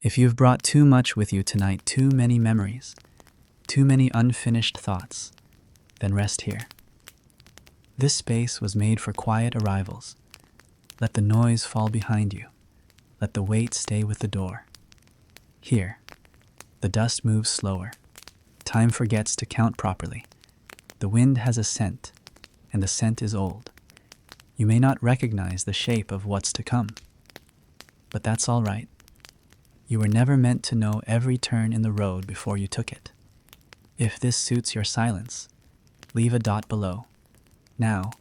If you've brought too much with you tonight, too many memories, too many unfinished thoughts, then rest here. This space was made for quiet arrivals. Let the noise fall behind you. Let the weight stay with the door. Here, the dust moves slower. Time forgets to count properly. The wind has a scent, and the scent is old. You may not recognize the shape of what's to come, but that's all right. You were never meant to know every turn in the road before you took it. If this suits your silence, leave a dot below. Now,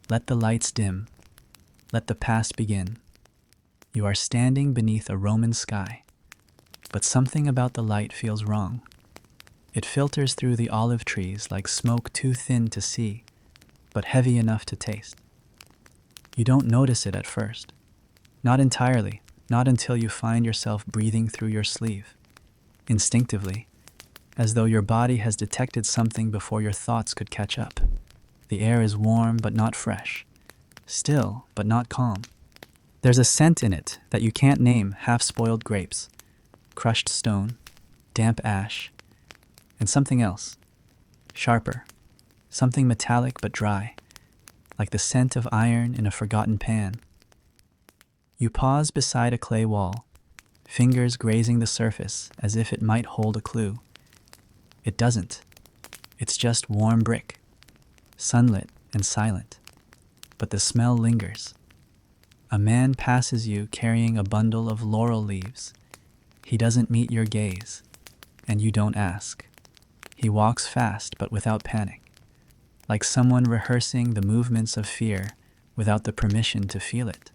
let the lights dim. Let the past begin. You are standing beneath a Roman sky, but something about the light feels wrong. It filters through the olive trees like smoke too thin to see, but heavy enough to taste. You don't notice it at first. Not entirely, not until you find yourself breathing through your sleeve. Instinctively, as though your body has detected something before your thoughts could catch up. The air is warm but not fresh, still but not calm. There's a scent in it that you can't name: half-spoiled grapes, crushed stone, damp ash, and something else, sharper, something metallic but dry, like the scent of iron in a forgotten pan. You pause beside a clay wall, fingers grazing the surface as if it might hold a clue. It doesn't. It's just warm brick, sunlit and silent, but the smell lingers. A man passes you carrying a bundle of laurel leaves. He doesn't meet your gaze, and you don't ask. He walks fast but without panic, like someone rehearsing the movements of fear without the permission to feel it.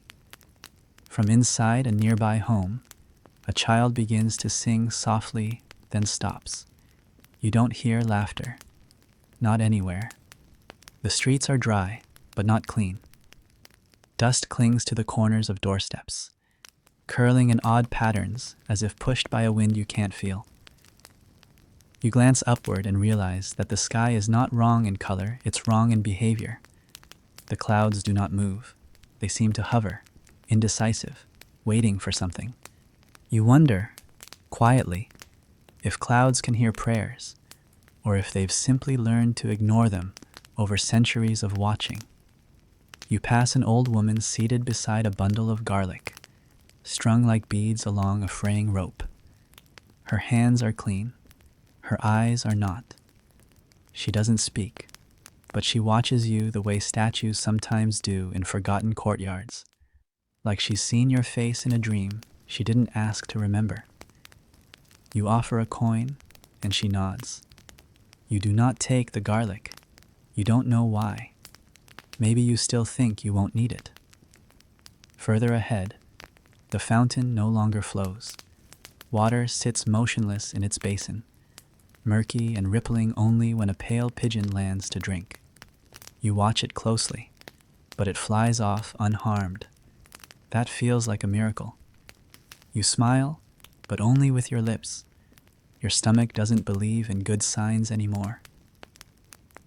From inside a nearby home, a child begins to sing softly, then stops. You don't hear laughter, not anywhere. The streets are dry, but not clean. Dust clings to the corners of doorsteps, curling in odd patterns as if pushed by a wind you can't feel. You glance upward and realize that the sky is not wrong in color, it's wrong in behavior. The clouds do not move. They seem to hover, indecisive, waiting for something. You wonder, quietly, if clouds can hear prayers, or if they've simply learned to ignore them over centuries of watching. You pass an old woman seated beside a bundle of garlic, strung like beads along a fraying rope. Her hands are clean. Her eyes are not. She doesn't speak, but she watches you the way statues sometimes do in forgotten courtyards. Like she's seen your face in a dream she didn't ask to remember. You offer a coin, and she nods. You do not take the garlic. You don't know why. Maybe you still think you won't need it. Further ahead, the fountain no longer flows. Water sits motionless in its basin, murky and rippling only when a pale pigeon lands to drink. You watch it closely, but it flies off unharmed. That feels like a miracle. You smile, but only with your lips. Your stomach doesn't believe in good signs anymore.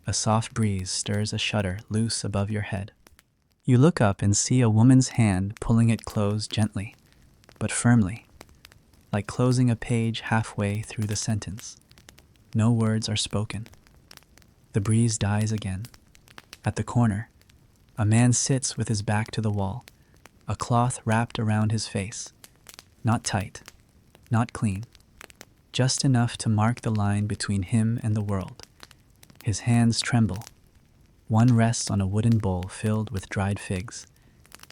A soft breeze stirs a shutter loose above your head. You look up and see a woman's hand pulling it closed gently, but firmly, like closing a page halfway through the sentence. No words are spoken. The breeze dies again. At the corner, a man sits with his back to the wall, a cloth wrapped around his face. Not tight, not clean, just enough to mark the line between him and the world. His hands tremble. One rests on a wooden bowl filled with dried figs.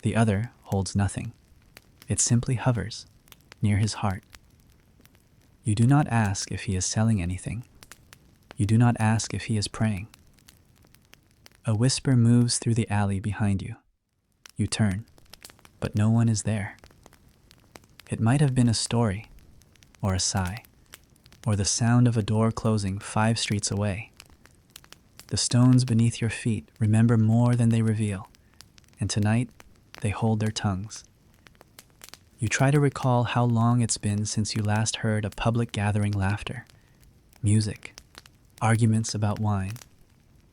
The other holds nothing. It simply hovers, near his heart. You do not ask if he is selling anything. You do not ask if he is praying. A whisper moves through the alley behind you. You turn, but no one is there. It might have been a story, or a sigh, or the sound of a door closing 5 streets away. The stones beneath your feet remember more than they reveal, and tonight they hold their tongues. You try to recall how long it's been since you last heard a public gathering laughter, music, arguments about wine.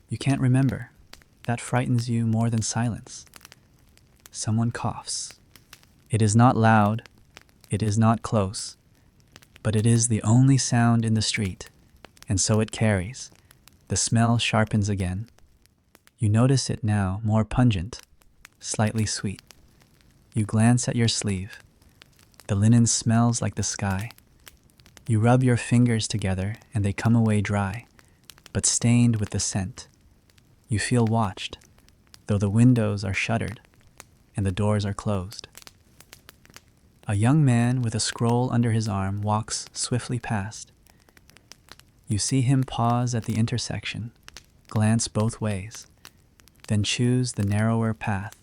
You can't remember. That frightens you more than silence. Someone coughs. It is not loud. It is not close. but it is the only sound in the street, and so it carries. The smell sharpens again. You notice it now, more pungent, slightly sweet. You glance at your sleeve. The linen smells like the sky. You rub your fingers together and they come away dry, but stained with the scent. You feel watched, though the windows are shuttered and the doors are closed. A young man with a scroll under his arm walks swiftly past. You see him pause at the intersection, glance both ways, then choose the narrower path.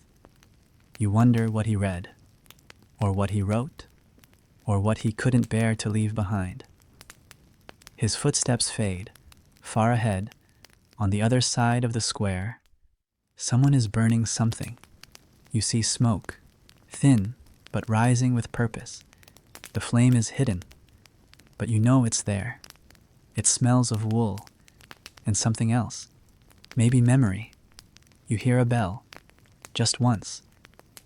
You wonder what he read, or what he wrote, or what he couldn't bear to leave behind. His footsteps fade. Far ahead, on the other side of the square, someone is burning something. You see smoke, thin but rising with purpose. The flame is hidden, but you know it's there. It smells of wool and something else, maybe memory. You hear a bell, just once,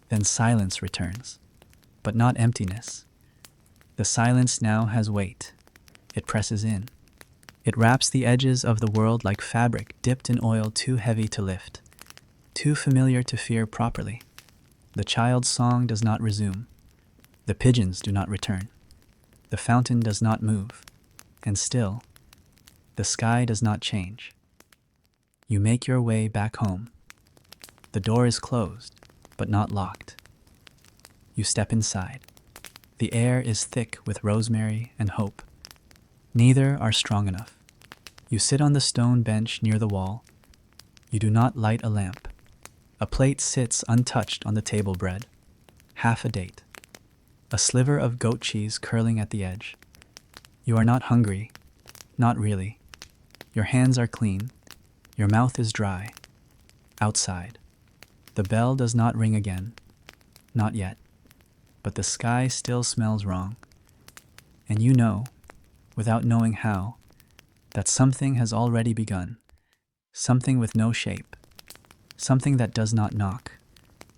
then silence returns, but not emptiness. The silence now has weight. It presses in. It wraps the edges of the world like fabric dipped in oil too heavy to lift, too familiar to fear properly. The child's song does not resume. The pigeons do not return. The fountain does not move. And still, the sky does not change. You make your way back home. The door is closed, but not locked. You step inside. The air is thick with rosemary and hope. Neither are strong enough. You sit on the stone bench near the wall. You do not light a lamp. A plate sits untouched on the table bread. Half a date. A sliver of goat cheese curling at the edge. You are not hungry. Not really. Your hands are clean. Your mouth is dry. Outside. The bell does not ring again. Not yet. But the sky still smells wrong. And you know, without knowing how, that something has already begun. Something with no shape. Something that does not knock.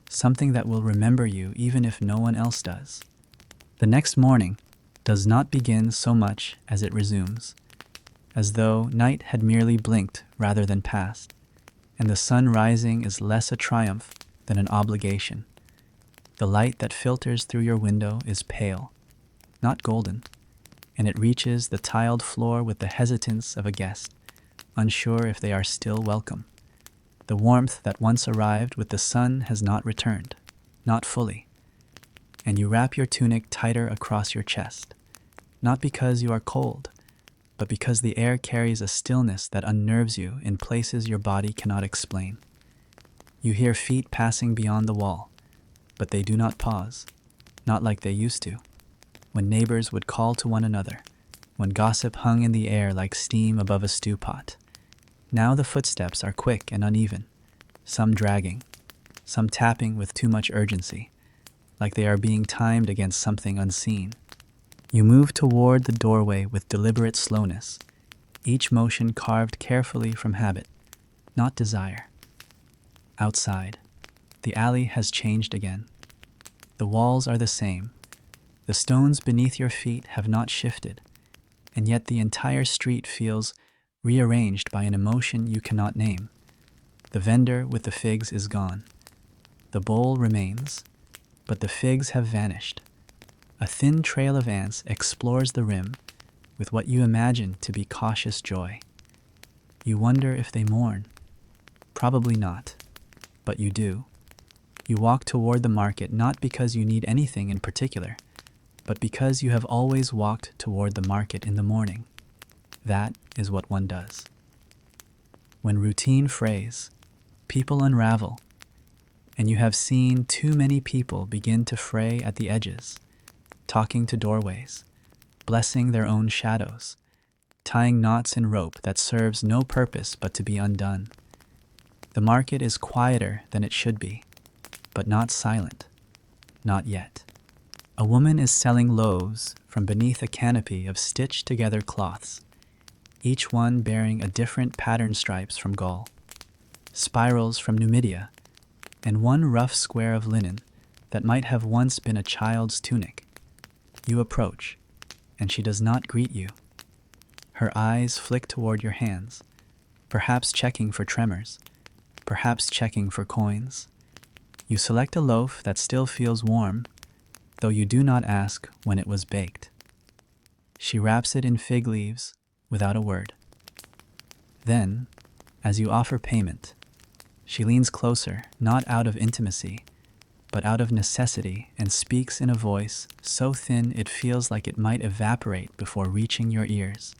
Something that will remember you even if no one else does. The next morning does not begin so much as it resumes, as though night had merely blinked rather than passed, and the sun rising is less a triumph than an obligation. The light that filters through your window is pale, not golden, and it reaches the tiled floor with the hesitance of a guest, unsure if they are still welcome. The warmth that once arrived with the sun has not returned, not fully, and you wrap your tunic tighter across your chest, not because you are cold, but because the air carries a stillness that unnerves you in places your body cannot explain. You hear feet passing beyond the wall, but they do not pause, not like they used to, when neighbors would call to one another, when gossip hung in the air like steam above a stew pot. Now the footsteps are quick and uneven, some dragging, some tapping with too much urgency, like they are being timed against something unseen. You move toward the doorway with deliberate slowness, each motion carved carefully from habit, not desire. Outside, the alley has changed again. The walls are the same. The stones beneath your feet have not shifted, and yet the entire street feels rearranged by an emotion you cannot name. The vendor with the figs is gone. The bowl remains, but the figs have vanished. A thin trail of ants explores the rim with what you imagine to be cautious joy. You wonder if they mourn. Probably not, but you do. You walk toward the market not because you need anything in particular, but because you have always walked toward the market in the morning. That is what one does. When routine frays, people unravel, and you have seen too many people begin to fray at the edges, talking to doorways, blessing their own shadows, tying knots in rope that serves no purpose but to be undone. The market is quieter than it should be, but not silent, not yet. A woman is selling loaves from beneath a canopy of stitched-together cloths, each one bearing a different pattern stripes from Gaul, spirals from Numidia, and one rough square of linen that might have once been a child's tunic. You approach. and she does not greet you. Her eyes flick toward your hands, perhaps checking for tremors, perhaps checking for coins. You select a loaf that still feels warm, though you do not ask when it was baked. She wraps it in fig leaves without a word. Then, as you offer payment, she leans closer, not out of intimacy, but out of necessity, and speaks in a voice so thin it feels like it might evaporate before reaching your ears.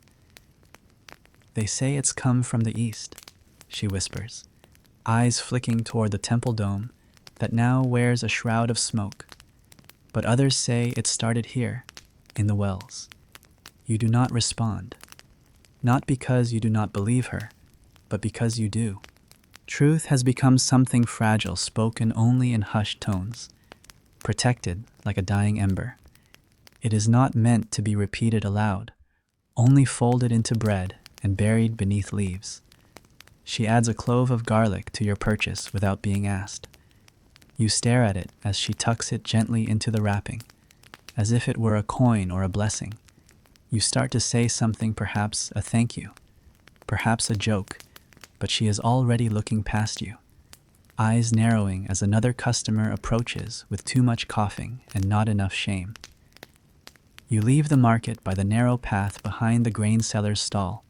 "They say it's come from the east," she whispers, eyes flicking toward the temple dome that now wears a shroud of smoke. "But others say it started here, in the wells." You do not respond, not because you do not believe her, but because you do. Truth has become something fragile, spoken only in hushed tones, protected like a dying ember. It is not meant to be repeated aloud, only folded into bread and buried beneath leaves. She adds a clove of garlic to your purchase without being asked. You stare at it as she tucks it gently into the wrapping, as if it were a coin or a blessing. You start to say something, perhaps a thank you, perhaps a joke, but she is already looking past you, eyes narrowing as another customer approaches with too much coughing and not enough shame. You leave the market by the narrow path behind the grain seller's stall,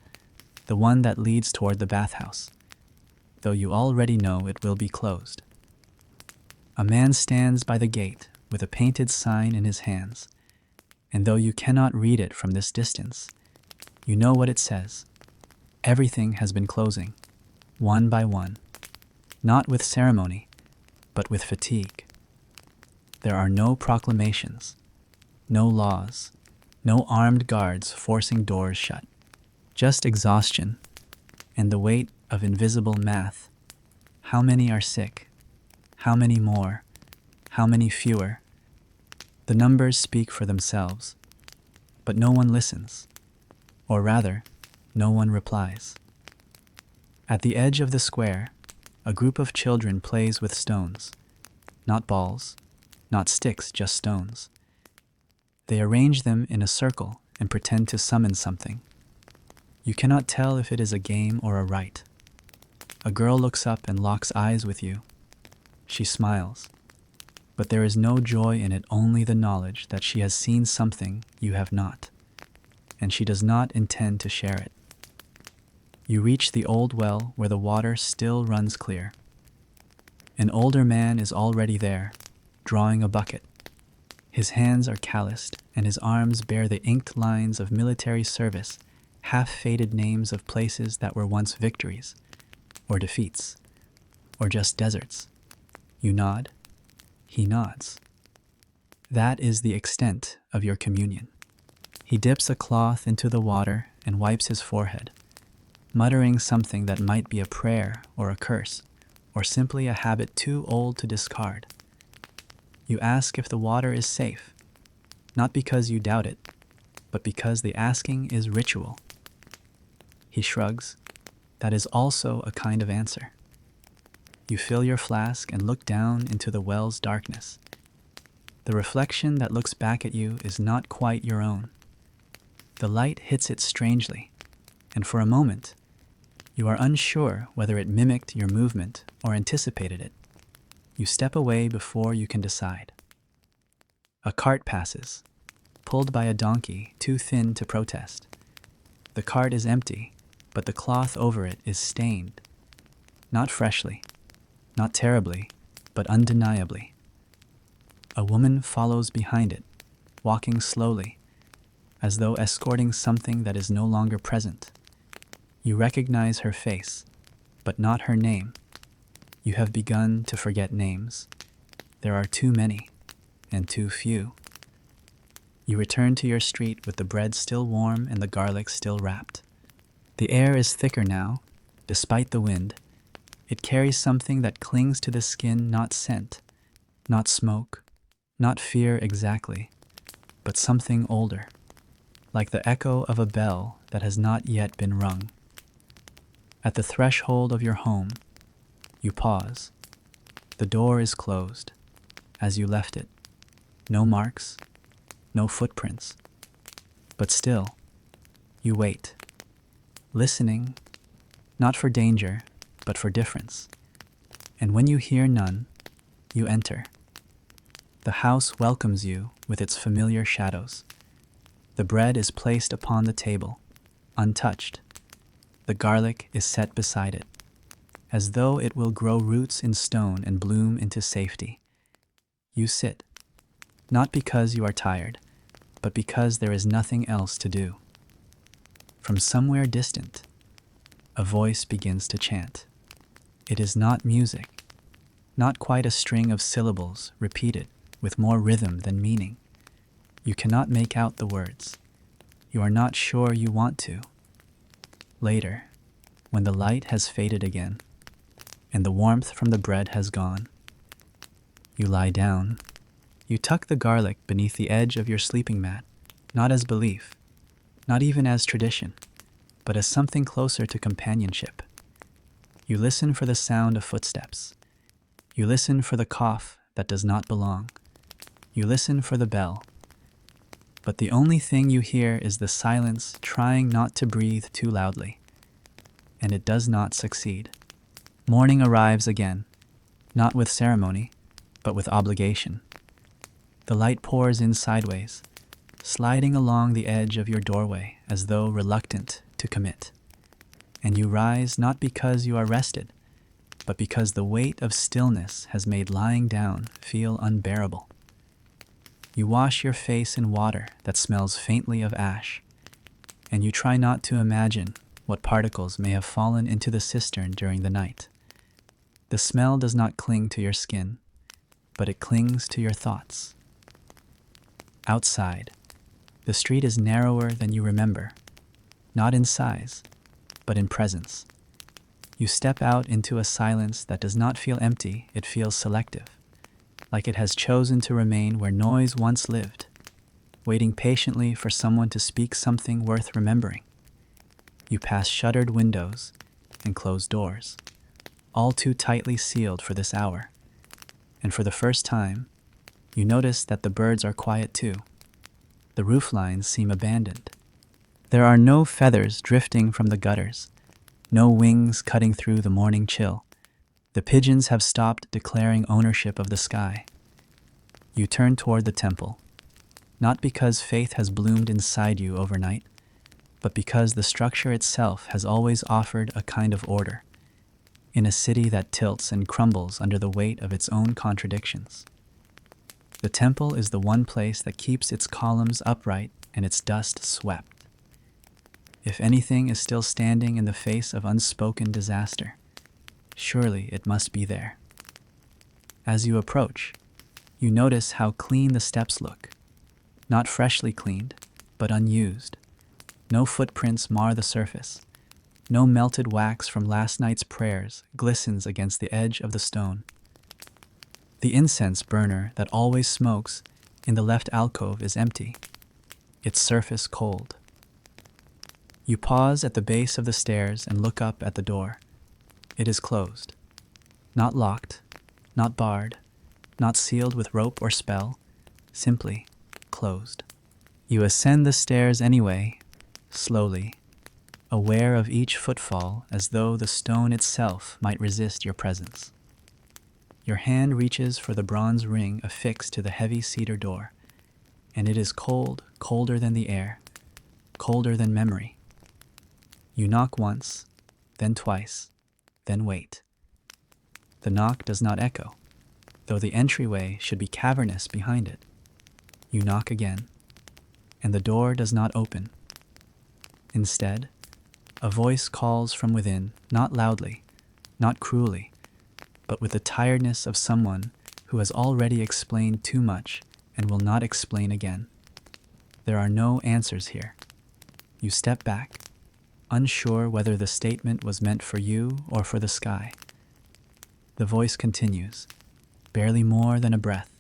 the one that leads toward the bathhouse, though you already know it will be closed. A man stands by the gate with a painted sign in his hands, and though you cannot read it from this distance, you know what it says. Everything has been closing, one by one, not with ceremony, but with fatigue. There are no proclamations, no laws, no armed guards forcing doors shut, just exhaustion and the weight of invisible math. How many are sick? How many more? How many fewer? The numbers speak for themselves, but no one listens, or rather, no one replies. At the edge of the square, a group of children plays with stones, not balls, not sticks, just stones. They arrange them in a circle and pretend to summon something. You cannot tell if it is a game or a rite. A girl looks up and locks eyes with you. She smiles, but there is no joy in it, only the knowledge that she has seen something you have not, and she does not intend to share it. You reach the old well where the water still runs clear. An older man is already there, drawing a bucket. His hands are calloused, and his arms bear the inked lines of military service, half-faded names of places that were once victories, or defeats, or just deserts. You nod. He nods. That is the extent of your communion. He dips a cloth into the water and wipes his forehead, muttering something that might be a prayer or a curse, or simply a habit too old to discard. You ask if the water is safe, not because you doubt it, but because the asking is ritual. He shrugs. That is also a kind of answer. You fill your flask and look down into the well's darkness. The reflection that looks back at you is not quite your own. The light hits it strangely, and for a moment, you are unsure whether it mimicked your movement or anticipated it. You step away before you can decide. A cart passes, pulled by a donkey too thin to protest. The cart is empty, but the cloth over it is stained. Not freshly, not terribly, but undeniably. A woman follows behind it, walking slowly, as though escorting something that is no longer present. You recognize her face, but not her name. You have begun to forget names. There are too many, and too few. You return to your street with the bread still warm and the garlic still wrapped. The air is thicker now, despite the wind. It carries something that clings to the skin, not scent, not smoke, not fear exactly, but something older, like the echo of a bell that has not yet been rung. At the threshold of your home, you pause. The door is closed, as you left it. No marks, no footprints. But still, you wait, listening, not for danger, but for difference. And when you hear none, you enter. The house welcomes you with its familiar shadows. The bread is placed upon the table, untouched. The garlic is set beside it, as though it will grow roots in stone and bloom into safety. You sit, not because you are tired, but because there is nothing else to do. From somewhere distant, a voice begins to chant. It is not music, not quite a string of syllables repeated with more rhythm than meaning. You cannot make out the words. You are not sure you want to. Later, when the light has faded again, and the warmth from the bread has gone, you lie down. You tuck the garlic beneath the edge of your sleeping mat, not as belief, not even as tradition, but as something closer to companionship. You listen for the sound of footsteps. You listen for the cough that does not belong. You listen for the bell. But the only thing you hear is the silence trying not to breathe too loudly. And it does not succeed. Morning arrives again, not with ceremony, but with obligation. The light pours in sideways, sliding along the edge of your doorway as though reluctant to commit. And you rise not because you are rested, but because the weight of stillness has made lying down feel unbearable. You wash your face in water that smells faintly of ash, and you try not to imagine what particles may have fallen into the cistern during the night. The smell does not cling to your skin, but it clings to your thoughts. Outside, the street is narrower than you remember, not in size, but in presence. You step out into a silence that does not feel empty, it feels selective, like it has chosen to remain where noise once lived, waiting patiently for someone to speak something worth remembering. You pass shuttered windows and closed doors, all too tightly sealed for this hour. And for the first time, you notice that the birds are quiet too. The rooflines seem abandoned. There are no feathers drifting from the gutters, no wings cutting through the morning chill. The pigeons have stopped declaring ownership of the sky. You turn toward the temple, not because faith has bloomed inside you overnight, but because the structure itself has always offered a kind of order, in a city that tilts and crumbles under the weight of its own contradictions. The temple is the one place that keeps its columns upright and its dust swept. If anything is still standing in the face of unspoken disaster, surely it must be there. As you approach, you notice how clean the steps look. Not freshly cleaned, but unused. No footprints mar the surface. No melted wax from last night's prayers glistens against the edge of the stone. The incense burner that always smokes in the left alcove is empty, its surface cold. You pause at the base of the stairs and look up at the door. It is closed. Not locked, not barred, not sealed with rope or spell, simply closed. You ascend the stairs anyway, slowly, aware of each footfall as though the stone itself might resist your presence. Your hand reaches for the bronze ring affixed to the heavy cedar door, and it is cold, colder than the air, colder than memory. You knock once, then twice, then wait. The knock does not echo, though the entryway should be cavernous behind it. You knock again, and the door does not open. Instead, a voice calls from within, not loudly, not cruelly, but with the tiredness of someone who has already explained too much and will not explain again. There are no answers here. You step back, unsure whether the statement was meant for you or for the sky. The voice continues, barely more than a breath.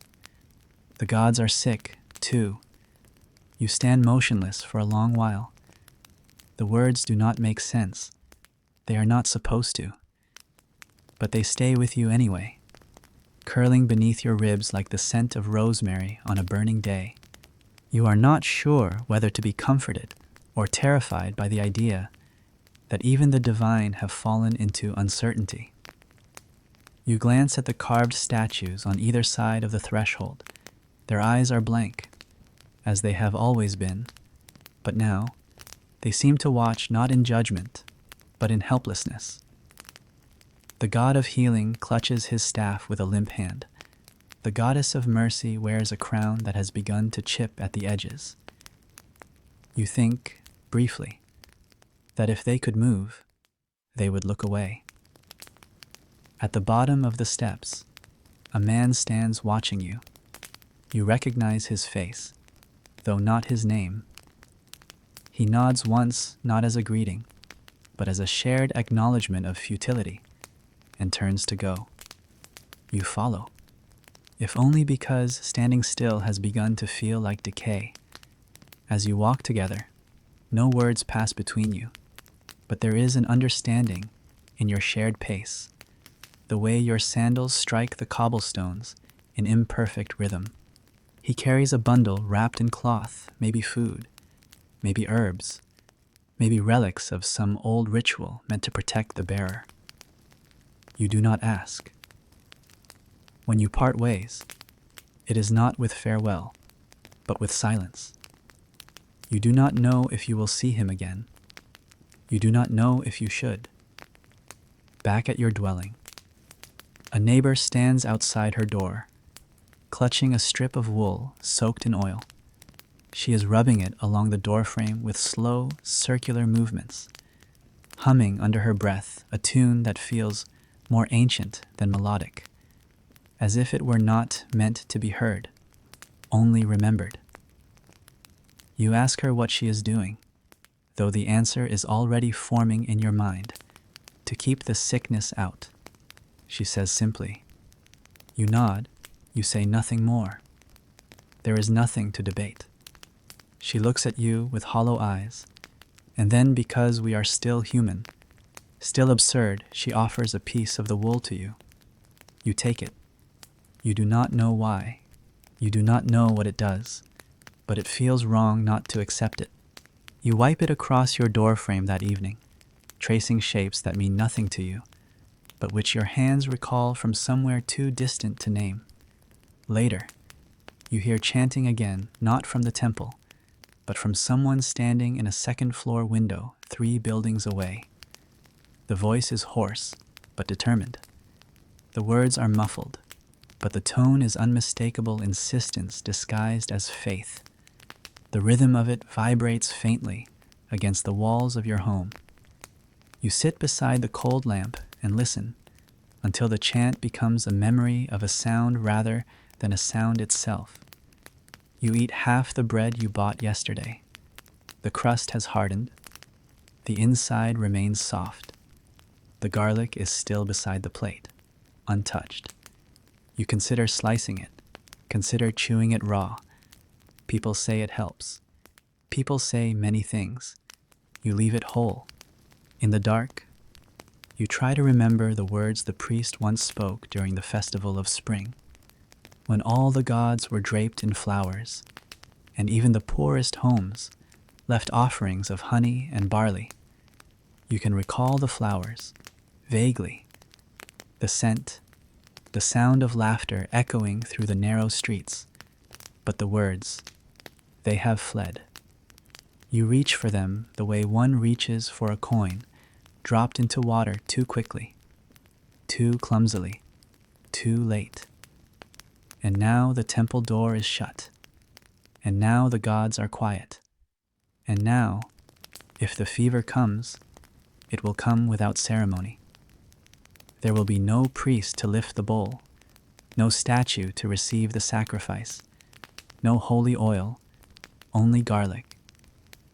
The gods are sick, too. You stand motionless for a long while. The words do not make sense. They are not supposed to. But they stay with you anyway, curling beneath your ribs like the scent of rosemary on a burning day. You are not sure whether to be comforted or terrified by the idea that even the divine have fallen into uncertainty. You glance at the carved statues on either side of the threshold. Their eyes are blank, as they have always been, but now they seem to watch not in judgment, but in helplessness. The god of healing clutches his staff with a limp hand. The goddess of mercy wears a crown that has begun to chip at the edges. You think, briefly, that if they could move, they would look away. At the bottom of the steps, a man stands watching you. You recognize his face, though not his name. He nods once, not as a greeting, but as a shared acknowledgement of futility, and turns to go. You follow, if only because standing still has begun to feel like decay. As you walk together, no words pass between you, but there is an understanding in your shared pace, the way your sandals strike the cobblestones in imperfect rhythm. He carries a bundle wrapped in cloth, maybe food, maybe herbs, maybe relics of some old ritual meant to protect the bearer. You do not ask. When you part ways, it is not with farewell, but with silence. You do not know if you will see him again. You do not know if you should. Back at your dwelling, a neighbor stands outside her door, clutching a strip of wool soaked in oil. She is rubbing it along the doorframe with slow, circular movements, humming under her breath a tune that feels more ancient than melodic, as if it were not meant to be heard, only remembered. You ask her what she is doing, though the answer is already forming in your mind. To keep the sickness out, she says simply. You nod, you say nothing more. There is nothing to debate. She looks at you with hollow eyes, and then, because we are still human, still absurd, she offers a piece of the wool to you. You take it. You do not know why. You do not know what it does, but it feels wrong not to accept it. You wipe it across your doorframe that evening, tracing shapes that mean nothing to you, but which your hands recall from somewhere too distant to name. Later, you hear chanting again, not from the temple, but from someone standing in a second-floor window 3 buildings away. The voice is hoarse, but determined. The words are muffled, but the tone is unmistakable insistence disguised as faith. The rhythm of it vibrates faintly against the walls of your home. You sit beside the cold lamp and listen until the chant becomes a memory of a sound rather than a sound itself. You eat half the bread you bought yesterday. The crust has hardened. The inside remains soft. The garlic is still beside the plate, untouched. You consider slicing it. Consider chewing it raw. People say it helps. People say many things. You leave it whole. In the dark, you try to remember the words the priest once spoke during the festival of spring, when all the gods were draped in flowers, and even the poorest homes left offerings of honey and barley. You can recall the flowers, vaguely, the scent, the sound of laughter echoing through the narrow streets, but the words, they have fled. You reach for them the way one reaches for a coin dropped into water too quickly, too clumsily, too late. And now the temple door is shut, and now the gods are quiet, and now, if the fever comes, it will come without ceremony. There will be no priest to lift the bowl, no statue to receive the sacrifice, no holy oil, only garlic,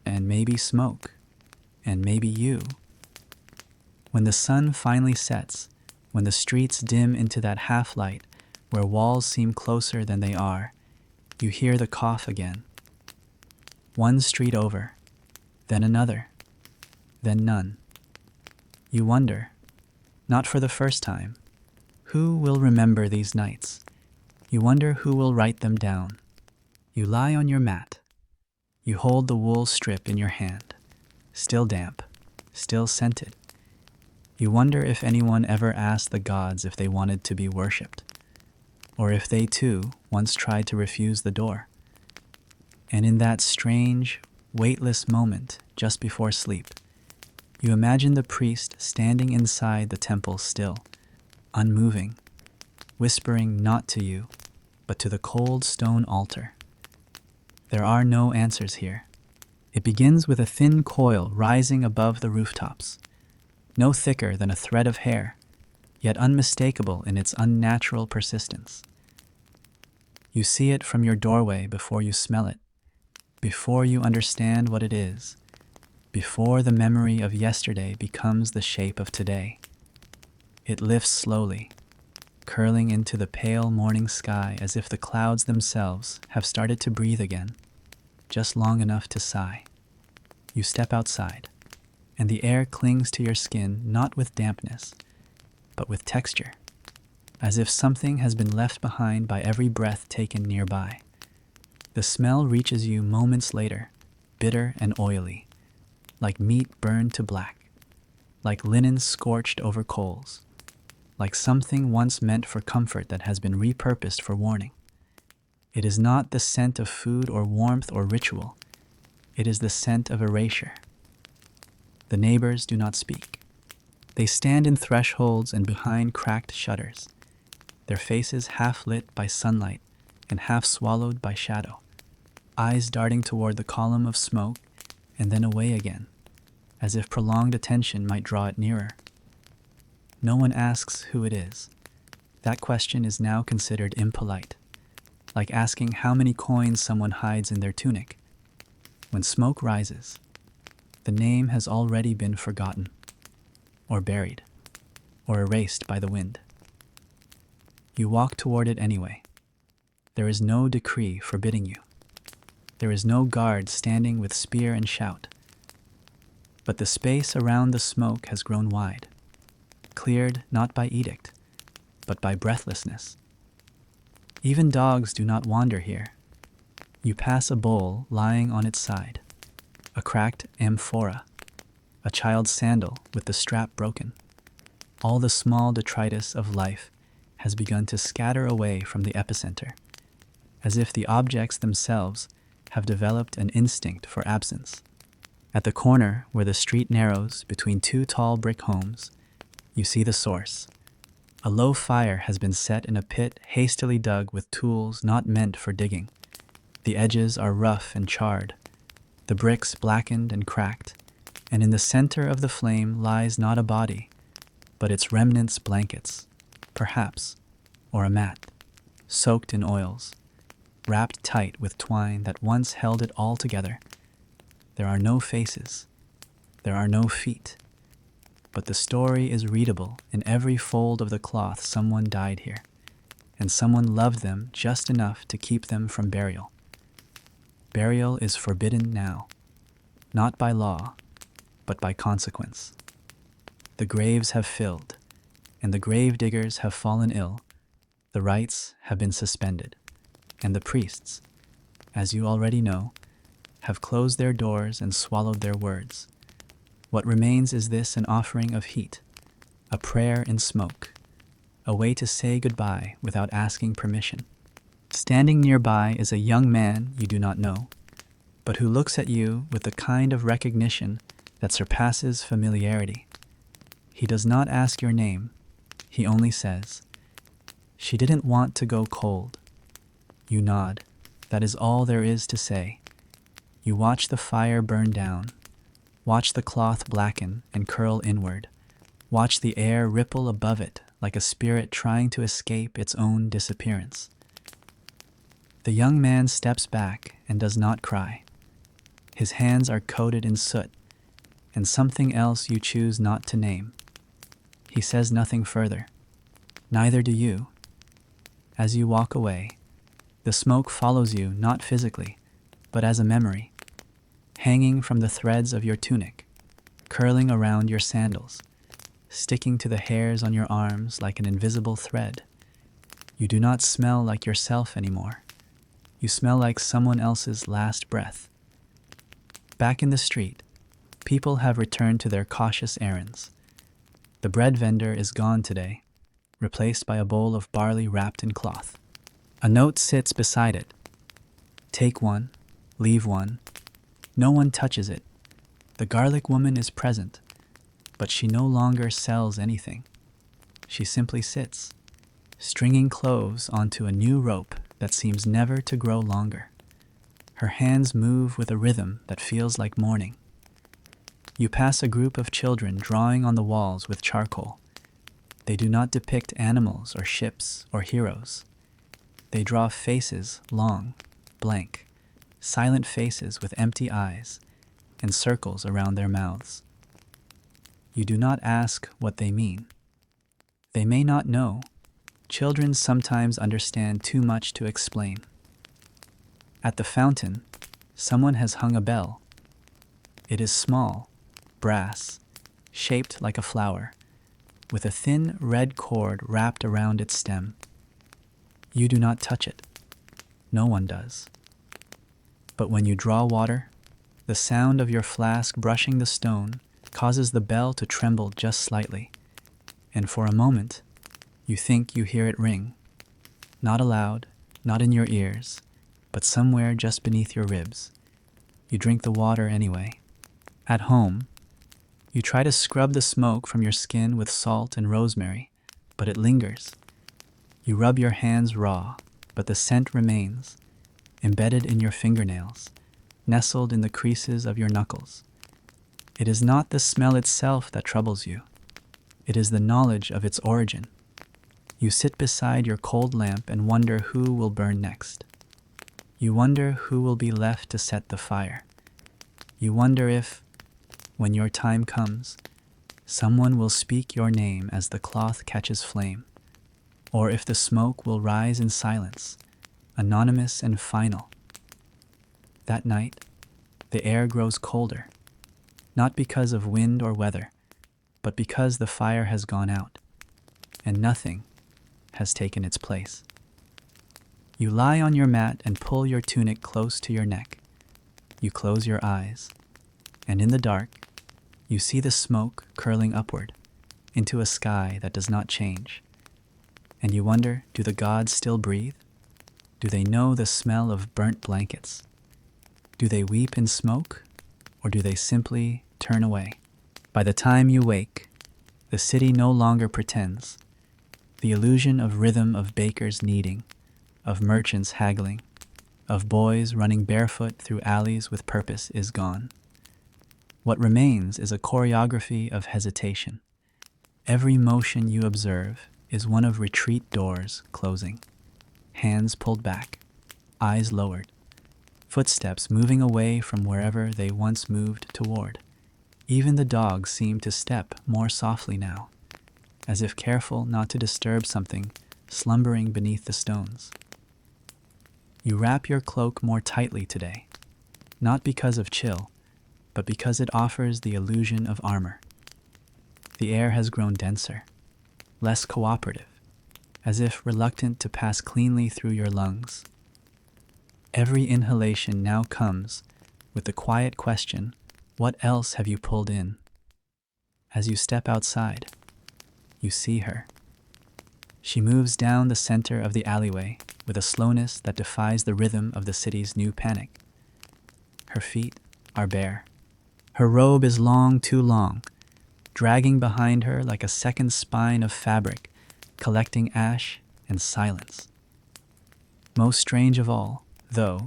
and maybe smoke, and maybe you. When the sun finally sets, when the streets dim into that half-light where walls seem closer than they are, you hear the cough again. One street over, then another, then none. You wonder, not for the first time, who will remember these nights? You wonder who will write them down. You lie on your mat, You hold the wool strip in your hand, still damp, still scented. You wonder if anyone ever asked the gods if they wanted to be worshipped, or if they too once tried to refuse the door. And in that strange, weightless moment just before sleep, you imagine the priest standing inside the temple still, unmoving, whispering not to you, but to the cold stone altar. There are no answers here. It begins with a thin coil rising above the rooftops, no thicker than a thread of hair, yet unmistakable in its unnatural persistence. You see it from your doorway before you smell it, before you understand what it is, before the memory of yesterday becomes the shape of today. It lifts slowly, curling into the pale morning sky as if the clouds themselves have started to breathe again, just long enough to sigh. You step outside, and the air clings to your skin not with dampness, but with texture, as if something has been left behind by every breath taken nearby. The smell reaches you moments later, bitter and oily, like meat burned to black, like linen scorched over coals, like something once meant for comfort that has been repurposed for warning. It is not the scent of food or warmth or ritual. It is the scent of erasure. The neighbors do not speak. They stand in thresholds and behind cracked shutters, their faces half lit by sunlight and half swallowed by shadow, eyes darting toward the column of smoke and then away again, as if prolonged attention might draw it nearer. No one asks who it is. That question is now considered impolite, like asking how many coins someone hides in their tunic. When smoke rises, the name has already been forgotten, or buried, or erased by the wind. You walk toward it anyway. There is no decree forbidding you. There is no guard standing with spear and shout. But the space around the smoke has grown wide, cleared not by edict, but by breathlessness. Even dogs do not wander here. You pass a bowl lying on its side, a cracked amphora, a child's sandal with the strap broken. All the small detritus of life has begun to scatter away from the epicenter, as if the objects themselves have developed an instinct for absence. At the corner where the street narrows between two tall brick homes, you see the source. A low fire has been set in a pit hastily dug with tools not meant for digging. The edges are rough and charred, the bricks blackened and cracked, and in the center of the flame lies not a body, but its remnants blankets, perhaps, or a mat, soaked in oils, wrapped tight with twine that once held it all together. There are no faces, there are no feet, but the story is readable in every fold of the cloth. Someone died here, and someone loved them just enough to keep them from burial. Burial is forbidden now, not by law, but by consequence. The graves have filled, and the grave diggers have fallen ill. The rites have been suspended, and the priests, as you already know, have closed their doors and swallowed their words. What remains is this: an offering of heat, a prayer in smoke, a way to say goodbye without asking permission. Standing nearby is a young man you do not know, but who looks at you with the kind of recognition that surpasses familiarity. He does not ask your name. He only says, "She didn't want to go cold." You nod. That is all there is to say. You watch the fire burn down, watch the cloth blacken and curl inward, watch the air ripple above it like a spirit trying to escape its own disappearance. The young man steps back and does not cry. His hands are coated in soot and something else you choose not to name. He says nothing further. Neither do you. As you walk away, the smoke follows you not physically, but as a memory, hanging from the threads of your tunic, curling around your sandals, sticking to the hairs on your arms like an invisible thread. You do not smell like yourself anymore. You smell like someone else's last breath, Back in the street, people have returned to their cautious errands. The bread vendor is gone today, replaced by a bowl of barley wrapped in cloth. A note sits beside it. Take one, leave one. No one touches it. The garlic woman is present, but she no longer sells anything. She simply sits, stringing cloves onto a new rope that seems never to grow longer. Her hands move with a rhythm that feels like mourning. You pass a group of children drawing on the walls with charcoal. They do not depict animals or ships or heroes. They draw faces, long, blank, silent faces with empty eyes and circles around their mouths. You do not ask what they mean. They may not know. Children sometimes understand too much to explain. At the fountain, someone has hung a bell. It is small, brass, shaped like a flower, with a thin red cord wrapped around its stem. You do not touch it. No one does. But when you draw water, the sound of your flask brushing the stone causes the bell to tremble just slightly, and for a moment, you think you hear it ring. Not aloud, not in your ears, but somewhere just beneath your ribs. You drink the water anyway. At home, you try to scrub the smoke from your skin with salt and rosemary, but it lingers. You rub your hands raw, but the scent remains, embedded in your fingernails, nestled in the creases of your knuckles. It is not the smell itself that troubles you. It is the knowledge of its origin. You sit beside your cold lamp and wonder who will burn next. You wonder who will be left to set the fire. You wonder if, when your time comes, someone will speak your name as the cloth catches flame, or if the smoke will rise in silence, anonymous and final. That night, the air grows colder, not because of wind or weather, but because the fire has gone out, and nothing has taken its place. You lie on your mat and pull your tunic close to your neck. You close your eyes, and in the dark, you see the smoke curling upward into a sky that does not change. And you wonder, do the gods still breathe? Do they know the smell of burnt blankets? Do they weep in smoke, or do they simply turn away? By the time you wake, the city no longer pretends. The illusion of rhythm of bakers kneading, of merchants haggling, of boys running barefoot through alleys with purpose is gone. What remains is a choreography of hesitation. Every motion you observe is one of retreat doors closing, hands pulled back, eyes lowered, footsteps moving away from wherever they once moved toward. Even the dogs seem to step more softly now, as if careful not to disturb something slumbering beneath the stones. You wrap your cloak more tightly today, not because of chill, but because it offers the illusion of armor. The air has grown denser, less cooperative, as if reluctant to pass cleanly through your lungs. Every inhalation now comes with the quiet question, what else have you pulled in? As you step outside, you see her. She moves down the center of the alleyway with a slowness that defies the rhythm of the city's new panic. Her feet are bare. Her robe is long, too long, dragging behind her like a second spine of fabric, collecting ash and silence. Most strange of all, though,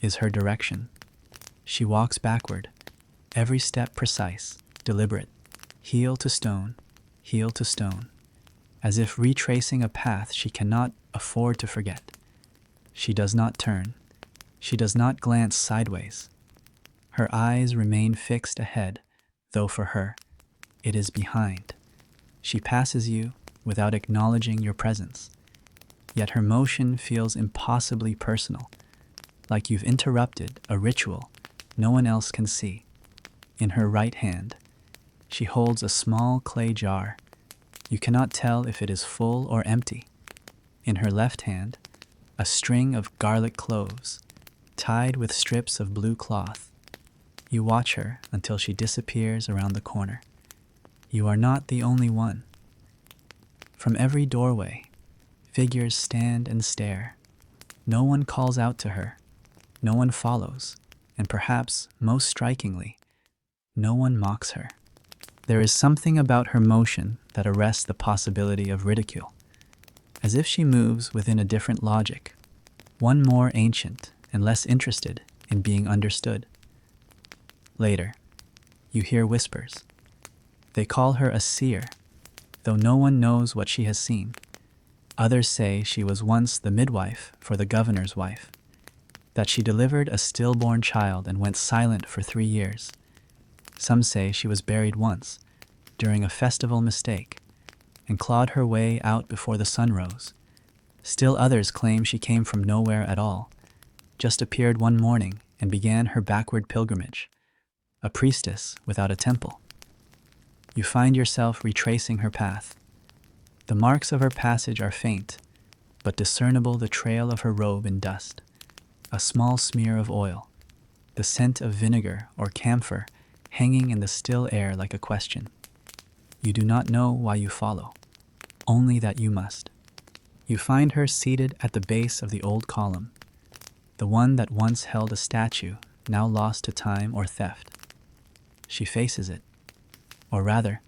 is her direction. She walks backward, every step precise, deliberate, heel to stone, as if retracing a path she cannot afford to forget. She does not turn. She does not glance sideways. Her eyes remain fixed ahead, though for her, it is behind. She passes you without acknowledging your presence. Yet her motion feels impossibly personal, like you've interrupted a ritual no one else can see. In her right hand, she holds a small clay jar. You cannot tell if it is full or empty. In her left hand, a string of garlic cloves, tied with strips of blue cloth. You watch her until she disappears around the corner. You are not the only one. From every doorway, figures stand and stare. No one calls out to her. No one follows. And perhaps, most strikingly, no one mocks her. There is something about her motion that arrests the possibility of ridicule, as if she moves within a different logic, one more ancient and less interested in being understood. Later, you hear whispers. They call her a seer, though no one knows what she has seen. Others say she was once the midwife for the governor's wife, that she delivered a stillborn child and went silent for 3 years. Some say she was buried once, during a festival mistake, and clawed her way out before the sun rose. Still others claim she came from nowhere at all, just appeared one morning and began her backward pilgrimage, a priestess without a temple. You find yourself retracing her path. The marks of her passage are faint, but discernible the trail of her robe in dust, a small smear of oil, the scent of vinegar or camphor hanging in the still air like a question. You do not know why you follow, only that you must. You find her seated at the base of the old column, the one that once held a statue, now lost to time or theft. She faces it, or rather,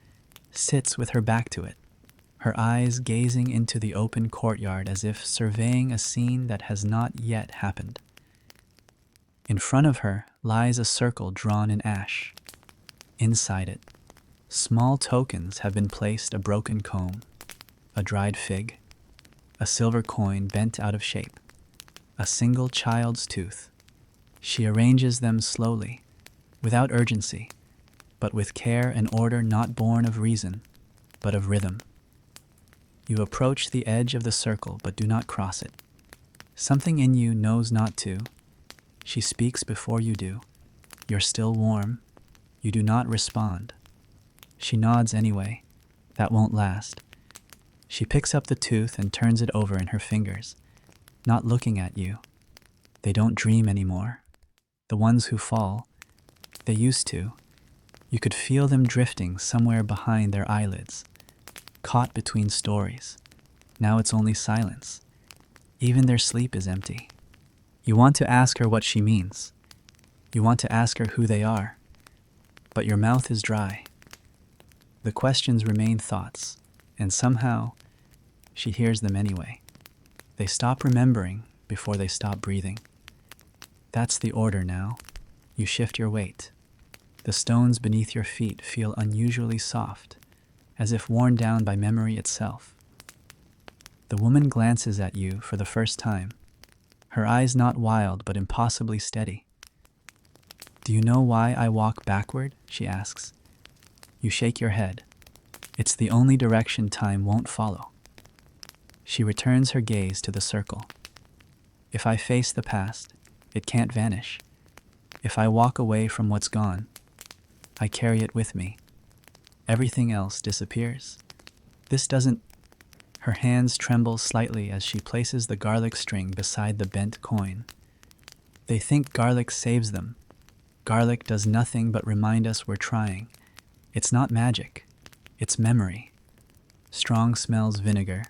sits with her back to it, her eyes gazing into the open courtyard as if surveying a scene that has not yet happened. In front of her lies a circle drawn in ash. Inside it, small tokens have been placed: a broken comb, a dried fig, a silver coin bent out of shape, a single child's tooth. She arranges them slowly, without urgency, but with care and order not born of reason, but of rhythm. You approach the edge of the circle but do not cross it. Something in you knows not to. She speaks before you do. You're still warm. You do not respond. She nods anyway. That won't last. She picks up the tooth and turns it over in her fingers, not looking at you. They don't dream anymore. The ones who fall, they used to. You could feel them drifting somewhere behind their eyelids, caught between stories. Now it's only silence. Even their sleep is empty. You want to ask her what she means. You want to ask her who they are. But your mouth is dry. The questions remain thoughts, and somehow she hears them anyway. They stop remembering before they stop breathing. That's the order now. You shift your weight. The stones beneath your feet feel unusually soft, as if worn down by memory itself. The woman glances at you for the first time, her eyes not wild but impossibly steady. "Do you know why I walk backward?" she asks. You shake your head. It's the only direction time won't follow. She returns her gaze to the circle. If I face the past, it can't vanish. If I walk away from what's gone, I carry it with me. Everything else disappears. This doesn't... Her hands tremble slightly as she places the garlic string beside the bent coin. They think garlic saves them. Garlic does nothing but remind us we're trying. It's not magic. It's memory. Strong smells vinegar,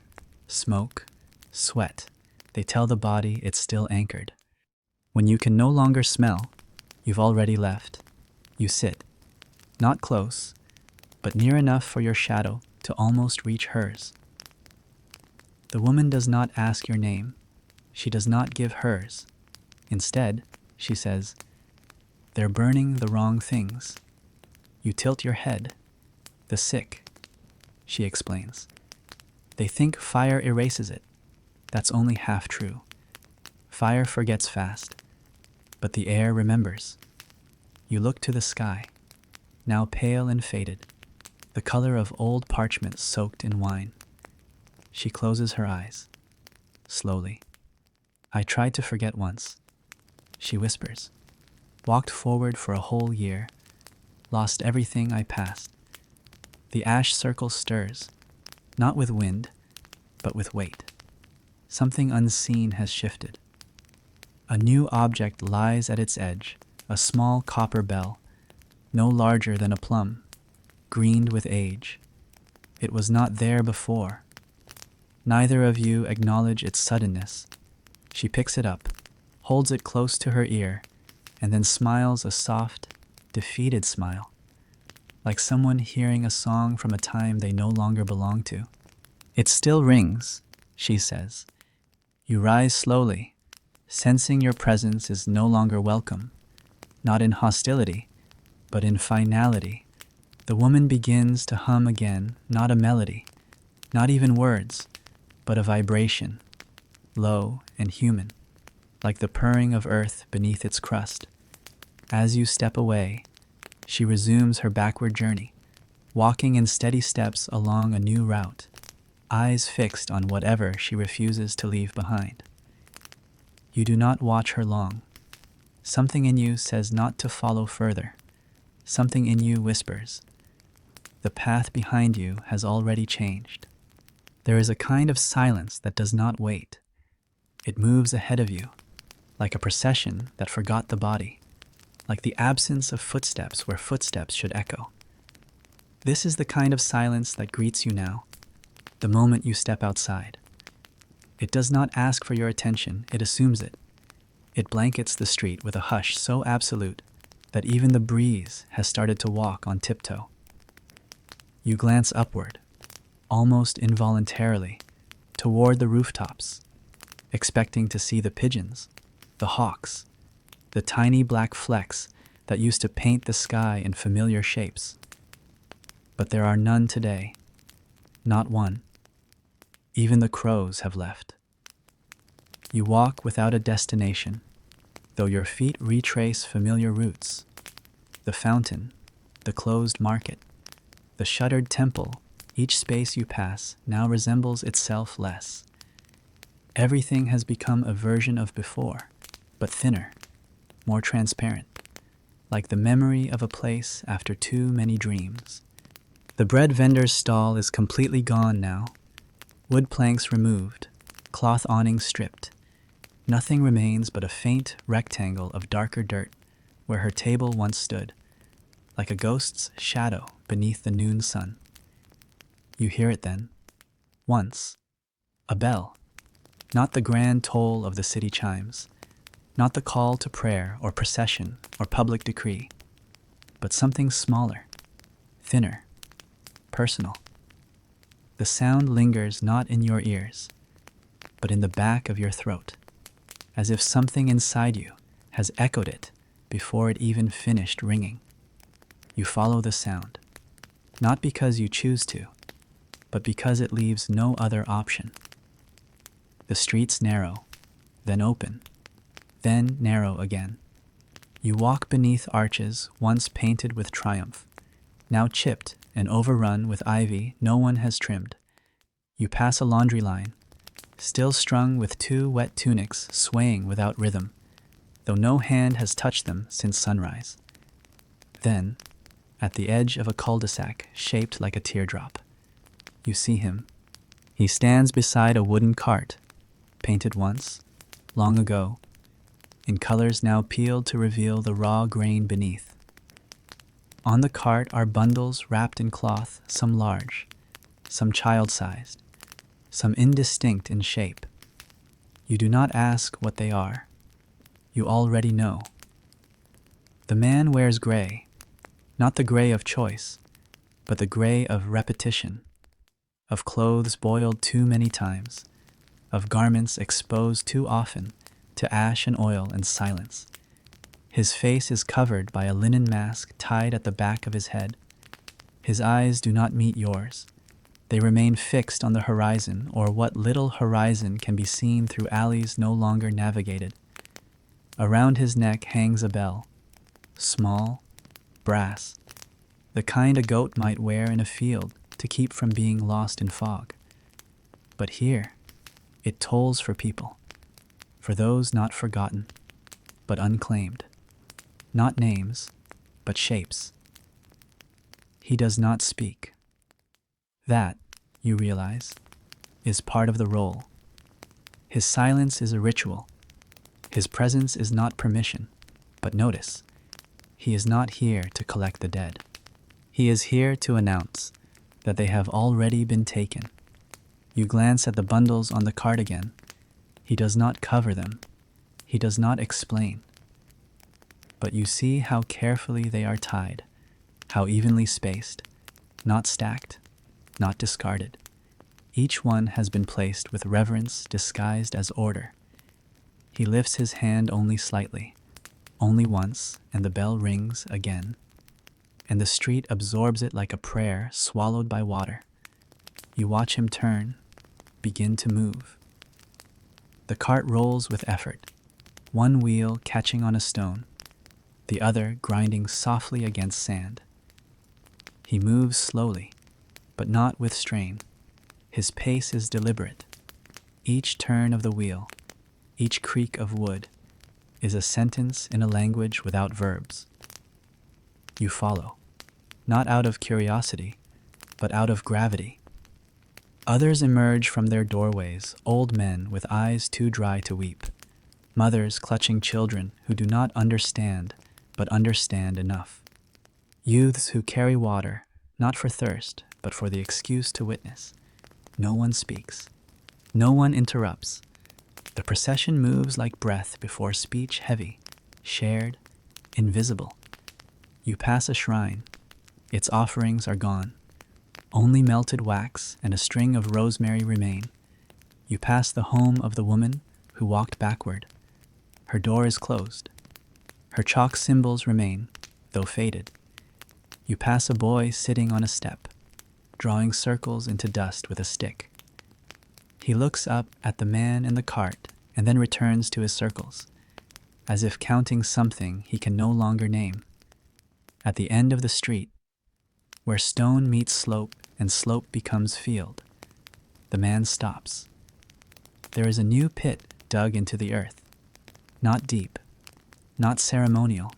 smoke, sweat. They tell the body it's still anchored. When you can no longer smell, you've already left. You sit, not close, but near enough for your shadow to almost reach hers. The woman does not ask your name. She does not give hers. Instead, she says, "They're burning the wrong things." You tilt your head. "The sick," she explains. "They think fire erases it. That's only half true. Fire forgets fast, but the air remembers." You look to the sky, now pale and faded, the color of old parchment soaked in wine. She closes her eyes, slowly. "I tried to forget once," she whispers. "Walked forward for a whole year, lost everything I passed." The ash circle stirs, not with wind, but with weight. Something unseen has shifted. A new object lies at its edge, a small copper bell, no larger than a plum, greened with age. It was not there before. Neither of you acknowledge its suddenness. She picks it up, holds it close to her ear, and then smiles a soft, defeated smile, like someone hearing a song from a time they no longer belong to. It still rings, she says. You rise slowly, sensing your presence is no longer welcome, not in hostility, but in finality. The woman begins to hum again, not a melody, not even words, but a vibration, low and human, like the purring of earth beneath its crust. As you step away, she resumes her backward journey, walking in steady steps along a new route, eyes fixed on whatever she refuses to leave behind. You do not watch her long. Something in you says not to follow further. Something in you whispers. The path behind you has already changed. There is a kind of silence that does not wait. It moves ahead of you, like a procession that forgot the body, like the absence of footsteps where footsteps should echo. This is the kind of silence that greets you now, the moment you step outside. It does not ask for your attention, it assumes it. It blankets the street with a hush so absolute that even the breeze has started to walk on tiptoe. You glance upward, almost involuntarily, toward the rooftops, expecting to see the pigeons, the hawks, the tiny black flecks that used to paint the sky in familiar shapes. But there are none today, not one. Even the crows have left. You walk without a destination, though your feet retrace familiar routes. The fountain, the closed market, the shuttered temple, each space you pass now resembles itself less. Everything has become a version of before, but thinner, more transparent, like the memory of a place after too many dreams. The bread vendor's stall is completely gone now. Wood planks removed, cloth awnings stripped. Nothing remains but a faint rectangle of darker dirt where her table once stood, like a ghost's shadow beneath the noon sun. You hear it then. Once. A bell. Not the grand toll of the city chimes, not the call to prayer or procession or public decree, but something smaller, thinner, personal. The sound lingers not in your ears, but in the back of your throat, as if something inside you has echoed it before it even finished ringing. You follow the sound, not because you choose to, but because it leaves no other option. The streets narrow, then open, then narrow again. You walk beneath arches once painted with triumph, now chipped and overrun with ivy no one has trimmed. You pass a laundry line, still strung with two wet tunics swaying without rhythm, though no hand has touched them since sunrise. Then, at the edge of a cul-de-sac shaped like a teardrop, you see him. He stands beside a wooden cart, painted once, long ago, in colors now peeled to reveal the raw grain beneath. On the cart are bundles wrapped in cloth, some large, some child-sized, some indistinct in shape. You do not ask what they are. You already know. The man wears gray, not the gray of choice, but the gray of repetition, of clothes boiled too many times, of garments exposed too often to ash and oil and silence. His face is covered by a linen mask tied at the back of his head. His eyes do not meet yours. They remain fixed on the horizon, or what little horizon can be seen through alleys no longer navigated. Around his neck hangs a bell, small, brass, the kind a goat might wear in a field to keep from being lost in fog. But here, it tolls for people, for those not forgotten, but unclaimed. Not names, but shapes. He does not speak. That, you realize, is part of the role. His silence is a ritual. His presence is not permission, but notice. He is not here to collect the dead. He is here to announce that they have already been taken. You glance at the bundles on the cart again. He does not cover them. He does not explain. But you see how carefully they are tied, how evenly spaced, not stacked, not discarded. Each one has been placed with reverence disguised as order. He lifts his hand only slightly, only once, and the bell rings again. And the street absorbs it like a prayer swallowed by water. You watch him turn, begin to move. The cart rolls with effort, one wheel catching on a stone, the other grinding softly against sand. He moves slowly, but not with strain. His pace is deliberate. Each turn of the wheel, each creak of wood, is a sentence in a language without verbs. You follow, not out of curiosity, but out of gravity. Others emerge from their doorways, old men with eyes too dry to weep, mothers clutching children who do not understand, but understand enough. Youths who carry water, not for thirst, but for the excuse to witness. No one speaks. No one interrupts. The procession moves like breath before speech, heavy, shared, invisible. You pass a shrine. Its offerings are gone. Only melted wax and a string of rosemary remain. You pass the home of the woman who walked backward. Her door is closed. Her chalk symbols remain, though faded. You pass a boy sitting on a step, drawing circles into dust with a stick. He looks up at the man in the cart and then returns to his circles, as if counting something he can no longer name. At the end of the street, where stone meets slope and slope becomes field, the man stops. There is a new pit dug into the earth, not deep, not ceremonial,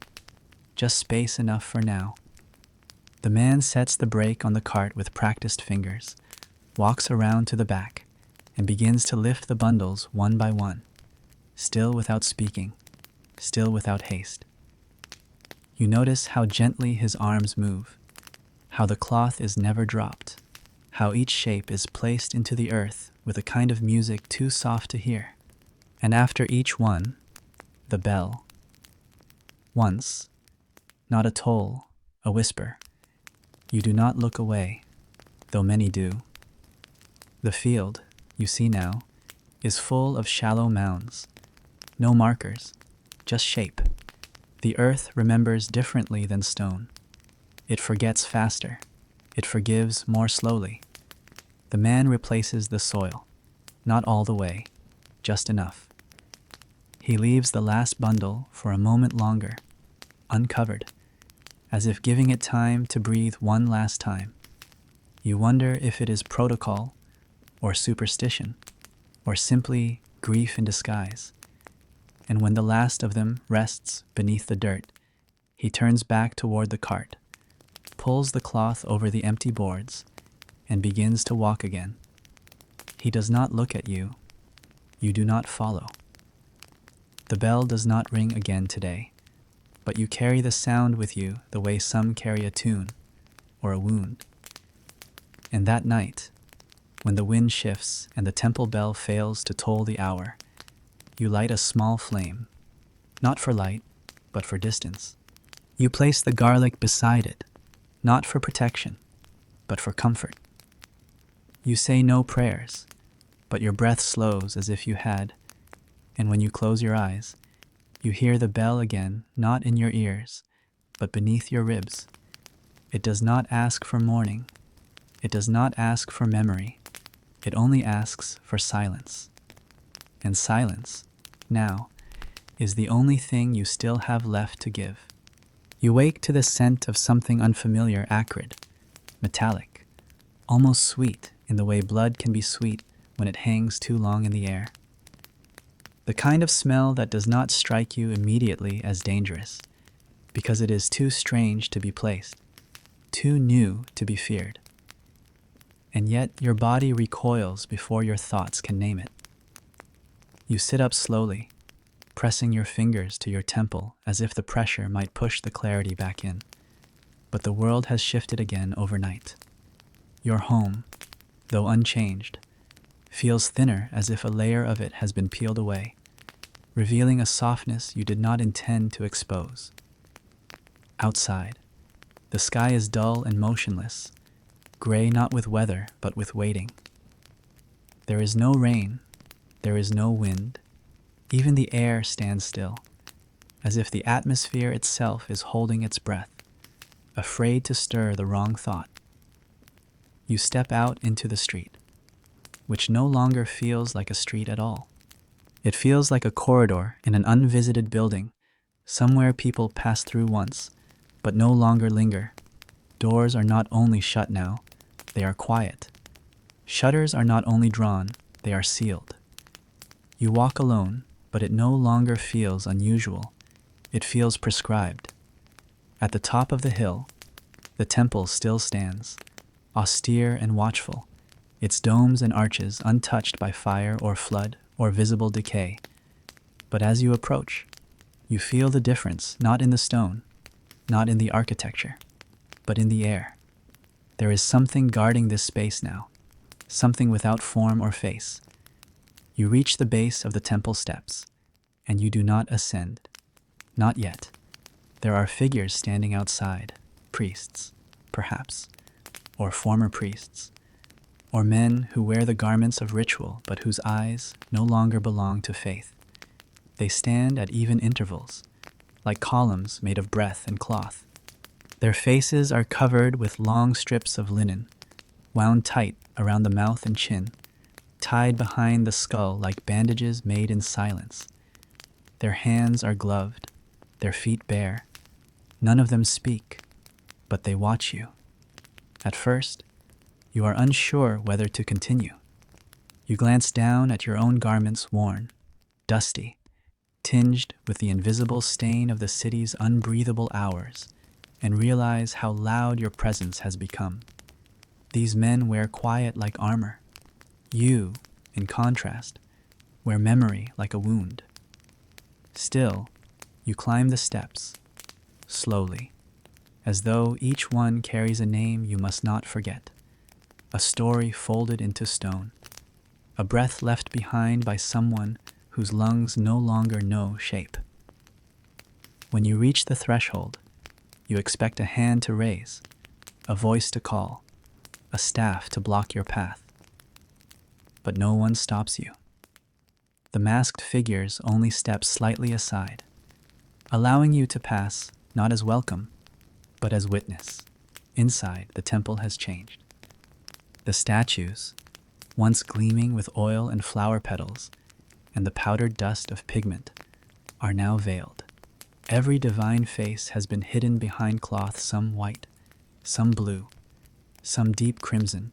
just space enough for now. The man sets the brake on the cart with practiced fingers, walks around to the back, and begins to lift the bundles one by one, still without speaking, still without haste. You notice how gently his arms move, how the cloth is never dropped, how each shape is placed into the earth with a kind of music too soft to hear. And after each one, the bell. Once, not a toll, a whisper. You do not look away, though many do. The field, you see now, is full of shallow mounds. No markers, just shape. The earth remembers differently than stone. It forgets faster. It forgives more slowly. The man replaces the soil, not all the way, just enough. He leaves the last bundle for a moment longer, uncovered, as if giving it time to breathe one last time. You wonder if it is protocol, or superstition, or simply grief in disguise. And when the last of them rests beneath the dirt, he turns back toward the cart, pulls the cloth over the empty boards, and begins to walk again. He does not look at you. You do not follow. The bell does not ring again today, but you carry the sound with you the way some carry a tune or a wound. And that night, when the wind shifts and the temple bell fails to toll the hour, you light a small flame, not for light, but for distance. You place the garlic beside it, not for protection, but for comfort. You say no prayers, but your breath slows as if you had, and when you close your eyes, you hear the bell again, not in your ears, but beneath your ribs. It does not ask for mourning. It does not ask for memory. It only asks for silence. And silence, now, is the only thing you still have left to give. You wake to the scent of something unfamiliar, acrid, metallic, almost sweet in the way blood can be sweet when it hangs too long in the air. The kind of smell that does not strike you immediately as dangerous, because it is too strange to be placed, too new to be feared. And yet your body recoils before your thoughts can name it. You sit up slowly, pressing your fingers to your temple as if the pressure might push the clarity back in. But the world has shifted again overnight. Your home, though unchanged, feels thinner as if a layer of it has been peeled away, revealing a softness you did not intend to expose. Outside, the sky is dull and motionless, gray not with weather but with waiting. There is no rain, there is no wind, even the air stands still, as if the atmosphere itself is holding its breath, afraid to stir the wrong thought. You step out into the street, which no longer feels like a street at all. It feels like a corridor in an unvisited building, somewhere people passed through once, but no longer linger. Doors are not only shut now, they are quiet. Shutters are not only drawn, they are sealed. You walk alone, but it no longer feels unusual. It feels prescribed. At the top of the hill, the temple still stands, austere and watchful, its domes and arches untouched by fire or flood or visible decay. But as you approach, you feel the difference not in the stone, not in the architecture, but in the air. There is something guarding this space now, something without form or face. You reach the base of the temple steps, and you do not ascend. Not yet. There are figures standing outside, priests, perhaps, or former priests, or men who wear the garments of ritual but whose eyes no longer belong to faith. They stand at even intervals, like columns made of breath and cloth. Their faces are covered with long strips of linen, wound tight around the mouth and chin, tied behind the skull like bandages made in silence. Their hands are gloved, their feet bare. None of them speak, but they watch you. At first, you are unsure whether to continue. You glance down at your own garments worn, dusty, tinged with the invisible stain of the city's unbreathable hours, and realize how loud your presence has become. These men wear quiet like armor. You, in contrast, wear memory like a wound. Still, you climb the steps, slowly, as though each one carries a name you must not forget, a story folded into stone, a breath left behind by someone whose lungs no longer know shape. When you reach the threshold, you expect a hand to raise, a voice to call, a staff to block your path. But no one stops you. The masked figures only step slightly aside, allowing you to pass not as welcome, but as witness. Inside, the temple has changed. The statues, once gleaming with oil and flower petals and the powdered dust of pigment, are now veiled. Every divine face has been hidden behind cloth, some white, some blue, some deep crimson,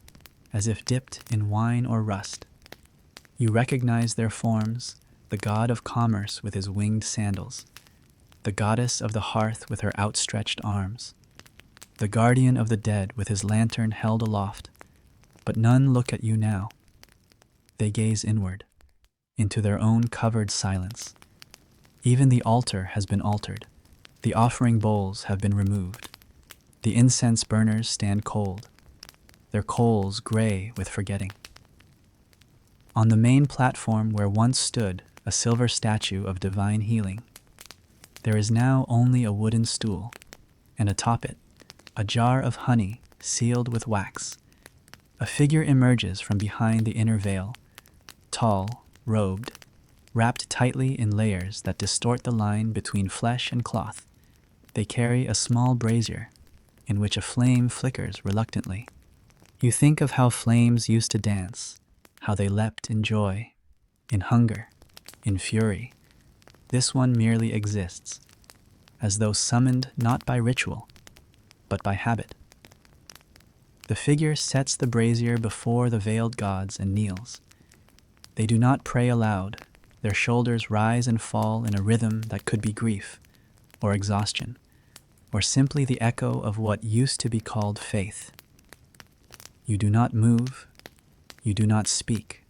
as if dipped in wine or rust. You recognize their forms, the god of commerce with his winged sandals, the goddess of the hearth with her outstretched arms, the guardian of the dead with his lantern held aloft. But none look at you now. They gaze inward, into their own covered silence. Even the altar has been altered. The offering bowls have been removed. The incense burners stand cold, their coals gray with forgetting. On the main platform where once stood a silver statue of divine healing, there is now only a wooden stool, and atop it, a jar of honey sealed with wax. A figure emerges from behind the inner veil, tall, robed, wrapped tightly in layers that distort the line between flesh and cloth. They carry a small brazier, in which a flame flickers reluctantly. You think of how flames used to dance, how they leapt in joy, in hunger, in fury. This one merely exists, as though summoned not by ritual, but by habit. The figure sets the brazier before the veiled gods and kneels. They do not pray aloud. Their shoulders rise and fall in a rhythm that could be grief, or exhaustion, or simply the echo of what used to be called faith. You do not move. You do not speak.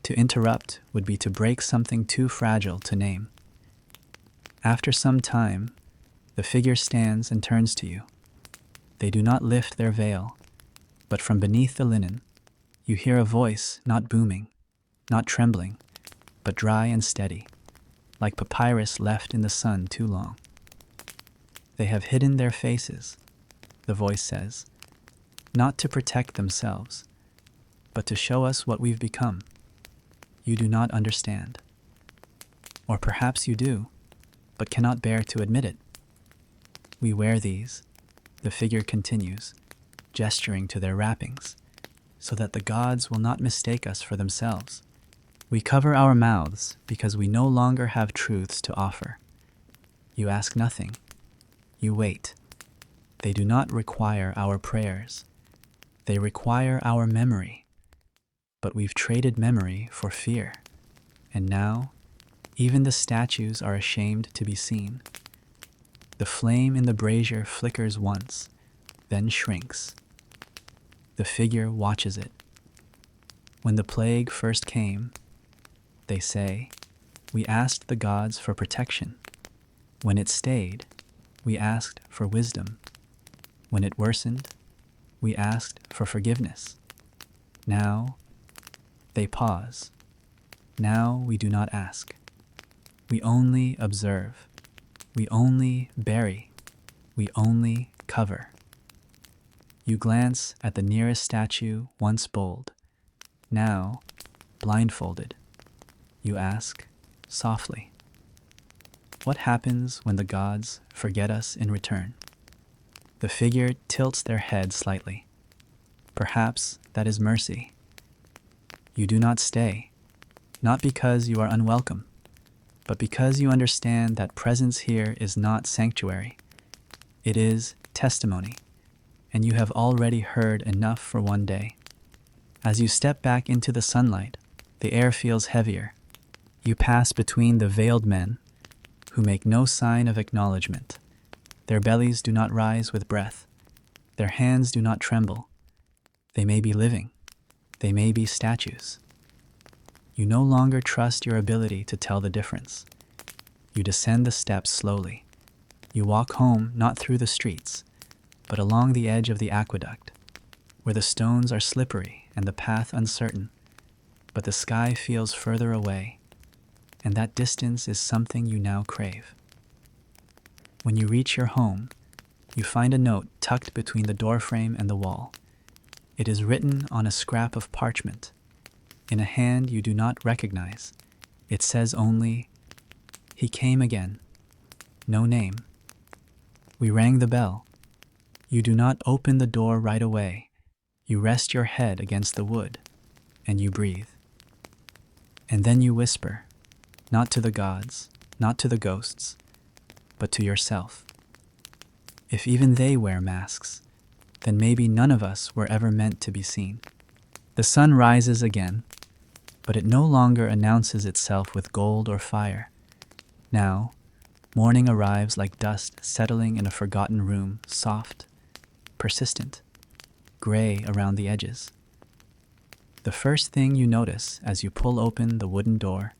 To interrupt would be to break something too fragile to name. After some time, the figure stands and turns to you. They do not lift their veil, but from beneath the linen, you hear a voice not booming, not trembling, but dry and steady, like papyrus left in the sun too long. They have hidden their faces, the voice says, not to protect themselves, but to show us what we've become. You do not understand. Or perhaps you do, but cannot bear to admit it. We wear these, the figure continues, gesturing to their wrappings, so that the gods will not mistake us for themselves. We cover our mouths because we no longer have truths to offer. You ask nothing. You wait. They do not require our prayers. They require our memory. But we've traded memory for fear. And now, even the statues are ashamed to be seen. The flame in the brazier flickers once, then shrinks. The figure watches it. When the plague first came, they say, we asked the gods for protection. When it stayed, we asked for wisdom. When it worsened, we asked for forgiveness. Now, they pause. Now we do not ask. We only observe. We only bury. We only cover. You glance at the nearest statue, once bold, now blindfolded. You ask, softly, what happens when the gods forget us in return? The figure tilts their head slightly. Perhaps that is mercy. You do not stay, not because you are unwelcome, but because you understand that presence here is not sanctuary. It is testimony, and you have already heard enough for one day. As you step back into the sunlight, the air feels heavier. You pass between the veiled men, who make no sign of acknowledgement. Their bellies do not rise with breath. Their hands do not tremble. They may be living. They may be statues. You no longer trust your ability to tell the difference. You descend the steps slowly. You walk home not through the streets, but along the edge of the aqueduct, where the stones are slippery and the path uncertain, but the sky feels further away, and that distance is something you now crave. When you reach your home, you find a note tucked between the doorframe and the wall. It is written on a scrap of parchment, in a hand you do not recognize. It says only, "He came again." No name. We rang the bell. You do not open the door right away. You rest your head against the wood, and you breathe. And then you whisper, not to the gods, not to the ghosts, but to yourself. If even they wear masks, then maybe none of us were ever meant to be seen. The sun rises again, but it no longer announces itself with gold or fire. Now, morning arrives like dust settling in a forgotten room, soft, persistent, gray around the edges. The first thing you notice as you pull open the wooden door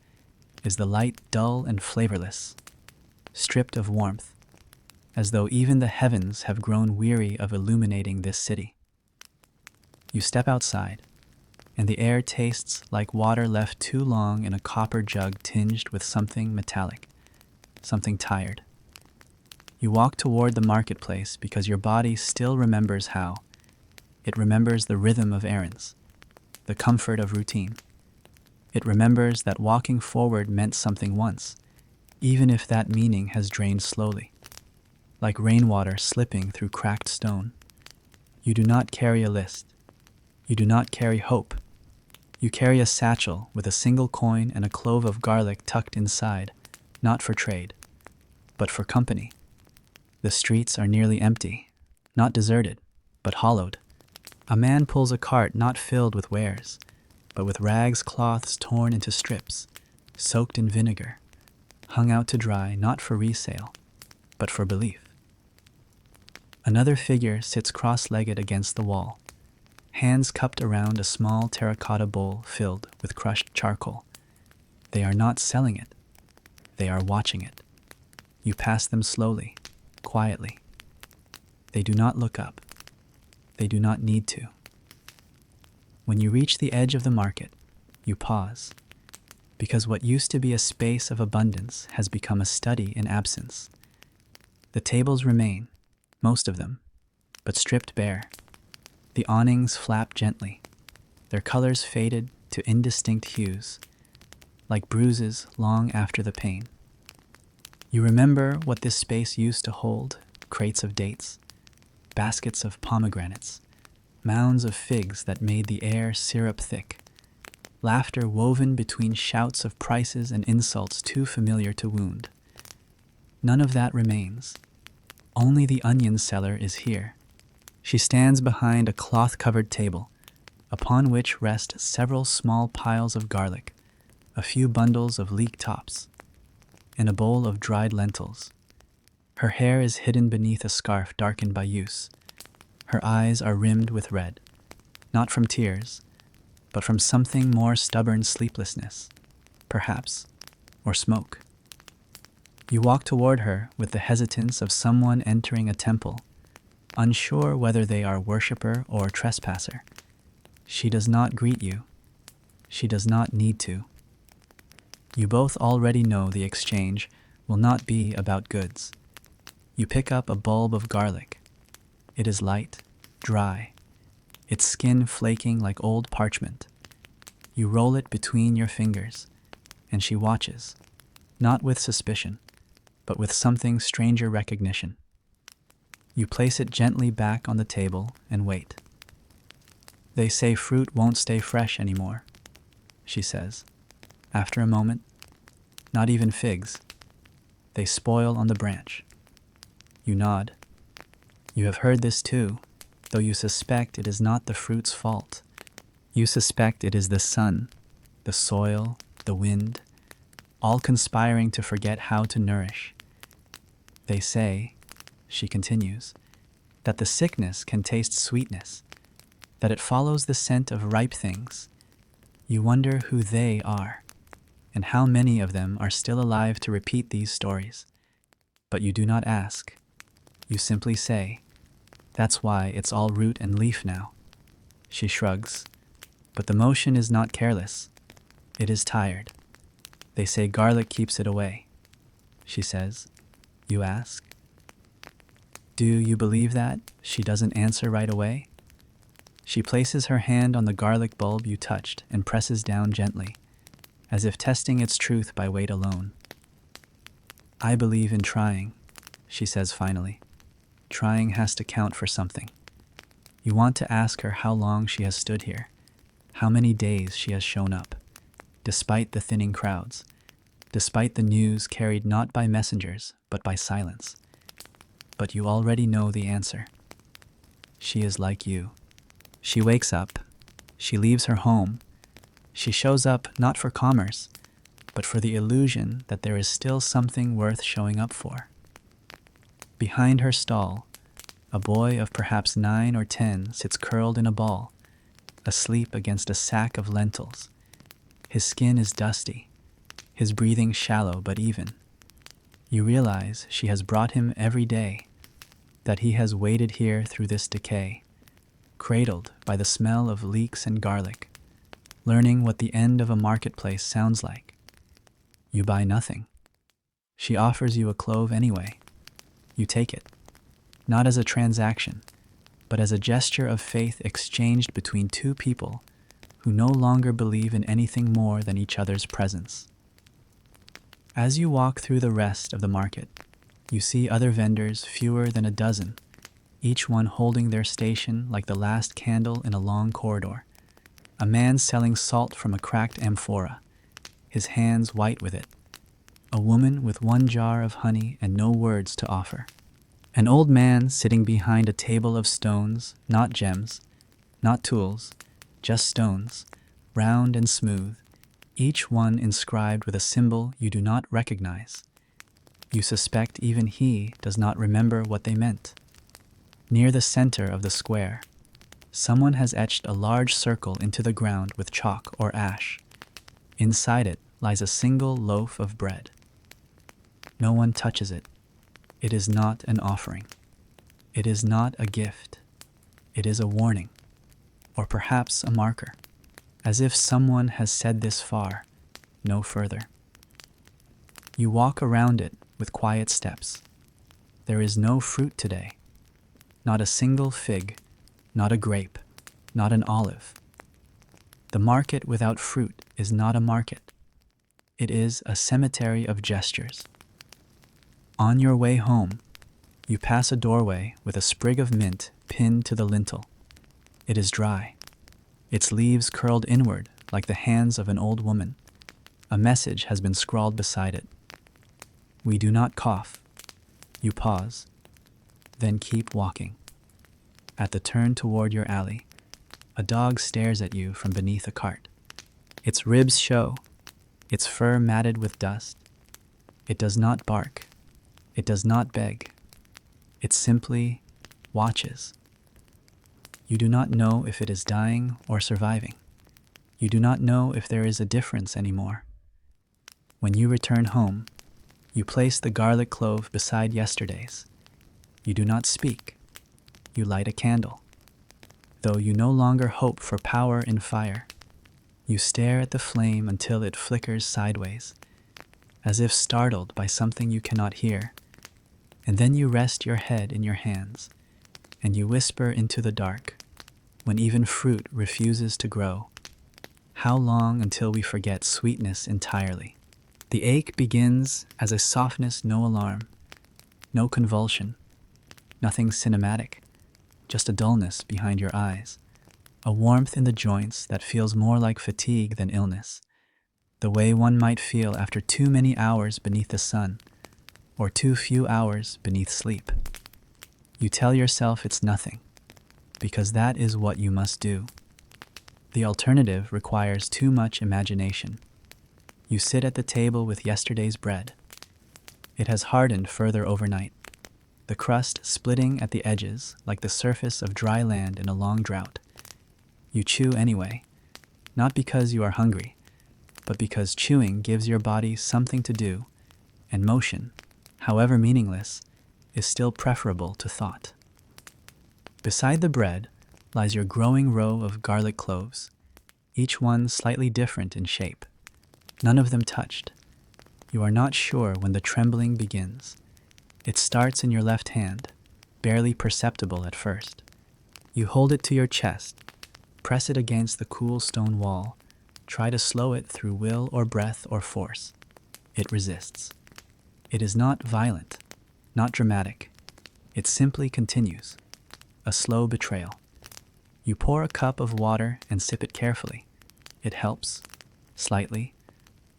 is the light dull and flavorless, stripped of warmth, as though even the heavens have grown weary of illuminating this city. You step outside, and the air tastes like water left too long in a copper jug tinged with something metallic, something tired. You walk toward the marketplace because your body still remembers how. It remembers the rhythm of errands, the comfort of routine. It remembers that walking forward meant something once, even if that meaning has drained slowly, like rainwater slipping through cracked stone. You do not carry a list. You do not carry hope. You carry a satchel with a single coin and a clove of garlic tucked inside, not for trade, but for company. The streets are nearly empty, not deserted, but hollowed. A man pulls a cart not filled with wares, but with rags cloths torn into strips, soaked in vinegar, hung out to dry not for resale, but for belief. Another figure sits cross-legged against the wall, hands cupped around a small terracotta bowl filled with crushed charcoal. They are not selling it. They are watching it. You pass them slowly, quietly. They do not look up. They do not need to. When you reach the edge of the market, you pause, because what used to be a space of abundance has become a study in absence. The tables remain, most of them, but stripped bare. The awnings flap gently, their colors faded to indistinct hues, like bruises long after the pain. You remember what this space used to hold: crates of dates, baskets of pomegranates, mounds of figs that made the air syrup thick, laughter woven between shouts of prices and insults too familiar to wound. None of that remains. Only the onion seller is here. She stands behind a cloth-covered table, upon which rest several small piles of garlic, a few bundles of leek tops, and a bowl of dried lentils. Her hair is hidden beneath a scarf darkened by use. Her eyes are rimmed with red, not from tears, but from something more stubborn: sleeplessness, perhaps, or smoke. You walk toward her with the hesitance of someone entering a temple, unsure whether they are worshiper or trespasser. She does not greet you. She does not need to. You both already know the exchange will not be about goods. You pick up a bulb of garlic. It is light, dry, its skin flaking like old parchment. You roll it between your fingers, and she watches, not with suspicion, but with something stranger: recognition. You place it gently back on the table and wait. They say fruit won't stay fresh anymore, she says. After a moment, not even figs. They spoil on the branch. You nod. You have heard this too, though you suspect it is not the fruit's fault. You suspect it is the sun, the soil, the wind, all conspiring to forget how to nourish. They say, she continues, that the sickness can taste sweetness, that it follows the scent of ripe things. You wonder who they are, and how many of them are still alive to repeat these stories. But you do not ask. You simply say, that's why it's all root and leaf now. She shrugs, but the motion is not careless. It is tired. They say garlic keeps it away. She says. You ask. Do you believe that? She doesn't answer right away. She places her hand on the garlic bulb you touched and presses down gently, as if testing its truth by weight alone. I believe in trying, she says finally. Trying has to count for something. You want to ask her how long she has stood here, how many days she has shown up, despite the thinning crowds, despite the news carried not by messengers, but by silence. But you already know the answer. She is like you. She wakes up. She leaves her home. She shows up not for commerce, but for the illusion that there is still something worth showing up for. Behind her stall, a boy of perhaps 9 or 10 sits curled in a ball, asleep against a sack of lentils. His skin is dusty, his breathing shallow but even. You realize she has brought him every day, that he has waited here through this decay, cradled by the smell of leeks and garlic, learning what the end of a marketplace sounds like. You buy nothing. She offers you a clove anyway. You take it, not as a transaction, but as a gesture of faith exchanged between two people who no longer believe in anything more than each other's presence. As you walk through the rest of the market, you see other vendors, fewer than a dozen, each one holding their station like the last candle in a long corridor. A man selling salt from a cracked amphora, his hands white with it. A woman with one jar of honey and no words to offer. An old man sitting behind a table of stones, not gems, not tools, just stones, round and smooth, each one inscribed with a symbol you do not recognize. You suspect even he does not remember what they meant. Near the center of the square, someone has etched a large circle into the ground with chalk or ash. Inside it lies a single loaf of bread. No one touches it. It is not an offering. It is not a gift. It is a warning, or perhaps a marker, as if someone has said this far, no further. You walk around it with quiet steps. There is no fruit today. Not a single fig, not a grape, not an olive. The market without fruit is not a market. It is a cemetery of gestures. On your way home, you pass a doorway with a sprig of mint pinned to the lintel. It is dry, its leaves curled inward like the hands of an old woman. A message has been scrawled beside it. We do not cough. You pause, then keep walking. At the turn toward your alley, a dog stares at you from beneath a cart. Its ribs show, its fur matted with dust. It does not bark. It does not beg. It simply watches. You do not know if it is dying or surviving. You do not know if there is a difference anymore. When you return home, you place the garlic clove beside yesterday's. You do not speak. You light a candle. Though you no longer hope for power in fire, you stare at the flame until it flickers sideways, as if startled by something you cannot hear. And then you rest your head in your hands, and you whisper into the dark, when even fruit refuses to grow. How long until we forget sweetness entirely? The ache begins as a softness, no alarm, no convulsion, nothing cinematic, just a dullness behind your eyes, a warmth in the joints that feels more like fatigue than illness, the way one might feel after too many hours beneath the sun, or too few hours beneath sleep. You tell yourself it's nothing, because that is what you must do. The alternative requires too much imagination. You sit at the table with yesterday's bread. It has hardened further overnight, the crust splitting at the edges like the surface of dry land in a long drought. You chew anyway, not because you are hungry, but because chewing gives your body something to do, and motion, however meaningless, is still preferable to thought. Beside the bread lies your growing row of garlic cloves, each one slightly different in shape. None of them touched. You are not sure when the trembling begins. It starts in your left hand, barely perceptible at first. You hold it to your chest, press it against the cool stone wall, try to slow it through will or breath or force. It resists. It is not violent, not dramatic. It simply continues. A slow betrayal. You pour a cup of water and sip it carefully. It helps, slightly,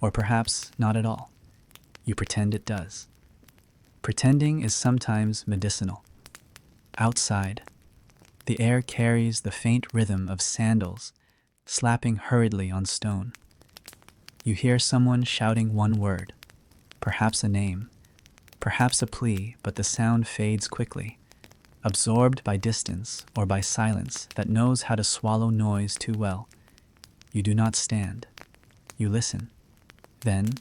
or perhaps not at all. You pretend it does. Pretending is sometimes medicinal. Outside, the air carries the faint rhythm of sandals slapping hurriedly on stone. You hear someone shouting one word, perhaps a name, perhaps a plea, but the sound fades quickly, absorbed by distance or by silence that knows how to swallow noise too well. You do not stand. You listen. Then,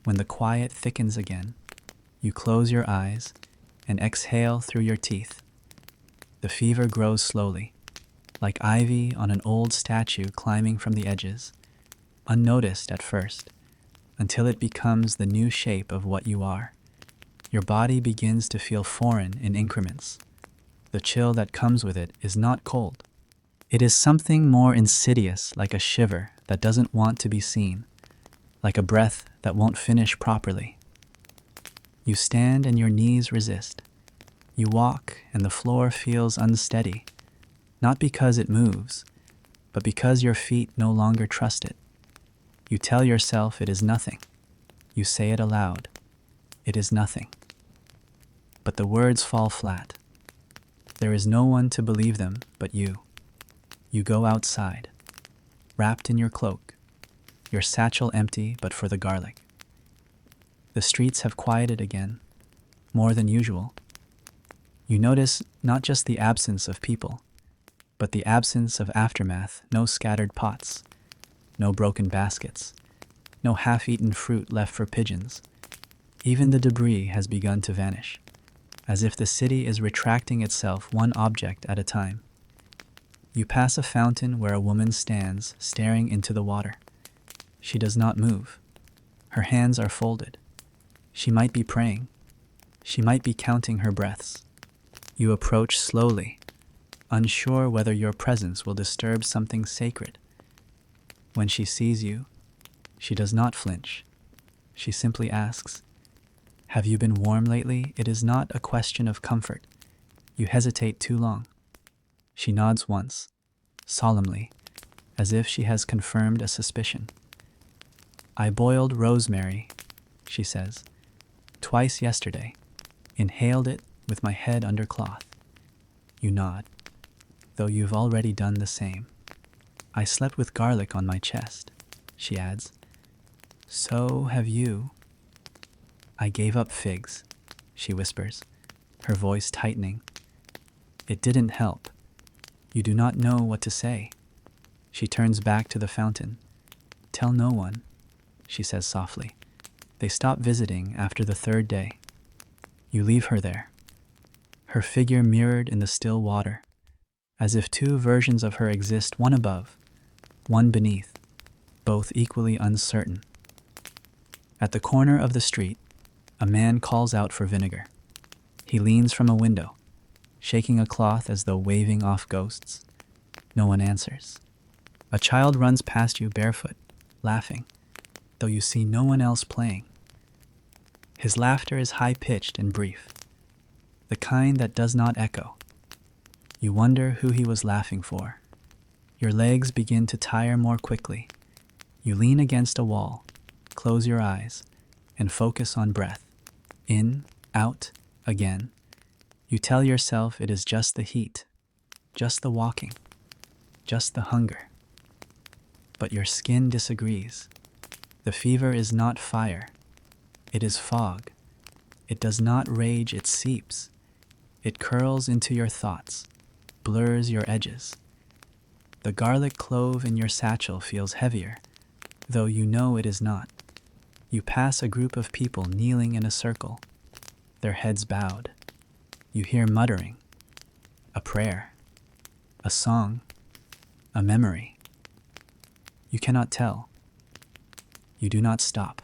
when the quiet thickens again, you close your eyes and exhale through your teeth. The fever grows slowly, like ivy on an old statue climbing from the edges, unnoticed at first, until it becomes the new shape of what you are. Your body begins to feel foreign in increments. The chill that comes with it is not cold. It is something more insidious, like a shiver that doesn't want to be seen, like a breath that won't finish properly. You stand and your knees resist. You walk and the floor feels unsteady, not because it moves, but because your feet no longer trust it. You tell yourself it is nothing. You say it aloud. It is nothing. But the words fall flat. There is no one to believe them but you. You go outside, wrapped in your cloak, your satchel empty but for the garlic. The streets have quieted again, more than usual. You notice not just the absence of people, but the absence of aftermath. No scattered pots, no broken baskets, no half-eaten fruit left for pigeons. Even the debris has begun to vanish, as if the city is retracting itself one object at a time. You pass a fountain where a woman stands, staring into the water. She does not move. Her hands are folded. She might be praying. She might be counting her breaths. You approach slowly, unsure whether your presence will disturb something sacred. When she sees you, she does not flinch. She simply asks, "Have you been warm lately?" It is not a question of comfort. You hesitate too long. She nods once, solemnly, as if she has confirmed a suspicion. "I boiled rosemary," she says, "twice yesterday. Inhaled it with my head under cloth." You nod, though you've already done the same. "I slept with garlic on my chest," she adds. "So have you." "I gave up figs," she whispers, her voice tightening. It didn't help. You do not know what to say. She turns back to the fountain. "Tell no one," she says softly. They stop visiting after the third day. You leave her there, her figure mirrored in the still water, as if two versions of her exist, one above, one beneath, both equally uncertain. At the corner of the street, a man calls out for vinegar. He leans from a window, shaking a cloth as though waving off ghosts. No one answers. A child runs past you barefoot, laughing, though you see no one else playing. His laughter is high-pitched and brief, the kind that does not echo. You wonder who he was laughing for. Your legs begin to tire more quickly. You lean against a wall, close your eyes, and focus on breath. In, out, again. You tell yourself it is just the heat, just the walking, just the hunger. But your skin disagrees. The fever is not fire. It is fog. It does not rage, it seeps. It curls into your thoughts, blurs your edges. The garlic clove in your satchel feels heavier, though you know it is not. You pass a group of people kneeling in a circle, their heads bowed. You hear muttering, a prayer, a song, a memory. You cannot tell. You do not stop.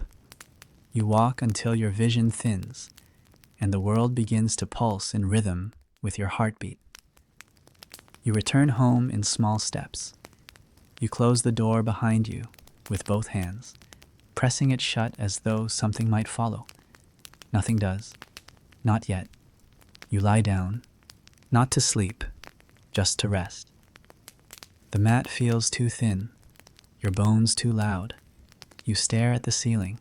You walk until your vision thins, and the world begins to pulse in rhythm with your heartbeat. You return home in small steps. You close the door behind you with both hands, pressing it shut as though something might follow. Nothing does. Not yet. You lie down, not to sleep, just to rest. The mat feels too thin, your bones too loud. You stare at the ceiling,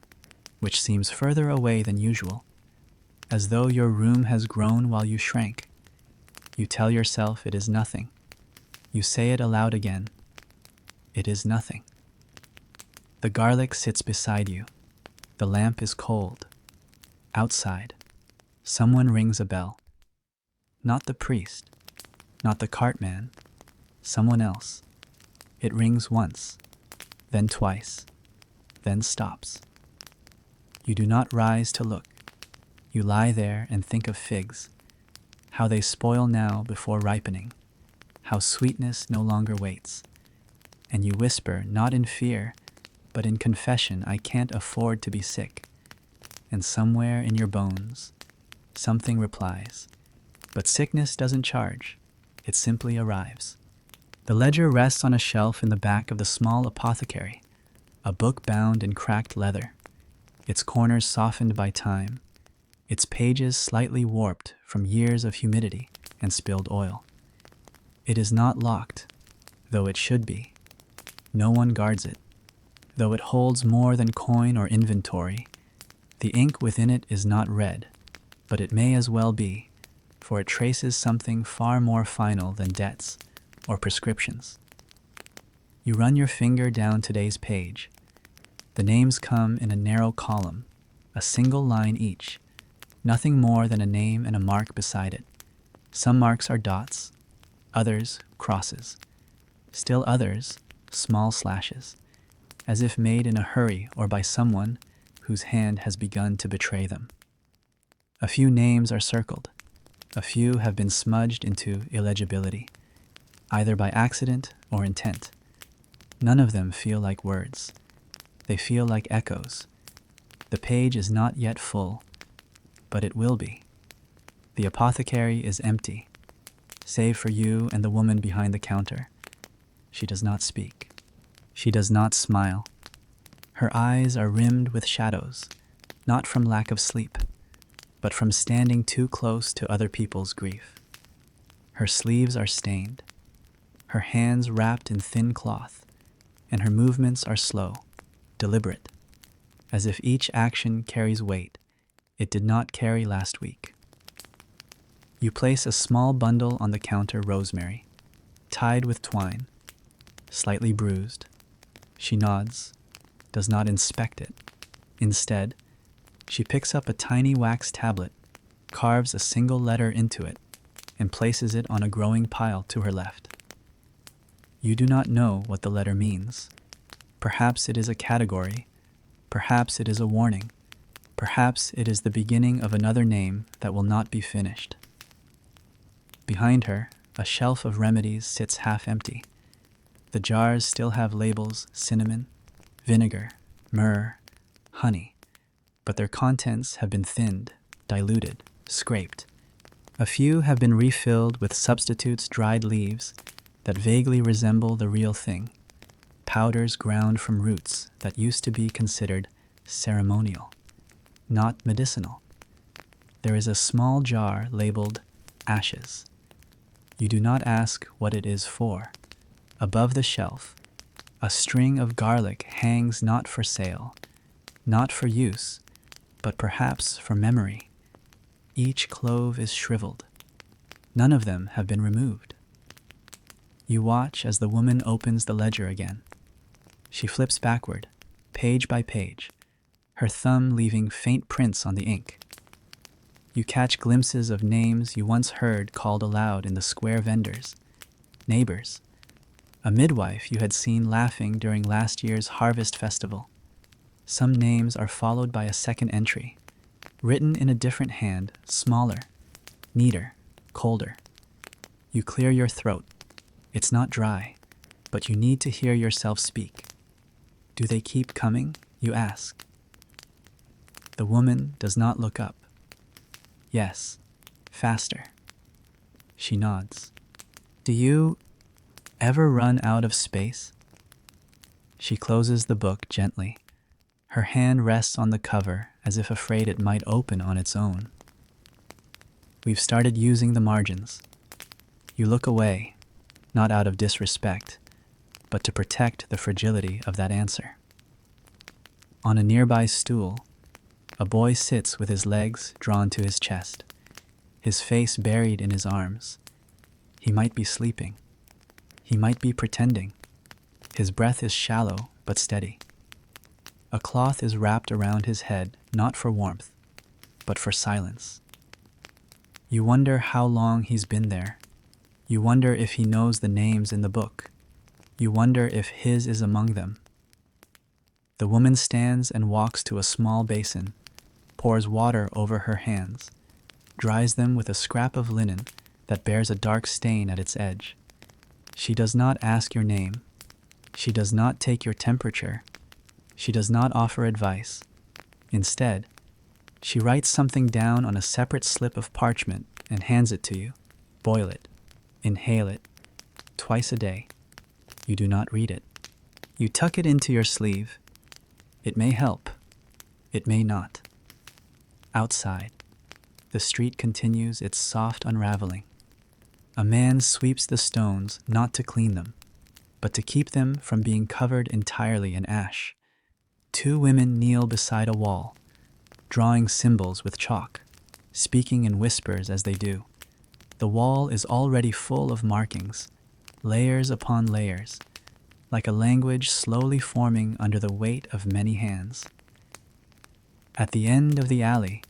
which seems further away than usual, as though your room has grown while you shrank. You tell yourself it is nothing. You say it aloud again. It is nothing. The garlic sits beside you. The lamp is cold. Outside, someone rings a bell. Not the priest, not the cartman, someone else. It rings once, then twice, then stops. You do not rise to look. You lie there and think of figs, how they spoil now before ripening, how sweetness no longer waits. And you whisper, not in fear, but in confession, "I can't afford to be sick." And somewhere in your bones, something replies, "But sickness doesn't charge, it simply arrives." The ledger rests on a shelf in the back of the small apothecary, a book bound in cracked leather, its corners softened by time, its pages slightly warped from years of humidity and spilled oil. It is not locked, though it should be. No one guards it, though it holds more than coin or inventory. The ink within it is not red, but it may as well be, for it traces something far more final than debts or prescriptions. You run your finger down today's page. The names come in a narrow column, a single line each, nothing more than a name and a mark beside it. Some marks are dots, others crosses, still others small slashes, as if made in a hurry or by someone whose hand has begun to betray them. A few names are circled. A few have been smudged into illegibility, either by accident or intent. None of them feel like words. They feel like echoes. The page is not yet full, but it will be. The apothecary is empty, save for you and the woman behind the counter. She does not speak. She does not smile. Her eyes are rimmed with shadows, not from lack of sleep, but from standing too close to other people's grief. Her sleeves are stained, her hands wrapped in thin cloth, and her movements are slow, deliberate, as if each action carries weight it did not carry last week. You place a small bundle on the counter, rosemary, tied with twine, slightly bruised. She nods, does not inspect it. Instead, she picks up a tiny wax tablet, carves a single letter into it, and places it on a growing pile to her left. You do not know what the letter means. Perhaps it is a category. Perhaps it is a warning. Perhaps it is the beginning of another name that will not be finished. Behind her, a shelf of remedies sits half empty. The jars still have labels: cinnamon, vinegar, myrrh, honey, but their contents have been thinned, diluted, scraped. A few have been refilled with substitutes: dried leaves that vaguely resemble the real thing, powders ground from roots that used to be considered ceremonial, not medicinal. There is a small jar labeled ashes. You do not ask what it is for. Above the shelf, a string of garlic hangs, not for sale, not for use, but perhaps for memory. Each clove is shriveled. None of them have been removed. You watch as the woman opens the ledger again. She flips backward, page by page, her thumb leaving faint prints on the ink. You catch glimpses of names you once heard called aloud in the square vendors, neighbors, a midwife you had seen laughing during last year's harvest festival. Some names are followed by a second entry, written in a different hand, smaller, neater, colder. You clear your throat. It's not dry, but you need to hear yourself speak. Do they keep coming? You ask. The woman does not look up. Yes, faster. She nods. Do you ever run out of space? She closes the book gently. Her hand rests on the cover as if afraid it might open on its own. We've started using the margins. You look away, not out of disrespect, but to protect the fragility of that answer. On a nearby stool, a boy sits with his legs drawn to his chest, his face buried in his arms. He might be sleeping. He might be pretending. His breath is shallow but steady. A cloth is wrapped around his head, not for warmth, but for silence. You wonder how long he's been there. You wonder if he knows the names in the book. You wonder if his is among them. The woman stands and walks to a small basin, pours water over her hands, dries them with a scrap of linen that bears a dark stain at its edge. She does not ask your name. She does not take your temperature. She does not offer advice. Instead, she writes something down on a separate slip of parchment and hands it to you. Boil it. Inhale it. Twice a day. You do not read it. You tuck it into your sleeve. It may help. It may not. Outside, the street continues its soft unraveling. A man sweeps the stones not to clean them, but to keep them from being covered entirely in ash. Two women kneel beside a wall, drawing symbols with chalk, speaking in whispers as they do. The wall is already full of markings, layers upon layers, like a language slowly forming under the weight of many hands. At the end of the alley,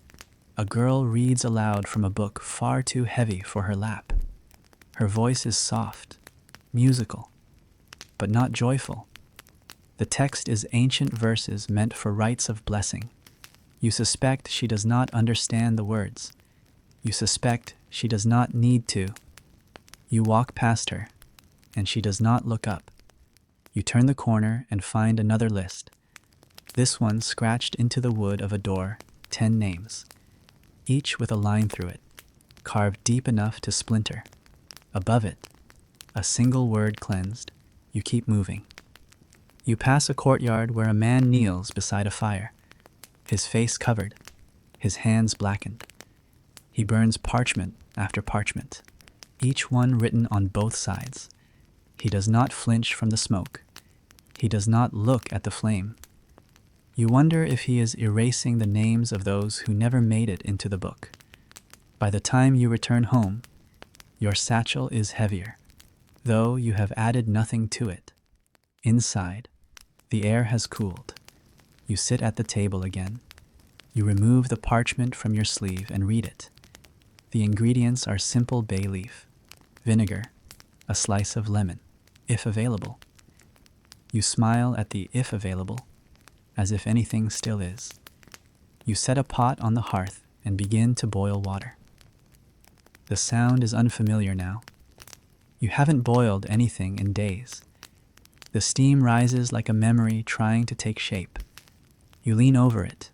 a girl reads aloud from a book far too heavy for her lap. Her voice is soft, musical, but not joyful. The text is ancient verses meant for rites of blessing, You suspect she does not understand the words. You suspect she does not need to. You walk past her, and she does not look up. You turn the corner and find another list. This one scratched into the wood of a door, 10 names, each with a line through it, carved deep enough to splinter. Above it, a single word cleansed. You keep moving. You pass a courtyard where a man kneels beside a fire, his face covered, his hands blackened. He burns parchment after parchment, each one written on both sides. He does not flinch from the smoke. He does not look at the flame. You wonder if he is erasing the names of those who never made it into the book. By the time you return home, your satchel is heavier, though you have added nothing to it. Inside, the air has cooled. You sit at the table again. You remove the parchment from your sleeve and read it. The ingredients are simple bay leaf, vinegar, a slice of lemon, if available. You smile at the if available, as if anything still is. You set a pot on the hearth and begin to boil water. The sound is unfamiliar now. You haven't boiled anything in days. The steam rises like a memory trying to take shape. You lean over it,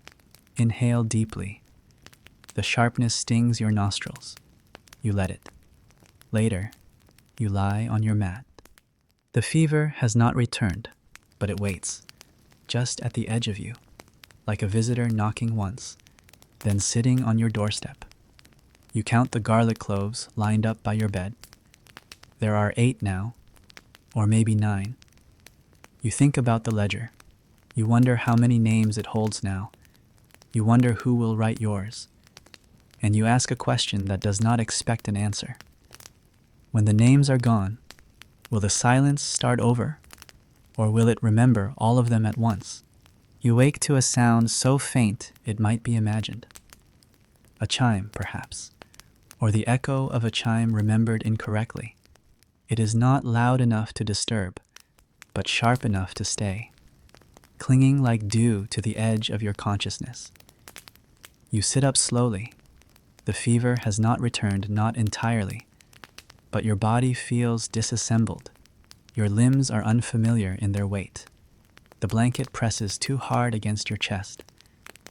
inhale deeply. The sharpness stings your nostrils. You let it. Later, you lie on your mat. The fever has not returned, but it waits, just at the edge of you, like a visitor knocking once, then sitting on your doorstep. You count the garlic cloves lined up by your bed. There are 8 now, or maybe 9. You think about the ledger. You wonder how many names it holds now. You wonder who will write yours. And you ask a question that does not expect an answer. When the names are gone, will the silence start over, or will it remember all of them at once? You wake to a sound so faint it might be imagined. A chime, perhaps, or the echo of a chime remembered incorrectly. It is not loud enough to disturb, but sharp enough to stay, clinging like dew to the edge of your consciousness. You sit up slowly. The fever has not returned, not entirely, but your body feels disassembled. Your limbs are unfamiliar in their weight. The blanket presses too hard against your chest,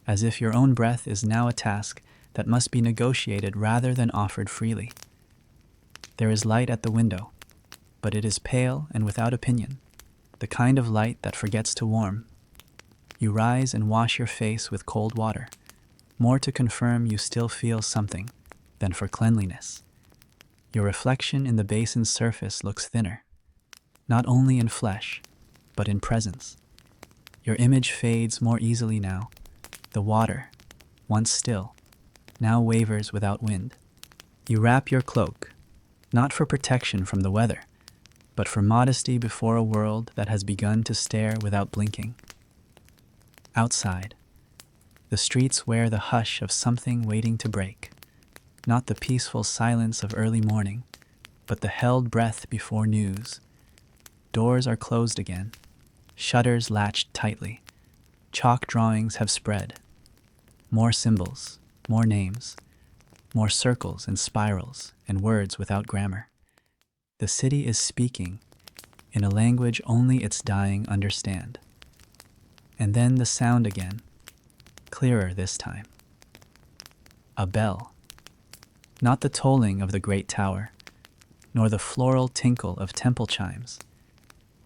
as if your own breath is now a task that must be negotiated rather than offered freely. There is light at the window, but it is pale and without opinion, the kind of light that forgets to warm. You rise and wash your face with cold water, more to confirm you still feel something than for cleanliness. Your reflection in the basin's surface looks thinner, not only in flesh, but in presence. Your image fades more easily now. The water, once still, now wavers without wind. You wrap your cloak, not for protection from the weather, but for modesty before a world that has begun to stare without blinking. Outside, the streets wear the hush of something waiting to break, not the peaceful silence of early morning, but the held breath before news. Doors are closed again, shutters latched tightly. Chalk drawings have spread. More symbols, more names, more circles and spirals and words without grammar. The city is speaking in a language only its dying understand. And then the sound again, clearer this time. A bell. Not the tolling of the great tower, nor the floral tinkle of temple chimes.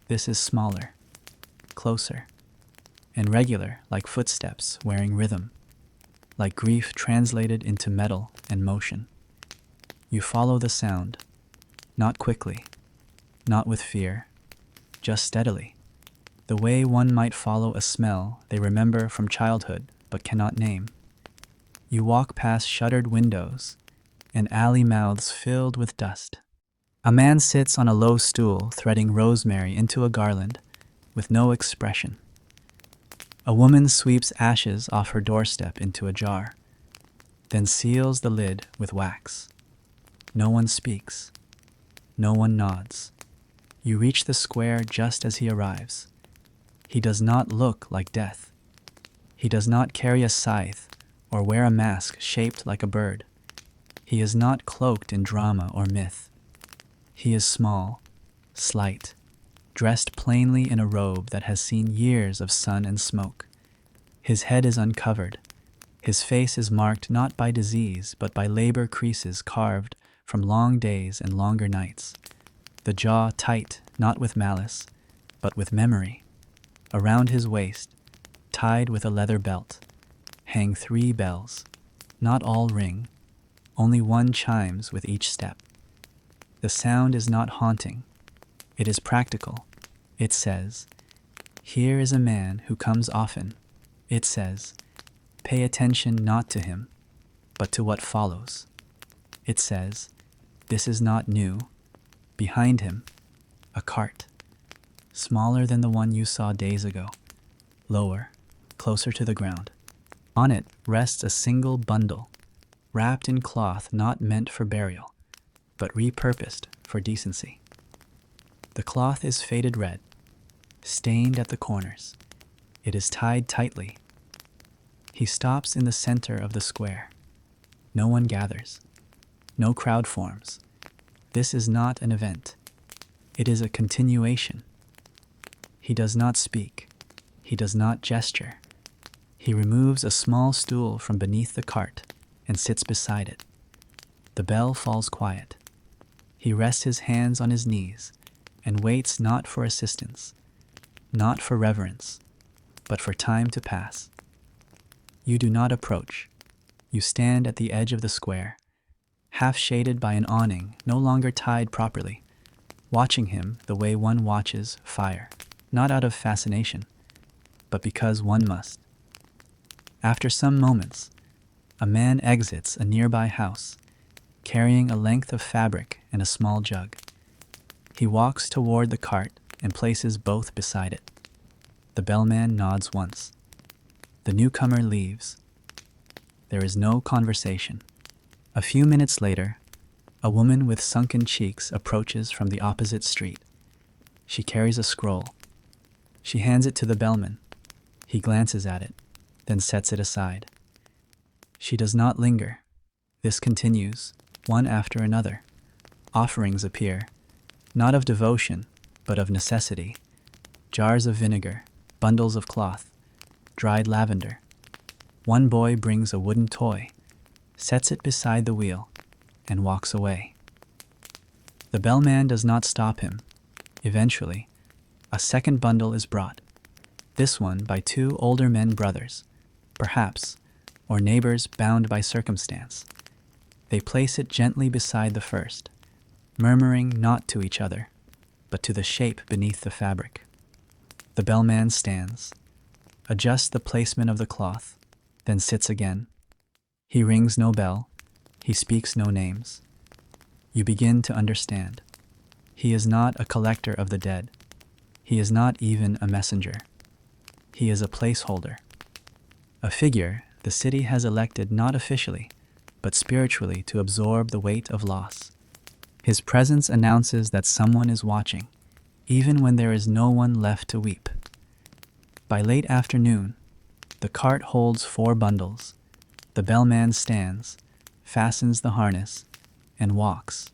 This is smaller, closer, and regular, like footsteps wearing rhythm, like grief translated into metal and motion. You follow the sound, not quickly, not with fear, just steadily, the way one might follow a smell they remember from childhood but cannot name. You walk past shuttered windows and alley mouths filled with dust. A man sits on a low stool threading rosemary into a garland with no expression. A woman sweeps ashes off her doorstep into a jar, then seals the lid with wax. No one speaks. No one nods. You reach the square just as he arrives. He does not look like death. He does not carry a scythe or wear a mask shaped like a bird. He is not cloaked in drama or myth. He is small, slight, dressed plainly in a robe that has seen years of sun and smoke. His head is uncovered. His face is marked not by disease, but by labor creases carved from long days and longer nights. The jaw tight, not with malice, but with memory. Around his waist, tied with a leather belt, hang 3 bells. Not all ring, only one chimes with each step. The sound is not haunting. It is practical. It says, "Here is a man who comes often." It says, "Pay attention not to him, but to what follows." It says, "This is not new." Behind him, a cart, smaller than the one you saw days ago, lower, closer to the ground. On it rests a single bundle, wrapped in cloth not meant for burial, but repurposed for decency. The cloth is faded red, stained at the corners. It is tied tightly. He stops in the center of the square. No one gathers. No crowd forms. This is not an event. It is a continuation. He does not speak. He does not gesture. He removes a small stool from beneath the cart and sits beside it. The bell falls quiet. He rests his hands on his knees and waits not for assistance, not for reverence, but for time to pass. You do not approach. You stand at the edge of the square, half shaded by an awning no longer tied properly, watching him the way one watches fire, not out of fascination, but because one must. After some moments, a man exits a nearby house, carrying a length of fabric and a small jug. He walks toward the cart and places both beside it. The bellman nods once. The newcomer leaves. There is no conversation. A few minutes later, a woman with sunken cheeks approaches from the opposite street. She carries a scroll. She hands it to the bellman. He glances at it, then sets it aside. She does not linger. This continues, one after another. Offerings appear, not of devotion, but of necessity. Jars of vinegar, bundles of cloth, dried lavender. One boy brings a wooden toy, sets it beside the wheel, and walks away. The bellman does not stop him. Eventually, a second bundle is brought, this one by 2 older men brothers, perhaps, or neighbors bound by circumstance. They place it gently beside the first, murmuring not to each other, but to the shape beneath the fabric. The bellman stands, adjusts the placement of the cloth, then sits again. He rings no bell. He speaks no names. You begin to understand. He is not a collector of the dead. He is not even a messenger. He is a placeholder. A figure the city has elected not officially, but spiritually to absorb the weight of loss. His presence announces that someone is watching, even when there is no one left to weep. By late afternoon, the cart holds 4 bundles. The bellman stands, fastens the harness, and walks.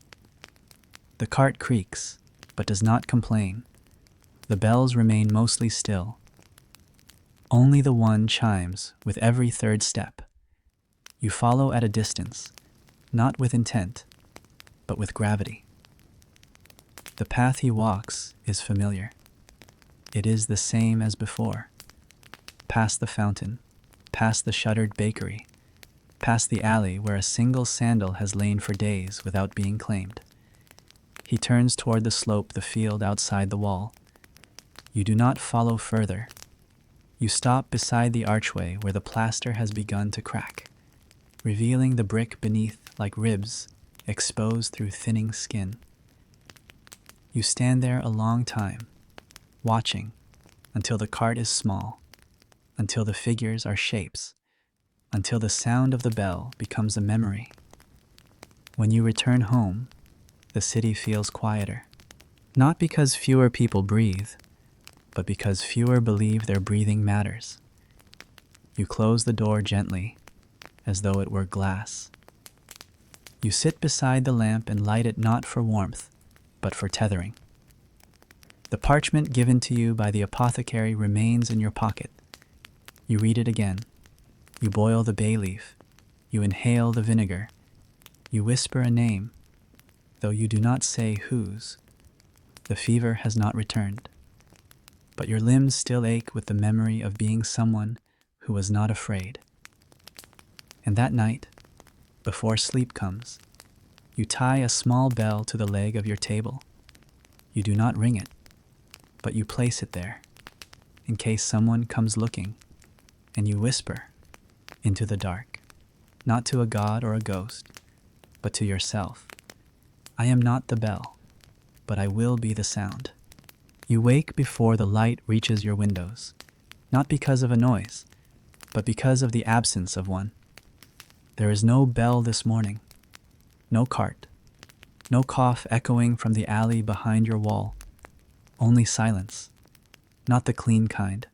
The cart creaks, but does not complain. The bells remain mostly still. Only the one chimes with every 3rd step. You follow at a distance, not with intent, but with gravity. The path he walks is familiar. It is the same as before. Past the fountain, past the shuttered bakery, past the alley where a single sandal has lain for days without being claimed. He turns toward the slope, the field outside the wall. You do not follow further. You stop beside the archway where the plaster has begun to crack, revealing the brick beneath like ribs exposed through thinning skin. You stand there a long time, watching until the cart is small, until the figures are shapes, until the sound of the bell becomes a memory. When you return home, the city feels quieter, not because fewer people breathe, but because fewer believe their breathing matters. You close the door gently, as though it were glass. You sit beside the lamp and light it not for warmth, but for tethering. The parchment given to you by the apothecary remains in your pocket. You read it again. You boil the bay leaf. You inhale the vinegar. You whisper a name, though you do not say whose. The fever has not returned, but your limbs still ache with the memory of being someone who was not afraid. And that night, before sleep comes, you tie a small bell to the leg of your table. You do not ring it, but you place it there, in case someone comes looking, and you whisper into the dark, not to a god or a ghost, but to yourself. I am not the bell, but I will be the sound. You wake before the light reaches your windows, not because of a noise, but because of the absence of one. There is no bell this morning, no cart, no cough echoing from the alley behind your wall, only silence, not the clean kind,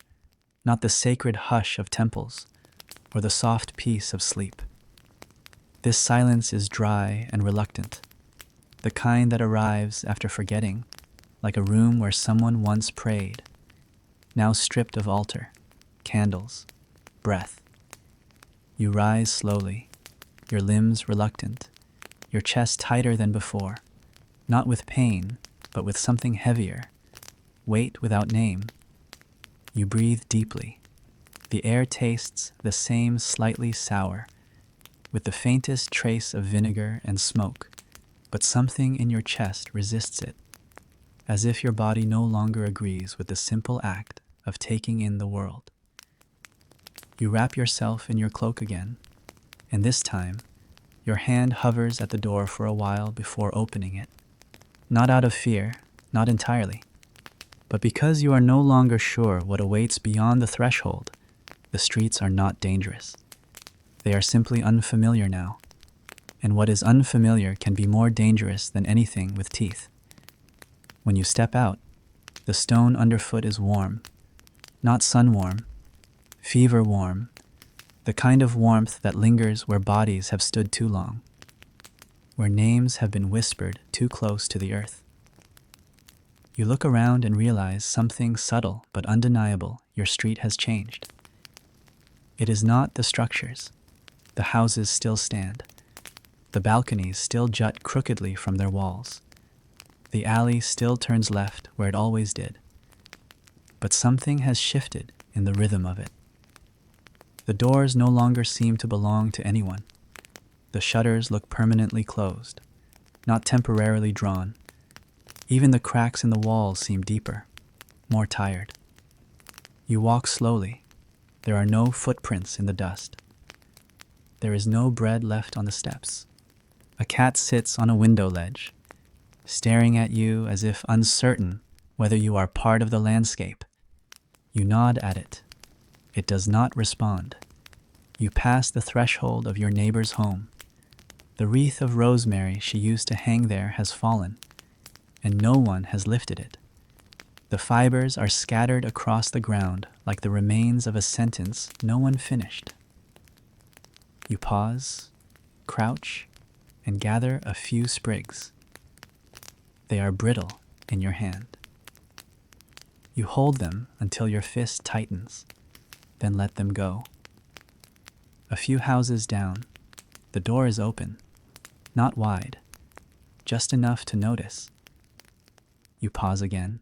not the sacred hush of temples, or the soft peace of sleep. This silence is dry and reluctant, the kind that arrives after forgetting, like a room where someone once prayed, now stripped of altar, candles, breath. You rise slowly, your limbs reluctant, your chest tighter than before, not with pain, but with something heavier, weight without name. You breathe deeply. The air tastes the same slightly sour, with the faintest trace of vinegar and smoke, but something in your chest resists it, as if your body no longer agrees with the simple act of taking in the world. You wrap yourself in your cloak again, and this time, your hand hovers at the door for a while before opening it, not out of fear, not entirely, but because you are no longer sure what awaits beyond the threshold. The streets are not dangerous. They are simply unfamiliar now, and what is unfamiliar can be more dangerous than anything with teeth. When you step out, the stone underfoot is warm, not sun warm, fever warm, the kind of warmth that lingers where bodies have stood too long, where names have been whispered too close to the earth. You look around and realize something subtle but undeniable. Your street has changed. It is not the structures. The houses still stand. The balconies still jut crookedly from their walls. The alley still turns left where it always did. But something has shifted in the rhythm of it. The doors no longer seem to belong to anyone. The shutters look permanently closed, not temporarily drawn. Even the cracks in the walls seem deeper, more tired. You walk slowly. There are no footprints in the dust. There is no bread left on the steps. A cat sits on a window ledge, staring at you as if uncertain whether you are part of the landscape. You nod at it. It does not respond. You pass the threshold of your neighbor's home. The wreath of rosemary she used to hang there has fallen, and no one has lifted it. The fibers are scattered across the ground like the remains of a sentence no one finished. You pause, crouch, and gather a few sprigs. They are brittle in your hand. You hold them until your fist tightens, then let them go. A few houses down, the door is open, not wide, just enough to notice. You pause again.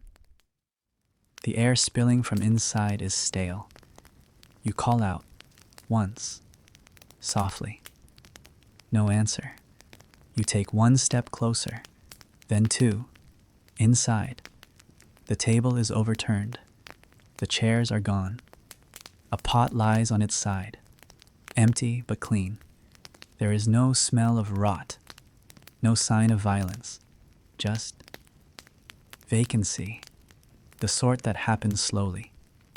The air spilling from inside is stale. You call out, once, softly. No answer. You take one step closer, then two. Inside, the table is overturned. The chairs are gone. A pot lies on its side, empty but clean. There is no smell of rot, no sign of violence, just vacancy. The sort that happens slowly,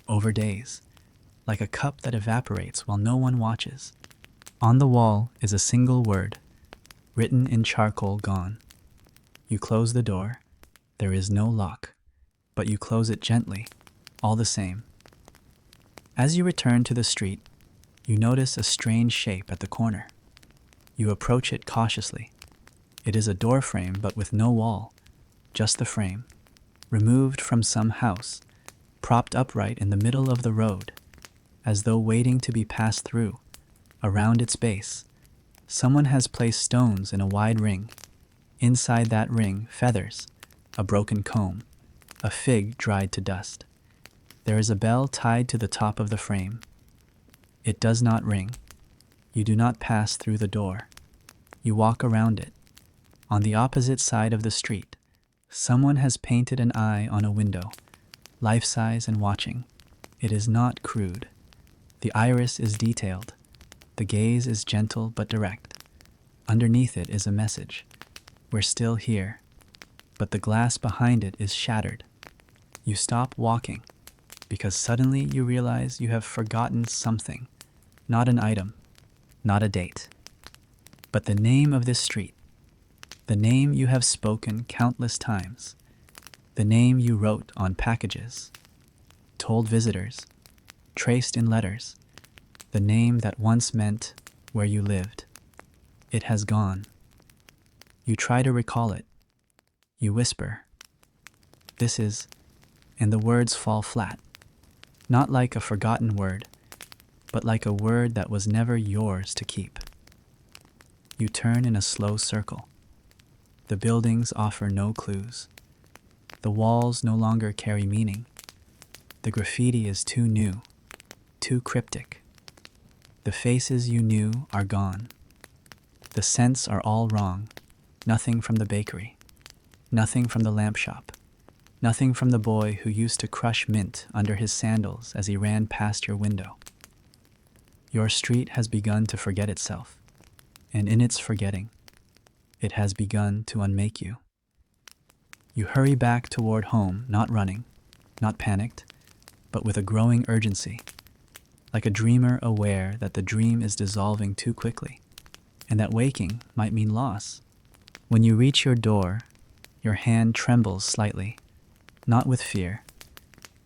over days, like a cup that evaporates while no one watches. On the wall is a single word, written in charcoal, gone. You close the door. There is no lock, but you close it gently, all the same. As you return to the street, You notice a strange shape at the corner. You approach it cautiously. It is a door frame, but with no wall, just the frame, removed from some house, propped upright in the middle of the road, as though waiting to be passed through. Around its base, someone has placed stones in a wide ring. Inside that ring, feathers, a broken comb, a fig dried to dust. There is a bell tied to the top of the frame. It does not ring. You do not pass through the door. You walk around it. On the opposite side of the street, someone has painted an eye on a window, life-size and watching. It is not crude. The iris is detailed. The gaze is gentle but direct. Underneath it is a message. We're still here, but the glass behind it is shattered. You stop walking because suddenly you realize you have forgotten something. Not an item, not a date, but the name of this street. The name you have spoken countless times. The name you wrote on packages, told visitors, traced in letters. The name that once meant where you lived. It has gone. You try to recall it. You whisper, "This is," and the words fall flat. Not like a forgotten word, but like a word that was never yours to keep. You turn in a slow circle. The buildings offer no clues. The walls no longer carry meaning. The graffiti is too new, too cryptic. The faces you knew are gone. The scents are all wrong. Nothing from the bakery. Nothing from the lamp shop. Nothing from the boy who used to crush mint under his sandals as he ran past your window. Your street has begun to forget itself, and in its forgetting, it has begun to unmake you. You hurry back toward home, not running, not panicked, but with a growing urgency, like a dreamer aware that the dream is dissolving too quickly, and that waking might mean loss. When you reach your door, your hand trembles slightly, not with fear,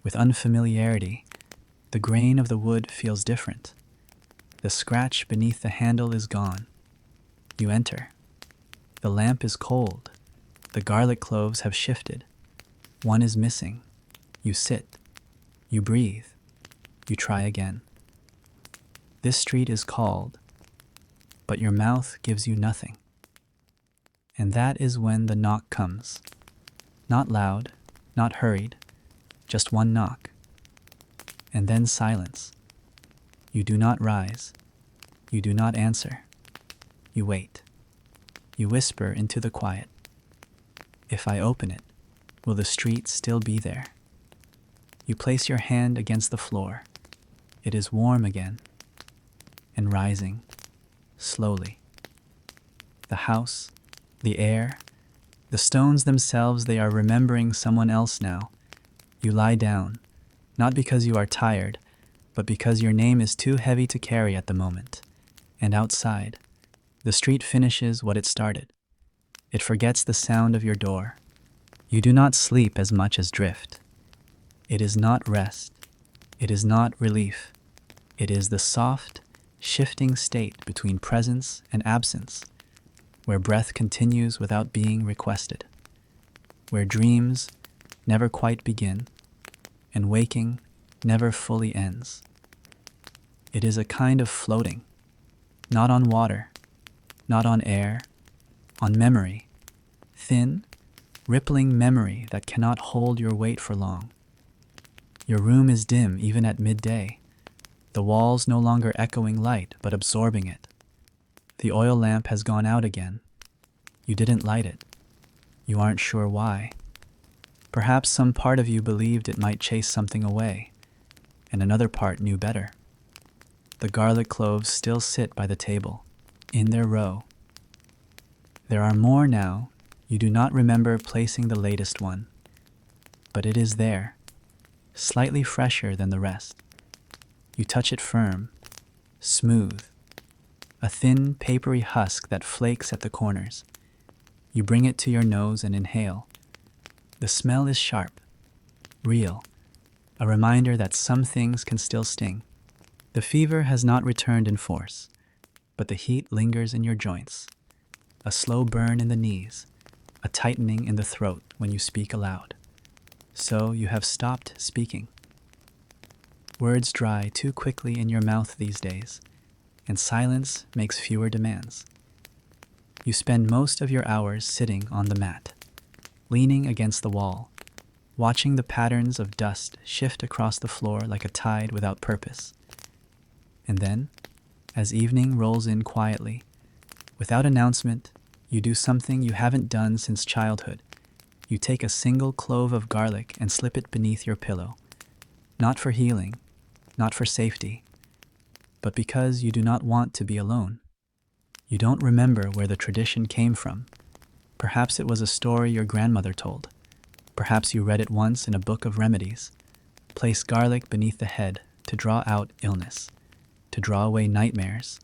with unfamiliarity. The grain of the wood feels different. The scratch beneath the handle is gone. You enter. The lamp is cold. The garlic cloves have shifted. One is missing. You sit. You breathe. You try again. This street is called, but your mouth gives you nothing. And that is when the knock comes. Not loud, not hurried, just one knock. And then silence. You do not rise. You do not answer. You wait. You whisper into the quiet. If I open it, will the street still be there? You place your hand against the floor. It is warm again, and rising, slowly. The house, the air, the stones themselves, they are remembering someone else now. You lie down, not because you are tired, but because your name is too heavy to carry at the moment. And outside, the street finishes what it started. It forgets the sound of your door. You do not sleep as much as drift. It is not rest. It is not relief. It is the soft, shifting state between presence and absence, where breath continues without being requested, where dreams never quite begin, and waking never fully ends. It is a kind of floating, not on water, not on air, on memory, thin, rippling memory that cannot hold your weight for long. Your room is dim even at midday, the walls no longer echoing light but absorbing it. The oil lamp has gone out again. You didn't light it. You aren't sure why. Perhaps some part of you believed it might chase something away, and another part knew better. The garlic cloves still sit by the table, in their row. There are more now. You do not remember placing the latest one, but it is there, slightly fresher than the rest. You touch it firm, smooth, a thin, papery husk that flakes at the corners. You bring it to your nose and inhale. The smell is sharp, real, a reminder that some things can still sting. The fever has not returned in force, but the heat lingers in your joints, a slow burn in the knees, a tightening in the throat when you speak aloud. So you have stopped speaking. Words dry too quickly in your mouth these days, and silence makes fewer demands. You spend most of your hours sitting on the mat, leaning against the wall, watching the patterns of dust shift across the floor like a tide without purpose. And then, as evening rolls in quietly, without announcement, you do something you haven't done since childhood. You take a single clove of garlic and slip it beneath your pillow, not for healing, not for safety, but because you do not want to be alone. You don't remember where the tradition came from. Perhaps it was a story your grandmother told. Perhaps you read it once in a book of remedies. Place garlic beneath the head to draw out illness, to draw away nightmares,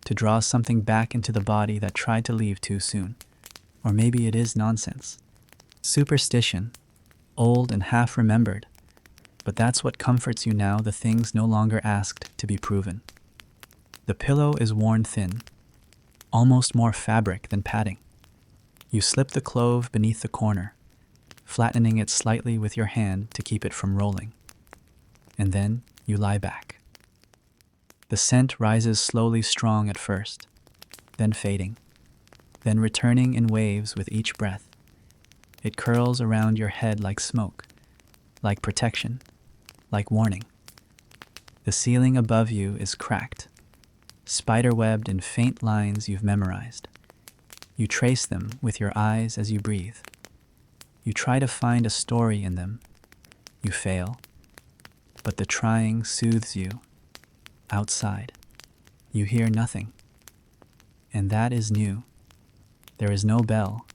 to draw something back into the body that tried to leave too soon. Or maybe it is nonsense. Superstition, old and half remembered. But that's what comforts you now, the things no longer asked to be proven. The pillow is worn thin, almost more fabric than padding. You slip the clove beneath the corner, flattening it slightly with your hand to keep it from rolling. And then you lie back. The scent rises slowly, strong at first, then fading, then returning in waves with each breath. It curls around your head like smoke, like protection, like warning. The ceiling above you is cracked, spider-webbed in faint lines you've memorized. You trace them with your eyes as you breathe. You try to find a story in them. You fail, but the trying soothes you. Outside, you hear nothing. And that is new. There is no bell,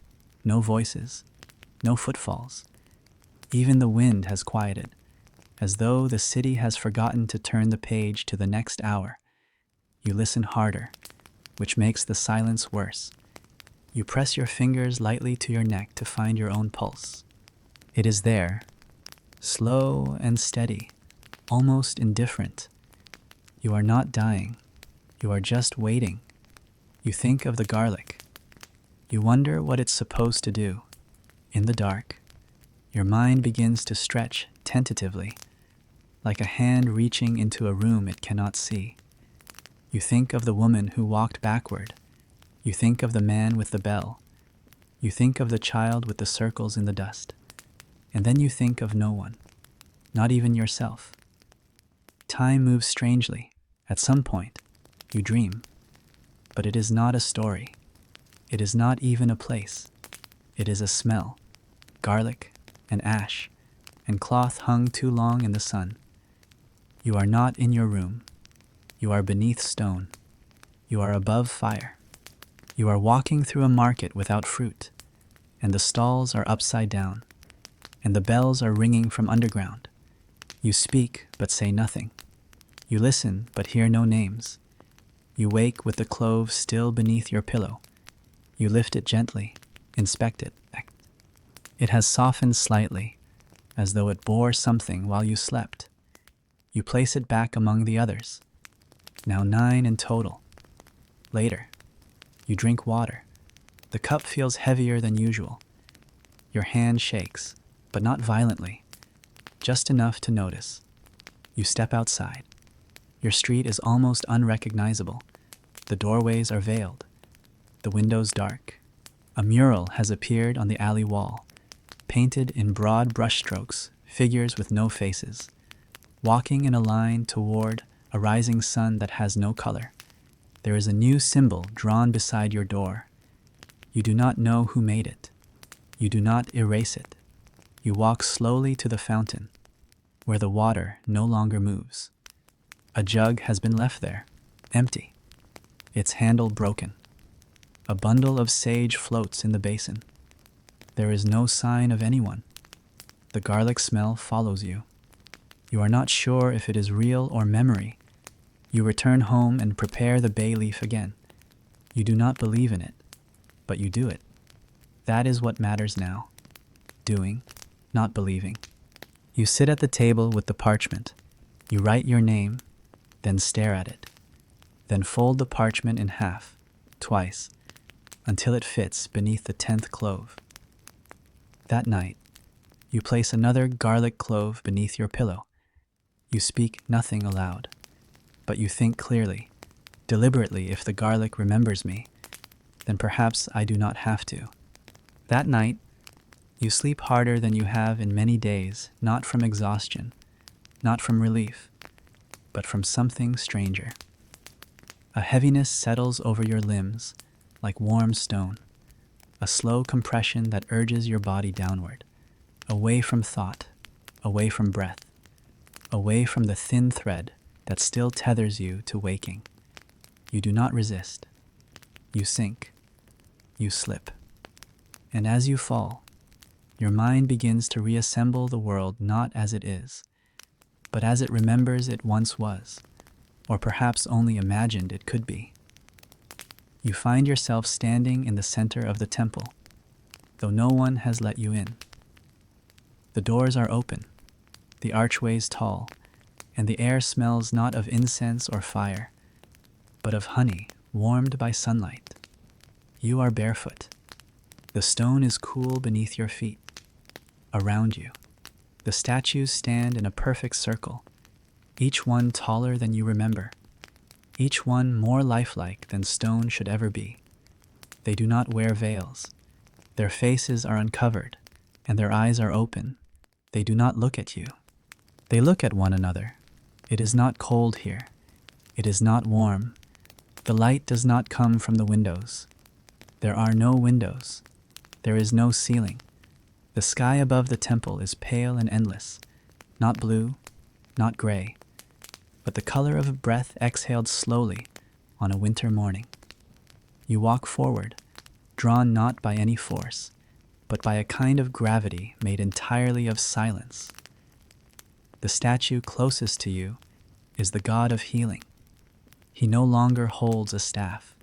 no voices, no footfalls. Even the wind has quieted, as though the city has forgotten to turn the page to the next hour. You listen harder, which makes the silence worse. You press your fingers lightly to your neck to find your own pulse. It is there, slow and steady, almost indifferent. You are not dying. You are just waiting. You think of the garlic. You wonder what it's supposed to do. In the dark, your mind begins to stretch tentatively, like a hand reaching into a room it cannot see. You think of the woman who walked backward. You think of the man with the bell. You think of the child with the circles in the dust. And then you think of no one, not even yourself. Time moves strangely. At some point, you dream. But it is not a story. It is not even a place. It is a smell. Garlic and ash and cloth hung too long in the sun. You are not in your room. You are beneath stone. You are above fire. You are walking through a market without fruit, and the stalls are upside down, and the bells are ringing from underground. You speak but say nothing. You listen but hear no names. You wake with the clove still beneath your pillow. You lift it gently, inspect it. It has softened slightly, as though it bore something while you slept. You place it back among the others, now 9 in total. Later, you drink water. The cup feels heavier than usual. Your hand shakes, but not violently, just enough to notice. You step outside. Your street is almost unrecognizable. The doorways are veiled, the windows dark. A mural has appeared on the alley wall, painted in broad brushstrokes, figures with no faces, walking in a line toward a rising sun that has no color. There is a new symbol drawn beside your door. You do not know who made it. You do not erase it. You walk slowly to the fountain, where the water no longer moves. A jug has been left there, empty, its handle broken. A bundle of sage floats in the basin. There is no sign of anyone. The garlic smell follows you. You are not sure if it is real or memory. You return home and prepare the bay leaf again. You do not believe in it, but you do it. That is what matters now. Doing, not believing. You sit at the table with the parchment. You write your name, then stare at it, then fold the parchment in half, twice, until it fits beneath the 10th clove. That night, you place another garlic clove beneath your pillow. You speak nothing aloud, but you think clearly, deliberately. If the garlic remembers me, then perhaps I do not have to. That night, you sleep harder than you have in many days, not from exhaustion, not from relief, but from something stranger. A heaviness settles over your limbs like warm stone, a slow compression that urges your body downward, away from thought, away from breath, away from the thin thread that still tethers you to waking. You do not resist. You sink. You slip. And as you fall, your mind begins to reassemble the world not as it is, but as it remembers it once was, or perhaps only imagined it could be. You find yourself standing in the center of the temple, though no one has let you in. The doors are open, the archways tall, and the air smells not of incense or fire, but of honey warmed by sunlight. You are barefoot. The stone is cool beneath your feet. Around you, the statues stand in a perfect circle, each one taller than you remember, each one more lifelike than stone should ever be. They do not wear veils. Their faces are uncovered, and their eyes are open. They do not look at you. They look at one another. It is not cold here. It is not warm. The light does not come from the windows. There are no windows. There is no ceiling. The sky above the temple is pale and endless, not blue, not gray, but the color of a breath exhaled slowly on a winter morning. You walk forward, drawn not by any force, but by a kind of gravity made entirely of silence. The statue closest to you is the god of healing. He no longer holds a staff.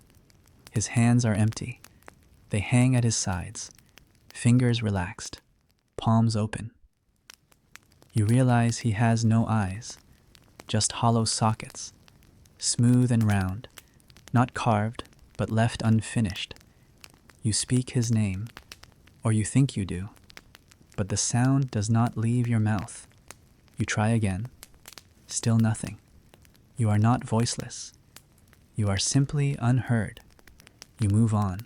His hands are empty. They hang at his sides, fingers relaxed, palms open. You realize he has no eyes, just hollow sockets, smooth and round, not carved, but left unfinished. You speak his name, or you think you do, but the sound does not leave your mouth. You try again. Still nothing. You are not voiceless. You are simply unheard. You move on.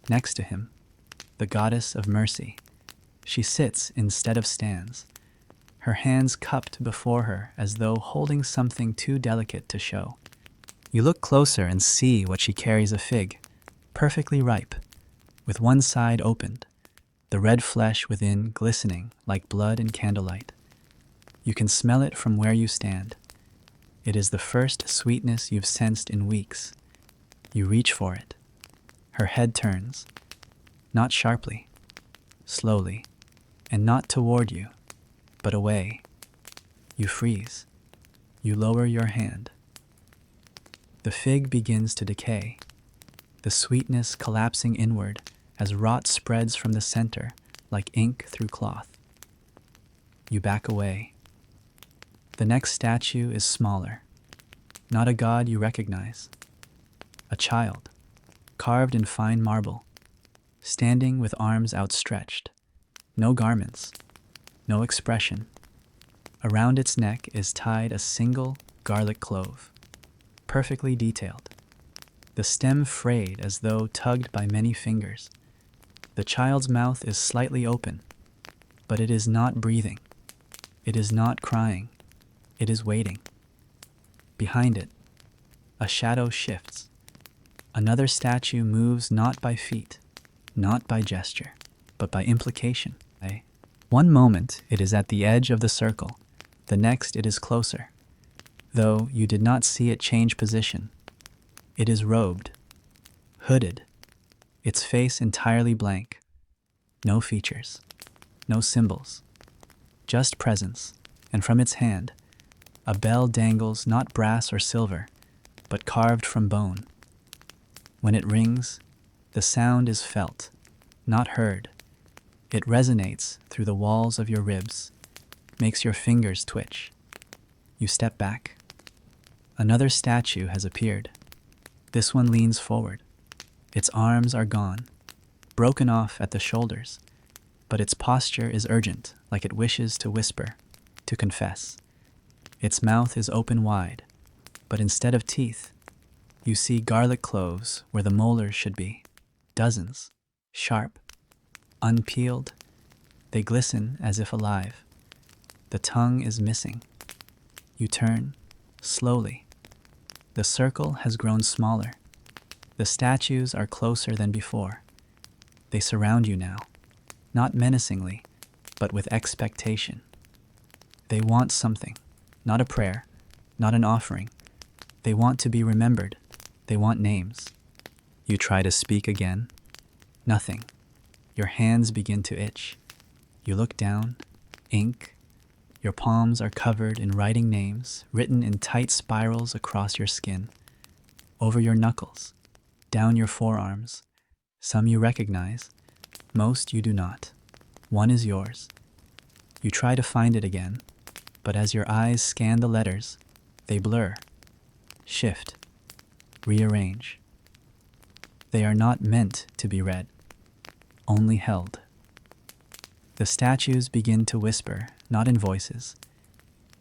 Next to him, the goddess of mercy. She sits instead of stands, her hands cupped before her as though holding something too delicate to show. You look closer and see what she carries: a fig, perfectly ripe, with one side opened, the red flesh within glistening like blood in candlelight. You can smell it from where you stand. It is the first sweetness you've sensed in weeks. You reach for it. Her head turns, not sharply, slowly, and not toward you, but away. You freeze. You lower your hand. The fig begins to decay, the sweetness collapsing inward as rot spreads from the center like ink through cloth. You back away. The next statue is smaller, not a god you recognize. A child, carved in fine marble, standing with arms outstretched, no garments, no expression. Around its neck is tied a single garlic clove, perfectly detailed, the stem frayed as though tugged by many fingers. The child's mouth is slightly open, but it is not breathing. It is not crying. It is waiting. Behind it, a shadow shifts. Another statue moves not by feet, not by gesture, but by implication. One moment it is at the edge of the circle, the next it is closer, though you did not see it change position. It is robed, hooded, its face entirely blank. No features, no symbols, just presence, and from its hand, a bell dangles, not brass or silver, but carved from bone. When it rings, the sound is felt, not heard. It resonates through the walls of your ribs, makes your fingers twitch. You step back. Another statue has appeared. This one leans forward. Its arms are gone, broken off at the shoulders, but its posture is urgent, like it wishes to whisper, to confess. Its mouth is open wide, but instead of teeth, you see garlic cloves where the molars should be. Dozens, sharp, unpeeled. They glisten as if alive. The tongue is missing. You turn, slowly. The circle has grown smaller. The statues are closer than before. They surround you now, not menacingly, but with expectation. They want something, not a prayer, not an offering. They want to be remembered. They want names. You try to speak again. Nothing. Your hands begin to itch. You look down. Ink. Your palms are covered in writing names, written in tight spirals across your skin, over your knuckles, down your forearms. Some you recognize, most you do not. One is yours. You try to find it again, but as your eyes scan the letters, they blur, shift, rearrange. They are not meant to be read, only held. The statues begin to whisper, not in voices,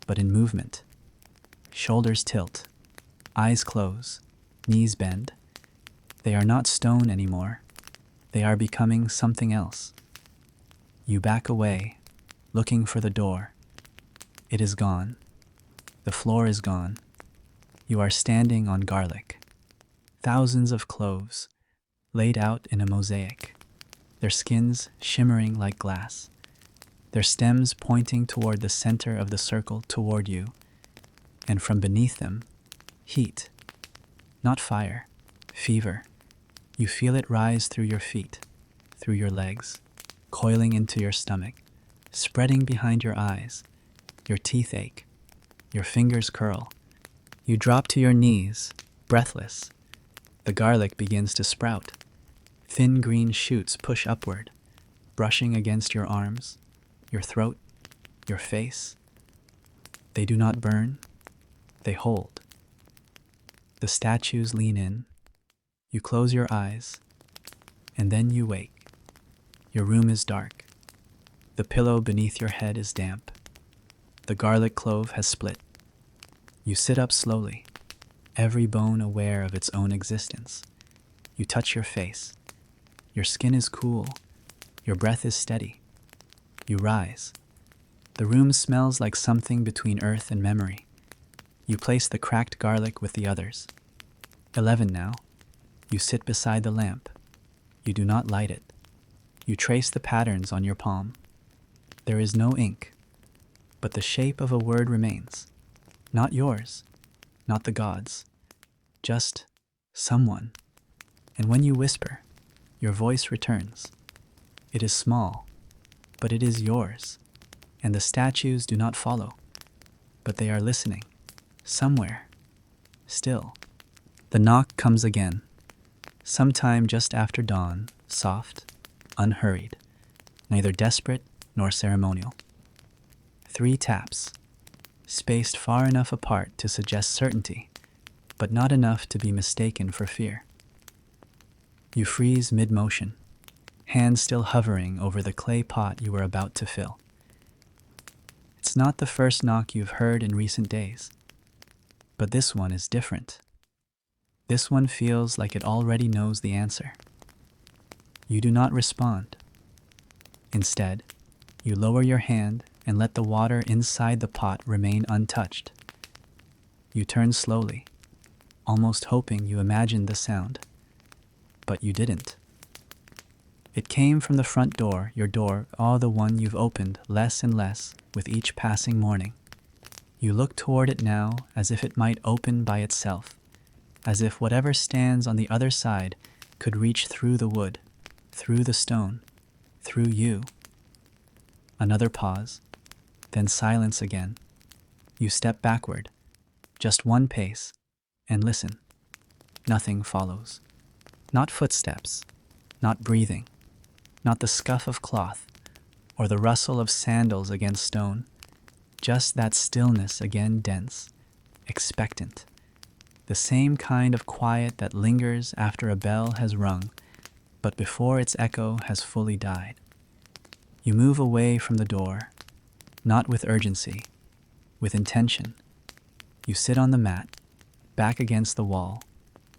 but in movement. Shoulders tilt, eyes close, knees bend. They are not stone anymore. They are becoming something else. You back away, looking for the door. It is gone. The floor is gone. You are standing on garlic. Thousands of cloves, laid out in a mosaic, their skins shimmering like glass, their stems pointing toward the center of the circle toward you, and from beneath them, heat. Not fire, fever. You feel it rise through your feet, through your legs, coiling into your stomach, spreading behind your eyes. Your teeth ache. Your fingers curl. You drop to your knees, breathless. The garlic begins to sprout. Thin green shoots push upward, brushing against your arms, your throat, your face. They do not burn. They hold. The statues lean in. You close your eyes, and then you wake. Your room is dark. The pillow beneath your head is damp. The garlic clove has split. You sit up slowly, every bone aware of its own existence. You touch your face. Your skin is cool. Your breath is steady. You rise. The room smells like something between earth and memory. You place the cracked garlic with the others. 11 now. You sit beside the lamp. You do not light it. You trace the patterns on your palm. There is no ink, but the shape of a word remains. Not yours, not the gods, just someone. And when you whisper, your voice returns. It is small, but it is yours. And the statues do not follow, but they are listening, somewhere, still. The knock comes again, sometime just after dawn, soft, unhurried, neither desperate nor ceremonial. 3 taps, spaced far enough apart to suggest certainty, but not enough to be mistaken for fear. You freeze mid-motion, hands still hovering over the clay pot you were about to fill. It's not the first knock you've heard in recent days, but this one is different. This one feels like it already knows the answer. You do not respond. Instead, you lower your hand and let the water inside the pot remain untouched. You turn slowly, almost hoping you imagined the sound. But you didn't. It came from the front door, your door, the one you've opened less and less with each passing morning. You look toward it now as if it might open by itself, as if whatever stands on the other side could reach through the wood, through the stone, through you. Another pause, then silence again. You step backward, just one pace, and listen. Nothing follows. Not footsteps, not breathing, not the scuff of cloth or the rustle of sandals against stone, just that stillness again dense, expectant, the same kind of quiet that lingers after a bell has rung, but before its echo has fully died. You move away from the door, not with urgency, with intention. You sit on the mat, back against the wall,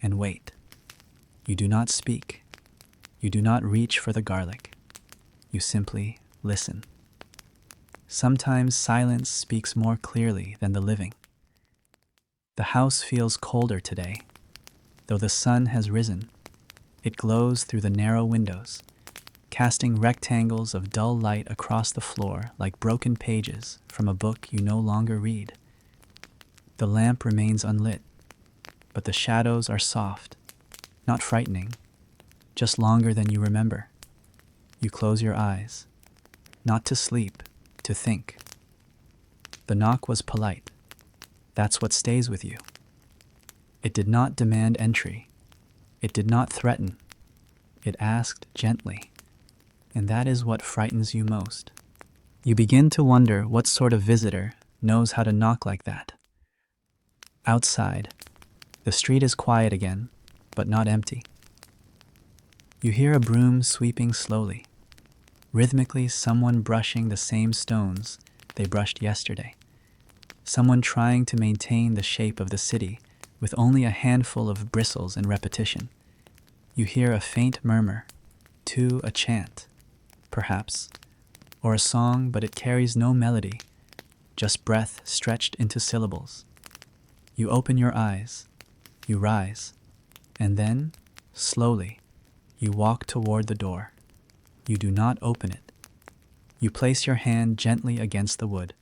and wait. You do not speak. You do not reach for the garlic. You simply listen. Sometimes silence speaks more clearly than the living. The house feels colder today. Though the sun has risen, it glows through the narrow windows, casting rectangles of dull light across the floor like broken pages from a book you no longer read. The lamp remains unlit, but the shadows are soft, not frightening, just longer than you remember. You close your eyes, not to sleep, to think. The knock was polite. That's what stays with you. It did not demand entry. It did not threaten. It asked gently. And that is what frightens you most. You begin to wonder what sort of visitor knows how to knock like that. Outside, the street is quiet again, but not empty. You hear a broom sweeping slowly, rhythmically someone brushing the same stones they brushed yesterday. Someone trying to maintain the shape of the city with only a handful of bristles and repetition. You hear a faint murmur, a chant, perhaps, or a song, but it carries no melody, just breath stretched into syllables. You open your eyes, you rise, and then, slowly, you walk toward the door. You do not open it. You place your hand gently against the wood,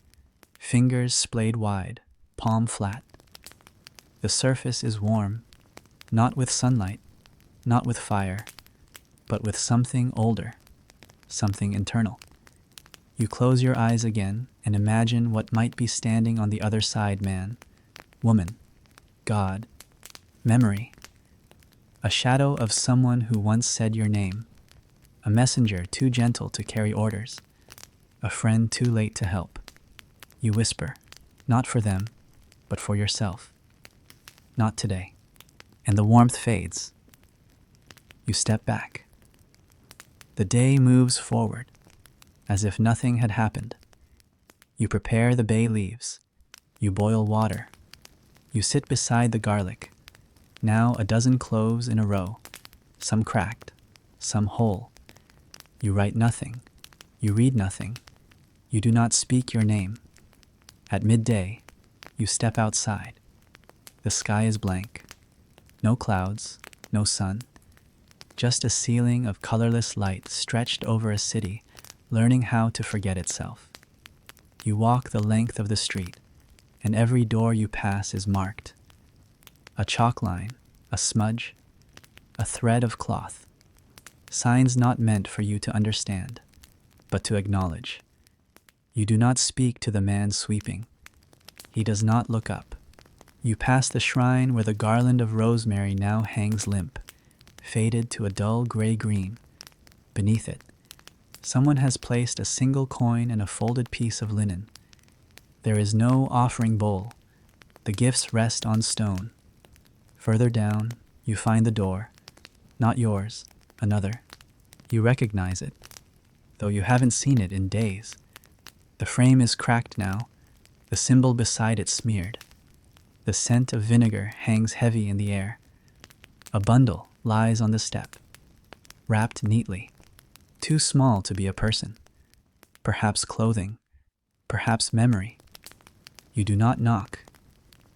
fingers splayed wide, palm flat. The surface is warm, not with sunlight, not with fire, but with something older, something internal. You close your eyes again and imagine what might be standing on the other side: man, woman, God, memory. A shadow of someone who once said your name, a messenger too gentle to carry orders, a friend too late to help. You whisper, not for them, but for yourself. Not today. And the warmth fades. You step back. The day moves forward, as if nothing had happened. You prepare the bay leaves. You boil water. You sit beside the garlic, now a dozen cloves in a row, some cracked, some whole. You write nothing. You read nothing. You do not speak your name. At midday, you step outside. The sky is blank. No clouds, no sun. Just a ceiling of colorless light stretched over a city, learning how to forget itself. You walk the length of the street, and every door you pass is marked. A chalk line, a smudge, a thread of cloth. Signs not meant for you to understand, but to acknowledge. You do not speak to the man sweeping. He does not look up. You pass the shrine where the garland of rosemary now hangs limp, faded to a dull gray-green. Beneath it, someone has placed a single coin and a folded piece of linen. There is no offering bowl. The gifts rest on stone. Further down, you find the door. Not yours, another. You recognize it, though you haven't seen it in days. The frame is cracked now, the symbol beside it smeared. The scent of vinegar hangs heavy in the air. A bundle lies on the step, wrapped neatly, too small to be a person. Perhaps clothing, perhaps memory. You do not knock.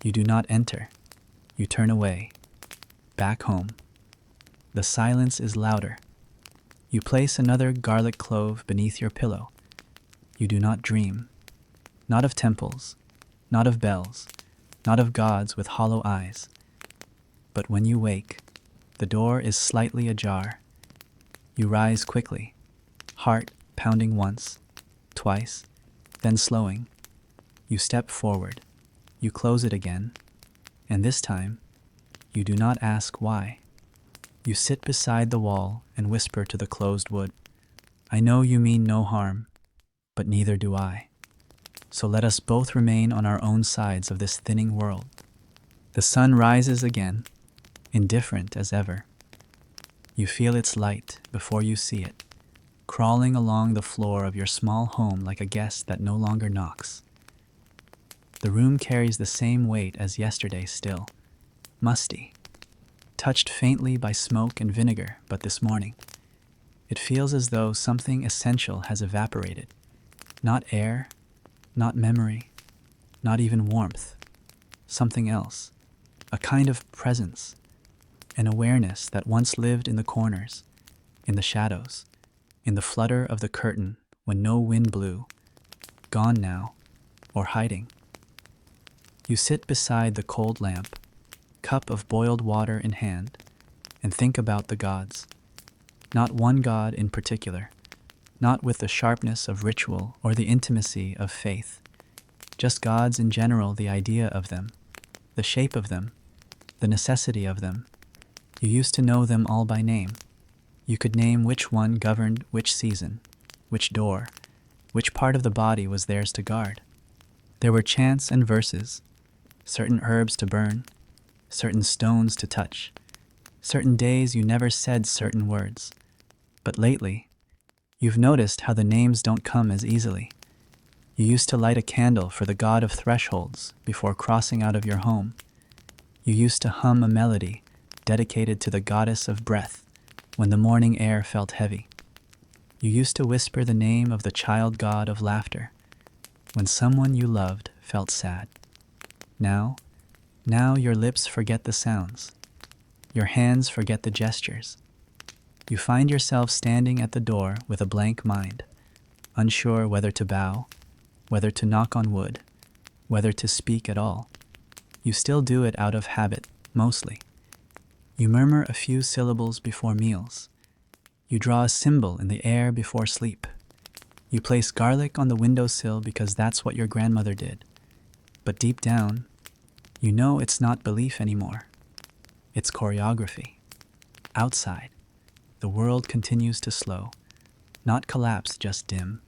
You do not enter. You turn away, back home. The silence is louder. You place another garlic clove beneath your pillow. You do not dream. Not of temples, not of bells, not of gods with hollow eyes. But when you wake, the door is slightly ajar. You rise quickly, heart pounding once, twice, then slowing. You step forward. You close it again. And this time, you do not ask why. You sit beside the wall and whisper to the closed wood, I know you mean no harm, but neither do I. So let us both remain on our own sides of this thinning world. The sun rises again, indifferent as ever. You feel its light before you see it, crawling along the floor of your small home like a guest that no longer knocks. The room carries the same weight as yesterday still, musty, touched faintly by smoke and vinegar, but this morning, it feels as though something essential has evaporated. Not air, not memory, not even warmth. Something else, a kind of presence, an awareness that once lived in the corners, in the shadows, in the flutter of the curtain when no wind blew, gone now, or hiding. You sit beside the cold lamp, cup of boiled water in hand, and think about the gods. Not one god in particular, not with the sharpness of ritual or the intimacy of faith, just gods in general, the idea of them, the shape of them, the necessity of them. You used to know them all by name. You could name which one governed which season, which door, which part of the body was theirs to guard. There were chants and verses, certain herbs to burn, certain stones to touch, certain days you never said certain words. But lately, you've noticed how the names don't come as easily. You used to light a candle for the god of thresholds before crossing out of your home. You used to hum a melody dedicated to the goddess of breath when the morning air felt heavy. You used to whisper the name of the child god of laughter when someone you loved felt sad. Now your lips forget the sounds. Your hands forget the gestures. You find yourself standing at the door with a blank mind, unsure whether to bow, whether to knock on wood, whether to speak at all. You still do it out of habit, mostly. You murmur a few syllables before meals. You draw a symbol in the air before sleep. You place garlic on the windowsill because that's what your grandmother did. But deep down, you know it's not belief anymore. It's choreography. Outside, the world continues to slow, not collapse, just dim.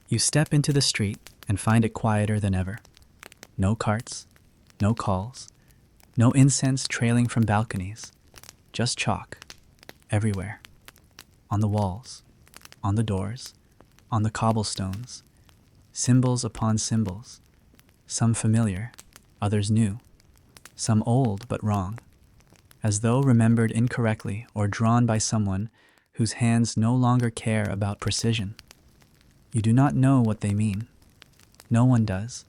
You step into the street and find it quieter than ever. No carts, no calls, no incense trailing from balconies, just chalk everywhere. On the walls, on the doors, on the cobblestones, symbols upon symbols, some familiar, others new, some old but wrong, as though remembered incorrectly or drawn by someone whose hands no longer care about precision. You do not know what they mean. No one does.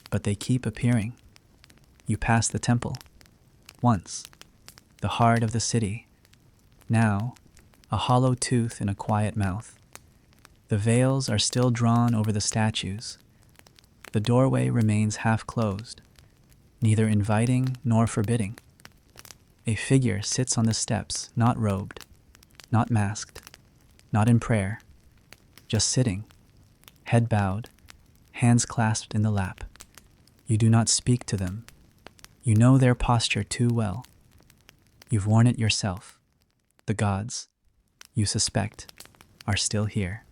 But they keep appearing. You pass the temple. Once, the heart of the city. Now, a hollow tooth in a quiet mouth. The veils are still drawn over the statues. The doorway remains half closed, neither inviting nor forbidding. A figure sits on the steps, not robed, not masked, not in prayer, just sitting, head bowed, hands clasped in the lap. You do not speak to them. You know their posture too well. You've worn it yourself. The gods, you suspect, are still here,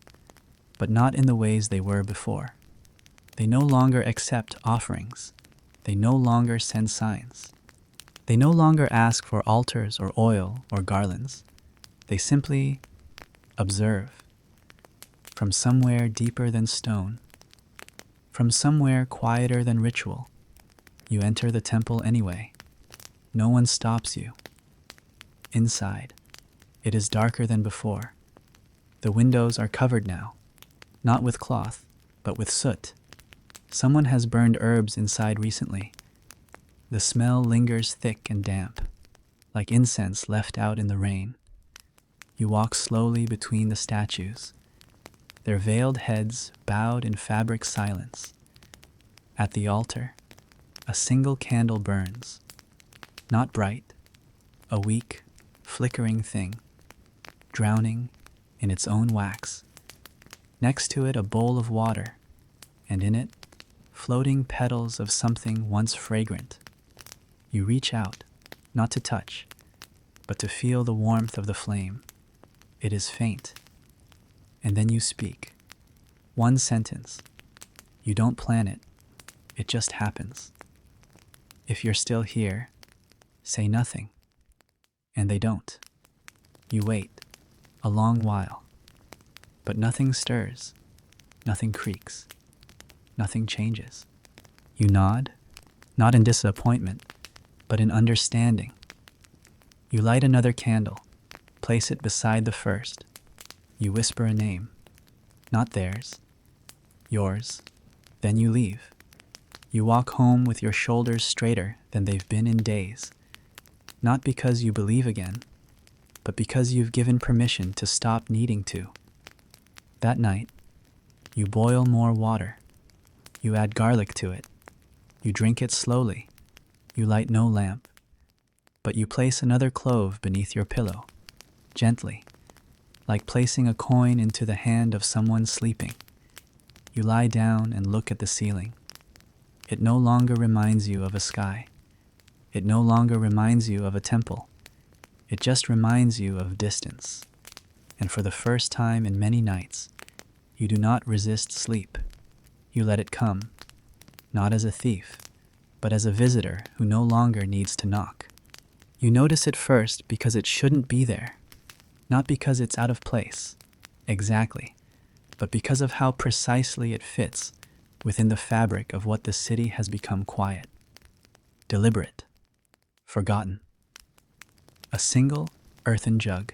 but not in the ways they were before. They no longer accept offerings. They no longer send signs. They no longer ask for altars or oil or garlands. They simply observe. From somewhere deeper than stone, from somewhere quieter than ritual, you enter the temple anyway. No one stops you. Inside, it is darker than before. The windows are covered now, not with cloth, but with soot. Someone has burned herbs inside recently. The smell lingers thick and damp, like incense left out in the rain. You walk slowly between the statues, their veiled heads bowed in fabric silence. At the altar, a single candle burns, not bright, a weak, flickering thing, drowning in its own wax. Next to it, a bowl of water, and in it, floating petals of something once fragrant. You reach out, not to touch, but to feel the warmth of the flame. It is faint. And then you speak. One sentence. You don't plan it. It just happens. If you're still here, say nothing. And they don't. You wait, a long while. But nothing stirs, nothing creaks, nothing changes. You nod, not in disappointment, but in understanding. You light another candle, place it beside the first. You whisper a name, not theirs, yours. Then you leave. You walk home with your shoulders straighter than they've been in days. Not because you believe again, but because you've given permission to stop needing to. That night, you boil more water. You add garlic to it. You drink it slowly. You light no lamp. But you place another clove beneath your pillow, gently, like placing a coin into the hand of someone sleeping. You lie down and look at the ceiling. It no longer reminds you of a sky. It no longer reminds you of a temple. It just reminds you of distance. And for the first time in many nights, you do not resist sleep. You let it come, not as a thief, but as a visitor who no longer needs to knock. You notice it first because it shouldn't be there, not because it's out of place, exactly, but because of how precisely it fits within the fabric of what the city has become quiet, deliberate, forgotten. A single earthen jug,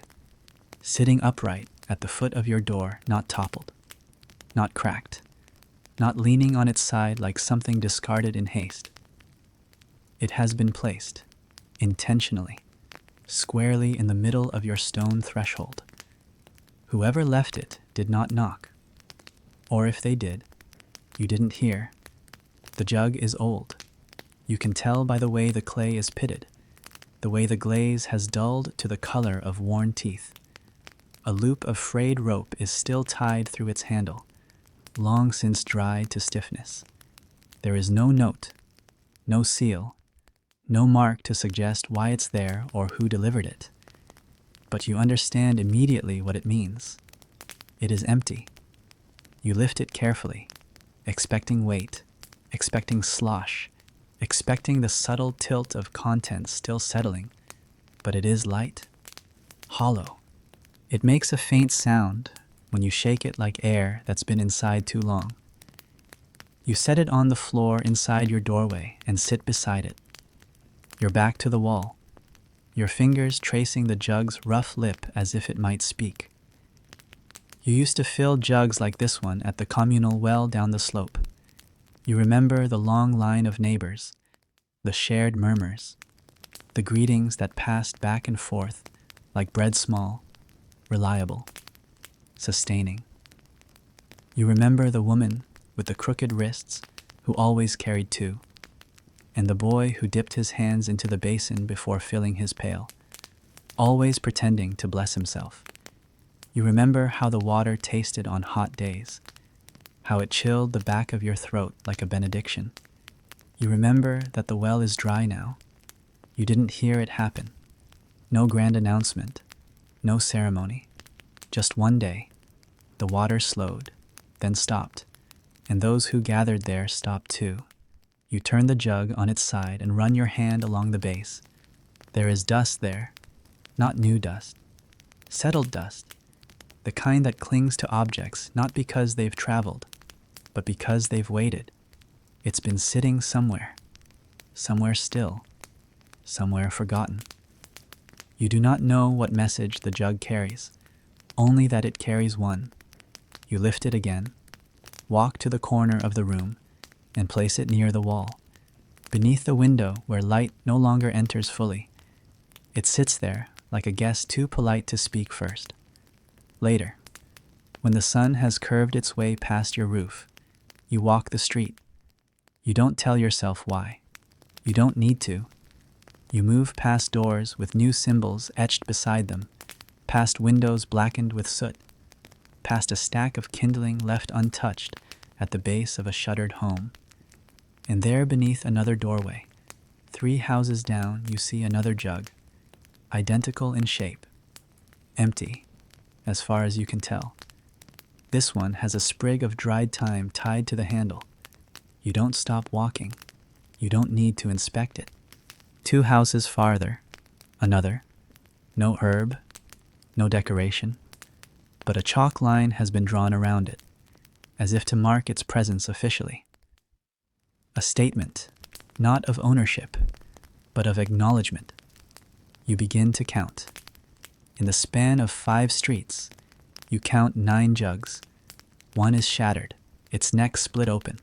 sitting upright at the foot of your door, not toppled, not cracked, not leaning on its side like something discarded in haste. It has been placed, intentionally, squarely in the middle of your stone threshold. Whoever left it did not knock. Or if they did, you didn't hear. The jug is old. You can tell by the way the clay is pitted, the way the glaze has dulled to the color of worn teeth. A loop of frayed rope is still tied through its handle, long since dried to stiffness. There is no note, no seal, no mark to suggest why it's there or who delivered it. But you understand immediately what it means. It is empty. You lift it carefully, expecting weight, expecting slosh, expecting the subtle tilt of contents still settling. But it is light, hollow. It makes a faint sound when you shake it like air that's been inside too long. You set it on the floor inside your doorway and sit beside it, your back to the wall, your fingers tracing the jug's rough lip as if it might speak. You used to fill jugs like this one at the communal well down the slope. You remember the long line of neighbors, the shared murmurs, the greetings that passed back and forth like bread small, reliable, sustaining. You remember the woman with the crooked wrists who always carried two, and the boy who dipped his hands into the basin before filling his pail, always pretending to bless himself. You remember how the water tasted on hot days, how it chilled the back of your throat like a benediction. You remember that the well is dry now. You didn't hear it happen. No grand announcement, no ceremony. Just one day, the water slowed, then stopped, and those who gathered there stopped too. You turn the jug on its side and run your hand along the base. There is dust there, not new dust, settled dust, the kind that clings to objects not because they've traveled, but because they've waited. It's been sitting somewhere, somewhere still, somewhere forgotten. You do not know what message the jug carries, only that it carries one. You lift it again, walk to the corner of the room, and place it near the wall, beneath the window where light no longer enters fully. It sits there like a guest too polite to speak first. Later, when the sun has curved its way past your roof, you walk the street. You don't tell yourself why. You don't need to. You move past doors with new symbols etched beside them, past windows blackened with soot, past a stack of kindling left untouched at the base of a shuttered home. And there beneath another doorway, 3 houses down, you see another jug, identical in shape, empty, as far as you can tell. This one has a sprig of dried thyme tied to the handle. You don't stop walking. You don't need to inspect it. 2 houses farther, another. No herb, no decoration, but a chalk line has been drawn around it, as if to mark its presence officially. A statement, not of ownership, but of acknowledgement. You begin to count. In the span of 5 streets, you count 9 jugs. One is shattered, its neck split open,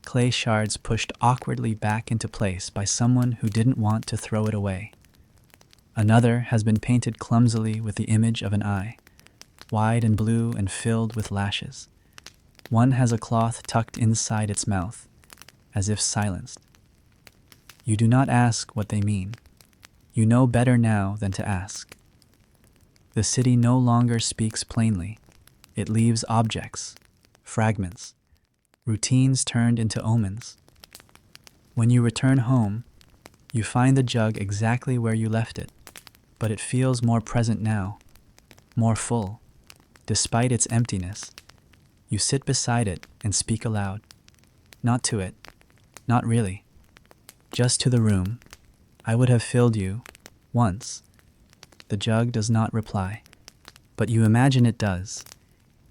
clay shards pushed awkwardly back into place by someone who didn't want to throw it away. Another has been painted clumsily with the image of an eye, wide and blue and filled with lashes. One has a cloth tucked inside its mouth, as if silenced. You do not ask what they mean. You know better now than to ask. The city no longer speaks plainly. It leaves objects, fragments, routines turned into omens. When you return home, you find the jug exactly where you left it, but it feels more present now, more full. Despite its emptiness, you sit beside it and speak aloud. Not to it, not really, just to the room. I would have filled you, once. The jug does not reply, but you imagine it does.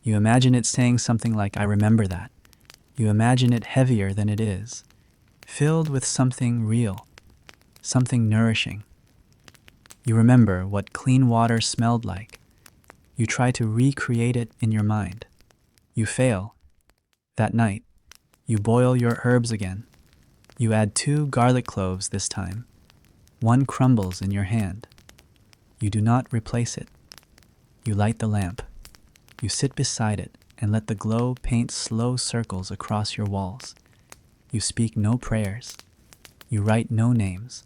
You imagine it saying something like, "I remember that." You imagine it heavier than it is, filled with something real, something nourishing. You remember what clean water smelled like. You try to recreate it in your mind. You fail. That night, you boil your herbs again. You add 2 garlic cloves this time. One crumbles in your hand. You do not replace it. You light the lamp. You sit beside it and let the glow paint slow circles across your walls. You speak no prayers. You write no names.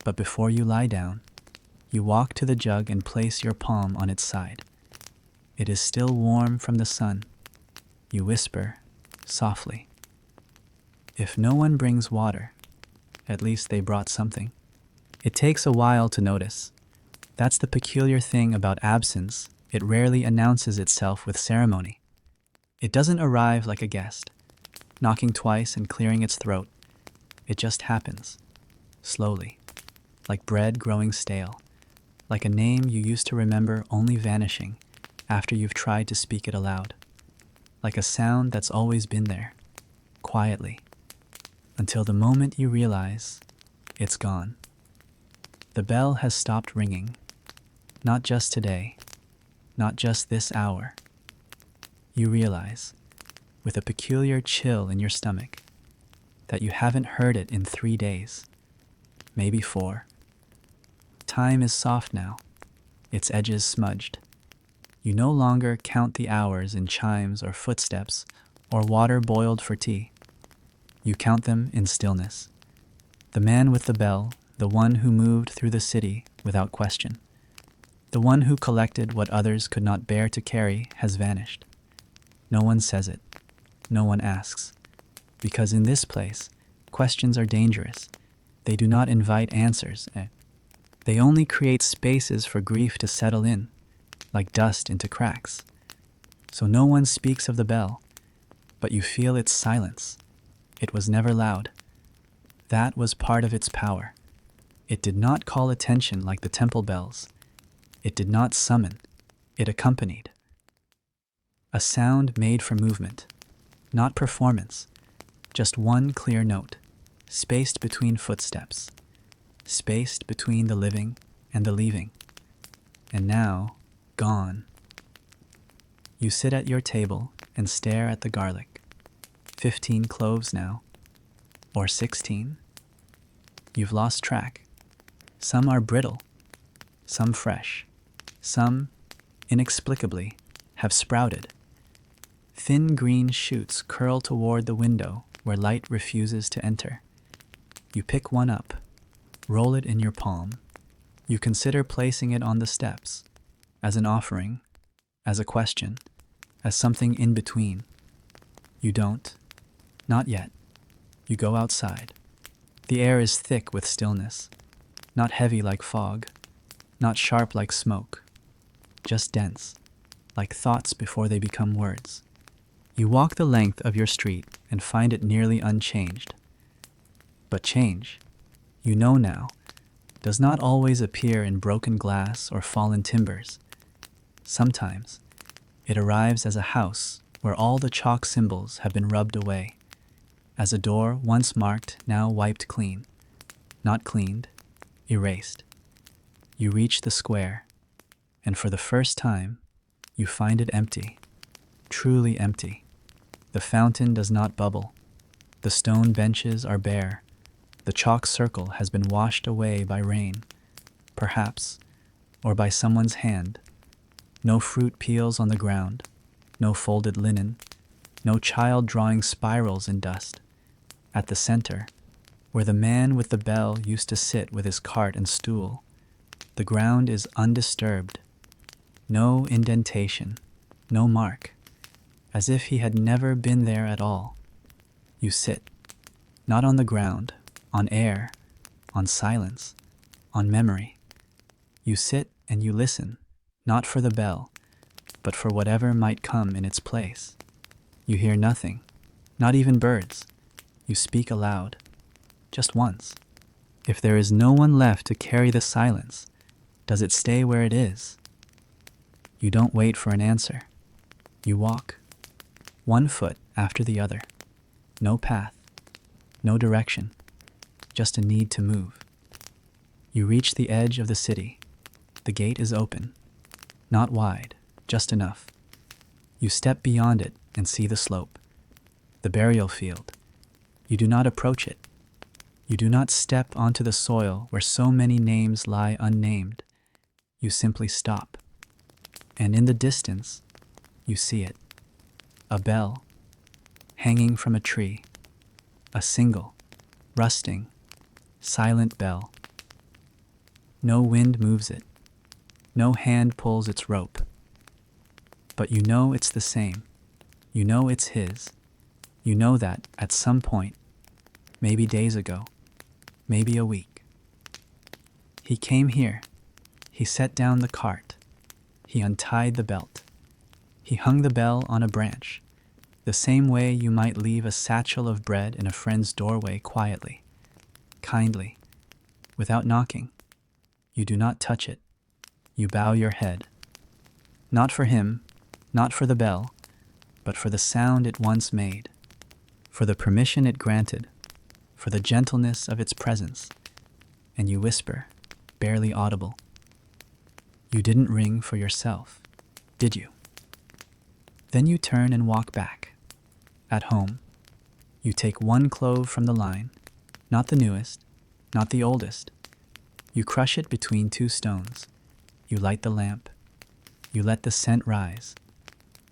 But before you lie down, you walk to the jug and place your palm on its side. It is still warm from the sun. You whisper, softly, "If no one brings water, at least they brought something." It takes a while to notice. That's the peculiar thing about absence. It rarely announces itself with ceremony. It doesn't arrive like a guest, knocking twice and clearing its throat. It just happens, slowly, like bread growing stale, like a name you used to remember only vanishing after you've tried to speak it aloud, like a sound that's always been there, quietly, until the moment you realize it's gone. The bell has stopped ringing, not just today, not just this hour. You realize, with a peculiar chill in your stomach, that you haven't heard it in 3 days, maybe 4. Time is soft now, its edges smudged. You no longer count the hours in chimes or footsteps or water boiled for tea. You count them in stillness. The man with the bell, the one who moved through the city without question, the one who collected what others could not bear to carry, has vanished. No one says it. No one asks. Because in this place, questions are dangerous. They do not invite answers. They only create spaces for grief to settle in, like dust into cracks. So no one speaks of the bell, but you feel its silence. It was never loud. That was part of its power. It did not call attention like the temple bells. It did not summon. It accompanied. A sound made for movement, not performance. Just one clear note, spaced between footsteps, spaced between the living and the leaving. And now, gone. You sit at your table and stare at the garlic. 15 cloves now, or 16. You've lost track. Some are brittle, some fresh, some, inexplicably, have sprouted. Thin green shoots curl toward the window where light refuses to enter. You pick one up, roll it in your palm. You consider placing it on the steps, as an offering, as a question, as something in between. You don't. Not yet. You go outside. The air is thick with stillness, not heavy like fog, not sharp like smoke, just dense, like thoughts before they become words. You walk the length of your street and find it nearly unchanged. But change, you know now, does not always appear in broken glass or fallen timbers. Sometimes, it arrives as a house where all the chalk symbols have been rubbed away, as a door once marked now wiped clean, not cleaned, erased. You reach the square, and for the first time, you find it empty, truly empty. The fountain does not bubble. The stone benches are bare. The chalk circle has been washed away by rain, perhaps, or by someone's hand. No fruit peels on the ground, no folded linen, no child drawing spirals in dust. At the center, where the man with the bell used to sit with his cart and stool, the ground is undisturbed. No indentation, no mark, as if he had never been there at all. You sit, not on the ground, on air, on silence, on memory. You sit and you listen, not for the bell, but for whatever might come in its place. You hear nothing, not even birds. You speak aloud, just once. If there is no one left to carry the silence, does it stay where it is? You don't wait for an answer. You walk, one foot after the other. No path, no direction, just a need to move. You reach the edge of the city. The gate is open, not wide, just enough. You step beyond it and see the slope, the burial field. You do not approach it. You do not step onto the soil where so many names lie unnamed. You simply stop. And in the distance, you see it. A bell, hanging from a tree. A single, rusting, silent bell. No wind moves it. No hand pulls its rope. But you know it's the same. You know it's his. You know that at some point, maybe days ago, maybe a week, he came here. He set down the cart. He untied the belt. He hung the bell on a branch, the same way you might leave a satchel of bread in a friend's doorway quietly, kindly, without knocking. You do not touch it. You bow your head. Not for him, not for the bell, but for the sound it once made, for the permission it granted, for the gentleness of its presence. And you whisper, barely audible, "You didn't ring for yourself, did you?" Then you turn and walk back. At home, you take one clove from the line, not the newest, not the oldest. You crush it between two stones. You light the lamp. You let the scent rise,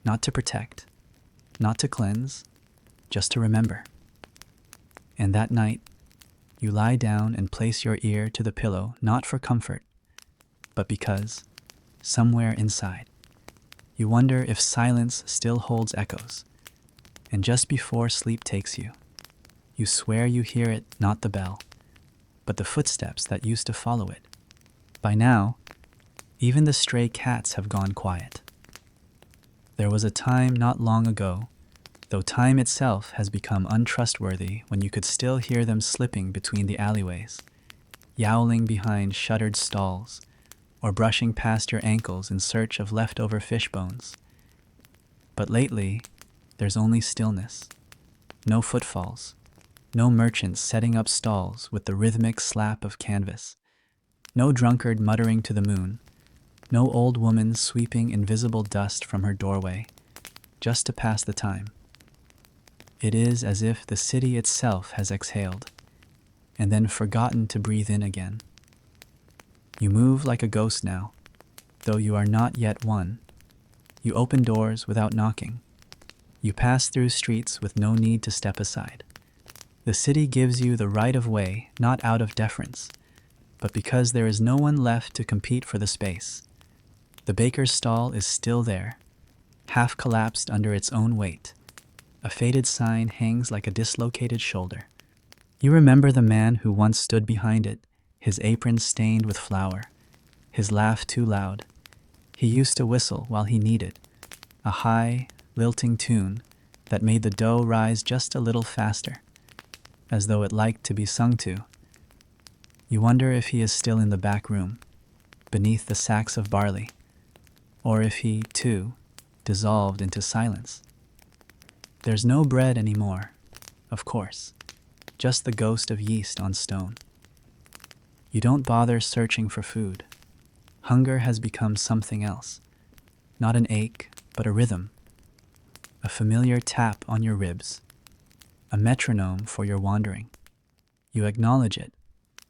not to protect, not to cleanse, just to remember. And that night, you lie down and place your ear to the pillow, not for comfort, but because, somewhere inside, you wonder if silence still holds echoes. And just before sleep takes you, you swear you hear it, not the bell, but the footsteps that used to follow it. By now, even the stray cats have gone quiet. There was a time not long ago, though time itself has become untrustworthy, when you could still hear them slipping between the alleyways, yowling behind shuttered stalls, or brushing past your ankles in search of leftover fish bones. But lately, there's only stillness. No footfalls. No merchants setting up stalls with the rhythmic slap of canvas. No drunkard muttering to the moon. No old woman sweeping invisible dust from her doorway, just to pass the time. It is as if the city itself has exhaled, and then forgotten to breathe in again. You move like a ghost now, though you are not yet one. You open doors without knocking. You pass through streets with no need to step aside. The city gives you the right of way, not out of deference, but because there is no one left to compete for the space. The baker's stall is still there, half collapsed under its own weight. A faded sign hangs like a dislocated shoulder. You remember the man who once stood behind it, his apron stained with flour, his laugh too loud. He used to whistle while he kneaded, a high, lilting tune that made the dough rise just a little faster. as though it liked to be sung to. You wonder if he is still in the back room, beneath the sacks of barley, or if he, too, dissolved into silence. There's no bread anymore, of course, just the ghost of yeast on stone. You don't bother searching for food. Hunger has become something else, not an ache, but a rhythm, a familiar tap on your ribs, a metronome for your wandering. You acknowledge it,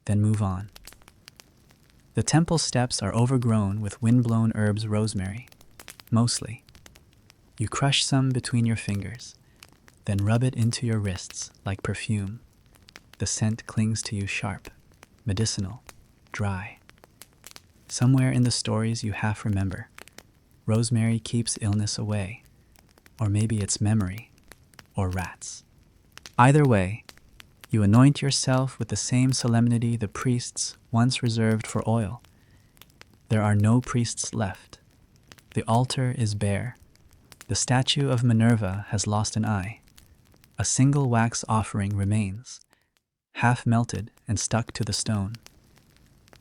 then move on. The temple steps are overgrown with wind-blown herbs, rosemary, mostly. You crush some between your fingers, then rub it into your wrists like perfume. The scent clings to you sharp, medicinal, dry. Somewhere in the stories you half remember, rosemary keeps illness away, or maybe it's memory, or rats. Either way, you anoint yourself with the same solemnity the priests once reserved for oil. There are no priests left. The altar is bare. The statue of Minerva has lost an eye. A single wax offering remains, half melted and stuck to the stone.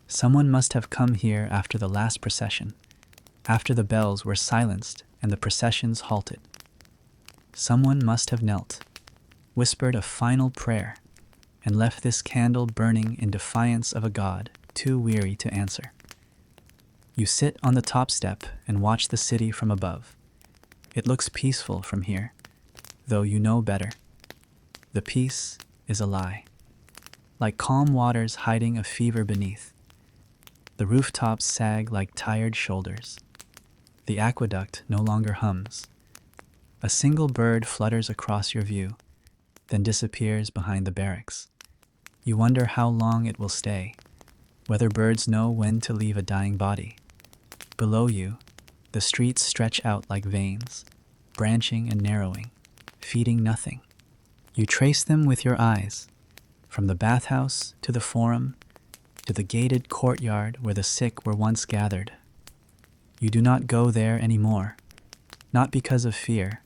Someone must have come here after the last procession, after the bells were silenced and the processions halted. Someone must have knelt, whispered a final prayer, and left this candle burning in defiance of a god too weary to answer. You sit on the top step and watch the city from above. It looks peaceful from here, though you know better. The peace is a lie, like calm waters hiding a fever beneath. The rooftops sag like tired shoulders. The aqueduct no longer hums. A single bird flutters across your view, then disappears behind the barracks. You wonder how long it will stay, whether birds know when to leave a dying body. Below you, the streets stretch out like veins, branching and narrowing, feeding nothing. You trace them with your eyes, from the bathhouse to the forum, to the gated courtyard where the sick were once gathered. You do not go there anymore, not because of fear,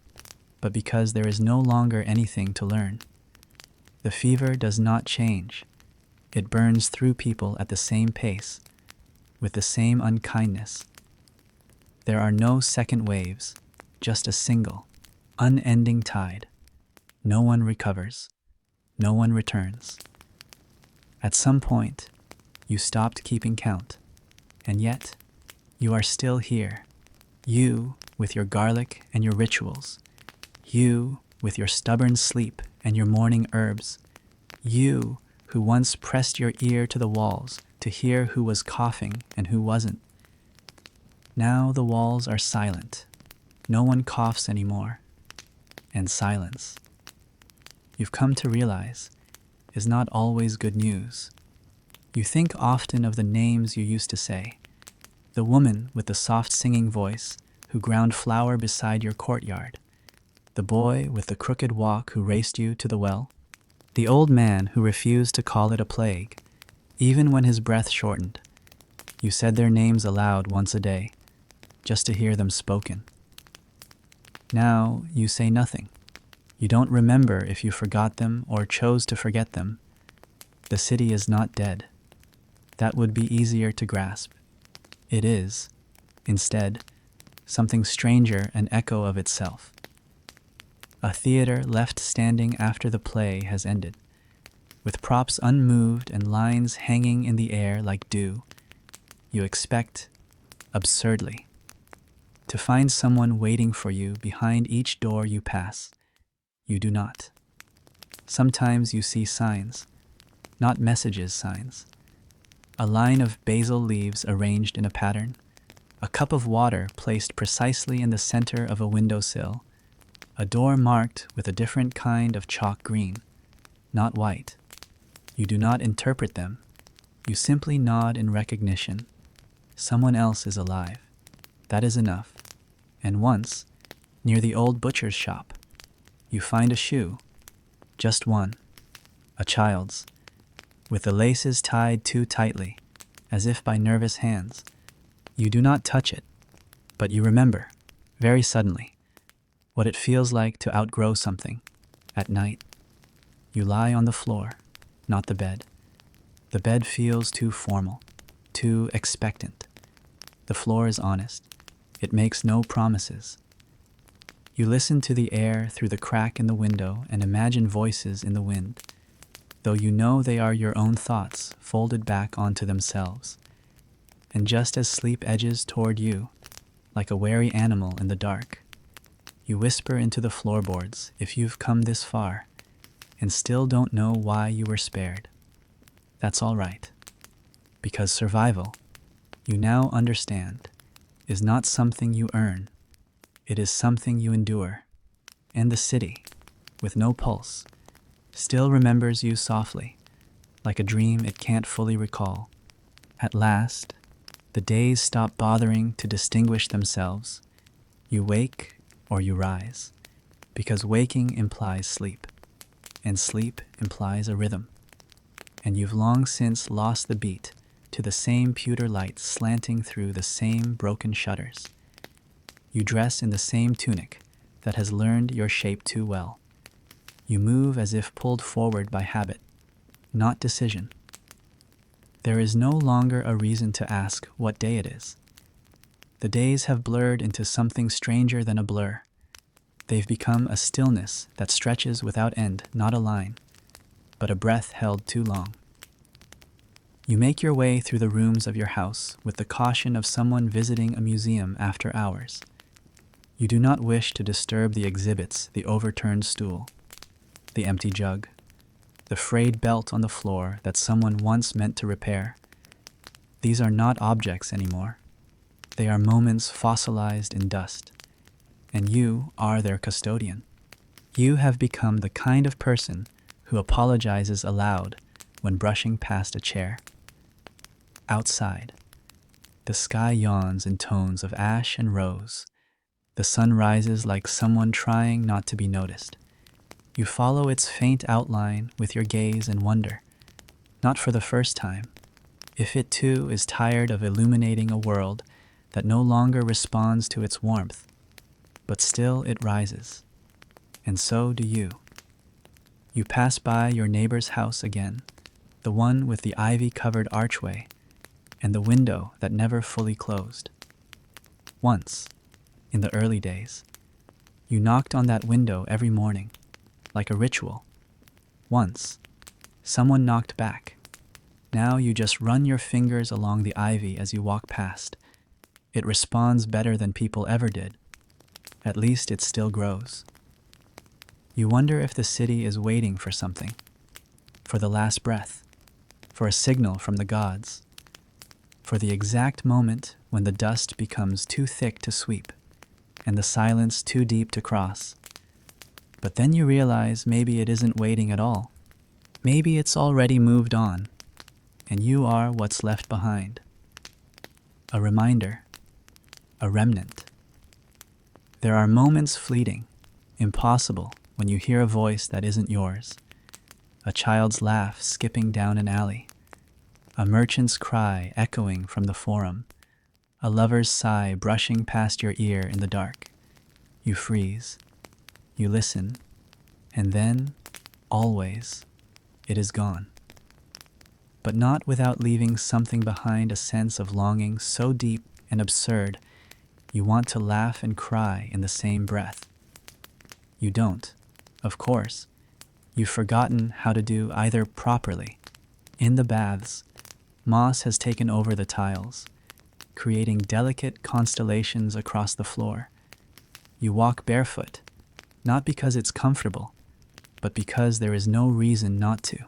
but because there is no longer anything to learn. The fever does not change. It burns through people at the same pace, with the same unkindness. There are no second waves, just a single, unending tide. No one recovers. No one returns. At some point, you stopped keeping count, and yet, you are still here. You with your garlic and your rituals. You with your stubborn sleep and your morning herbs. You who once pressed your ear to the walls to hear who was coughing and who wasn't. Now the walls are silent. No one coughs anymore. And silence, you've come to realize, is not always good news. You think often of the names you used to say, the woman with the soft singing voice who ground flour beside your courtyard, the boy with the crooked walk who raced you to the well, the old man who refused to call it a plague, even when his breath shortened. You said their names aloud once a day, just to hear them spoken. Now you say nothing. You don't remember if you forgot them or chose to forget them. The city is not dead. That would be easier to grasp. It is, instead, something stranger, an echo of itself. A theater left standing after the play has ended, with props unmoved and lines hanging in the air like dew. You expect, absurdly, to find someone waiting for you behind each door you pass. You do not. Sometimes you see signs, not messages signs. A line of basil leaves arranged in a pattern, a cup of water placed precisely in the center of a windowsill, a door marked with a different kind of chalk green, not white. You do not interpret them. You simply nod in recognition. Someone else is alive. That is enough. And once, near the old butcher's shop, you find a shoe, just one, a child's, with the laces tied too tightly, as if by nervous hands. You do not touch it, but you remember, very suddenly, what it feels like to outgrow something, at night. You lie on the floor, not the bed. The bed feels too formal, too expectant. The floor is honest. It makes no promises. You listen to the air through the crack in the window and imagine voices in the wind, though you know they are your own thoughts folded back onto themselves. And just as sleep edges toward you, like a wary animal in the dark, you whisper into the floorboards if you've come this far and still don't know why you were spared. That's all right, because survival, you now understand, is not something you earn. It is something you endure. And the city, with no pulse, still remembers you softly, like a dream it can't fully recall. At last, the days stop bothering to distinguish themselves. You wake or you rise, because waking implies sleep, and sleep implies a rhythm. And you've long since lost the beat to the same pewter light slanting through the same broken shutters. You dress in the same tunic that has learned your shape too well. You move as if pulled forward by habit, not decision. There is no longer a reason to ask what day it is. The days have blurred into something stranger than a blur. They've become a stillness that stretches without end, not a line, but a breath held too long. You make your way through the rooms of your house with the caution of someone visiting a museum after hours. You do not wish to disturb the exhibits, the overturned stool, the empty jug, the frayed belt on the floor that someone once meant to repair. These are not objects anymore. They are moments fossilized in dust, and you are their custodian. You have become the kind of person who apologizes aloud when brushing past a chair. Outside, the sky yawns in tones of ash and rose. The sun rises like someone trying not to be noticed. You follow its faint outline with your gaze and wonder, not for the first time, if it too is tired of illuminating a world that no longer responds to its warmth, but still it rises. And so do you. You pass by your neighbor's house again, the one with the ivy-covered archway and the window that never fully closed. Once, in the early days, you knocked on that window every morning, like a ritual. Once, someone knocked back. Now you just run your fingers along the ivy as you walk past. It responds better than people ever did. At least it still grows. You wonder if the city is waiting for something, for the last breath, for a signal from the gods, for the exact moment when the dust becomes too thick to sweep and the silence too deep to cross. But then you realize maybe it isn't waiting at all. Maybe it's already moved on, and you are what's left behind. A reminder, a remnant. There are moments fleeting, impossible, when you hear a voice that isn't yours. A child's laugh skipping down an alley. A merchant's cry echoing from the forum. A lover's sigh brushing past your ear in the dark. You freeze. You listen. And then, always, it is gone. But not without leaving something behind, a sense of longing so deep and absurd you want to laugh and cry in the same breath. You don't, of course. You've forgotten how to do either properly. In the baths, moss has taken over the tiles, creating delicate constellations across the floor. You walk barefoot, not because it's comfortable, but because there is no reason not to.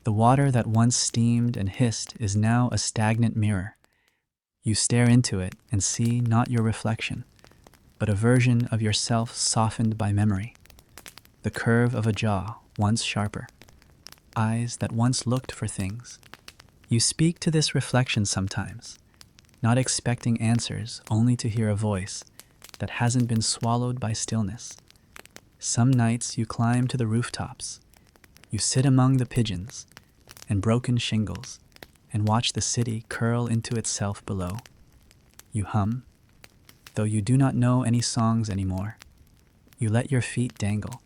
The water that once steamed and hissed is now a stagnant mirror. You stare into it and see not your reflection, but a version of yourself softened by memory. The curve of a jaw once sharper, eyes that once looked for things. You speak to this reflection sometimes, not expecting answers, only to hear a voice that hasn't been swallowed by stillness. Some nights you climb to the rooftops. You sit among the pigeons and broken shingles and watch the city curl into itself below. You hum, though you do not know any songs anymore. You let your feet dangle.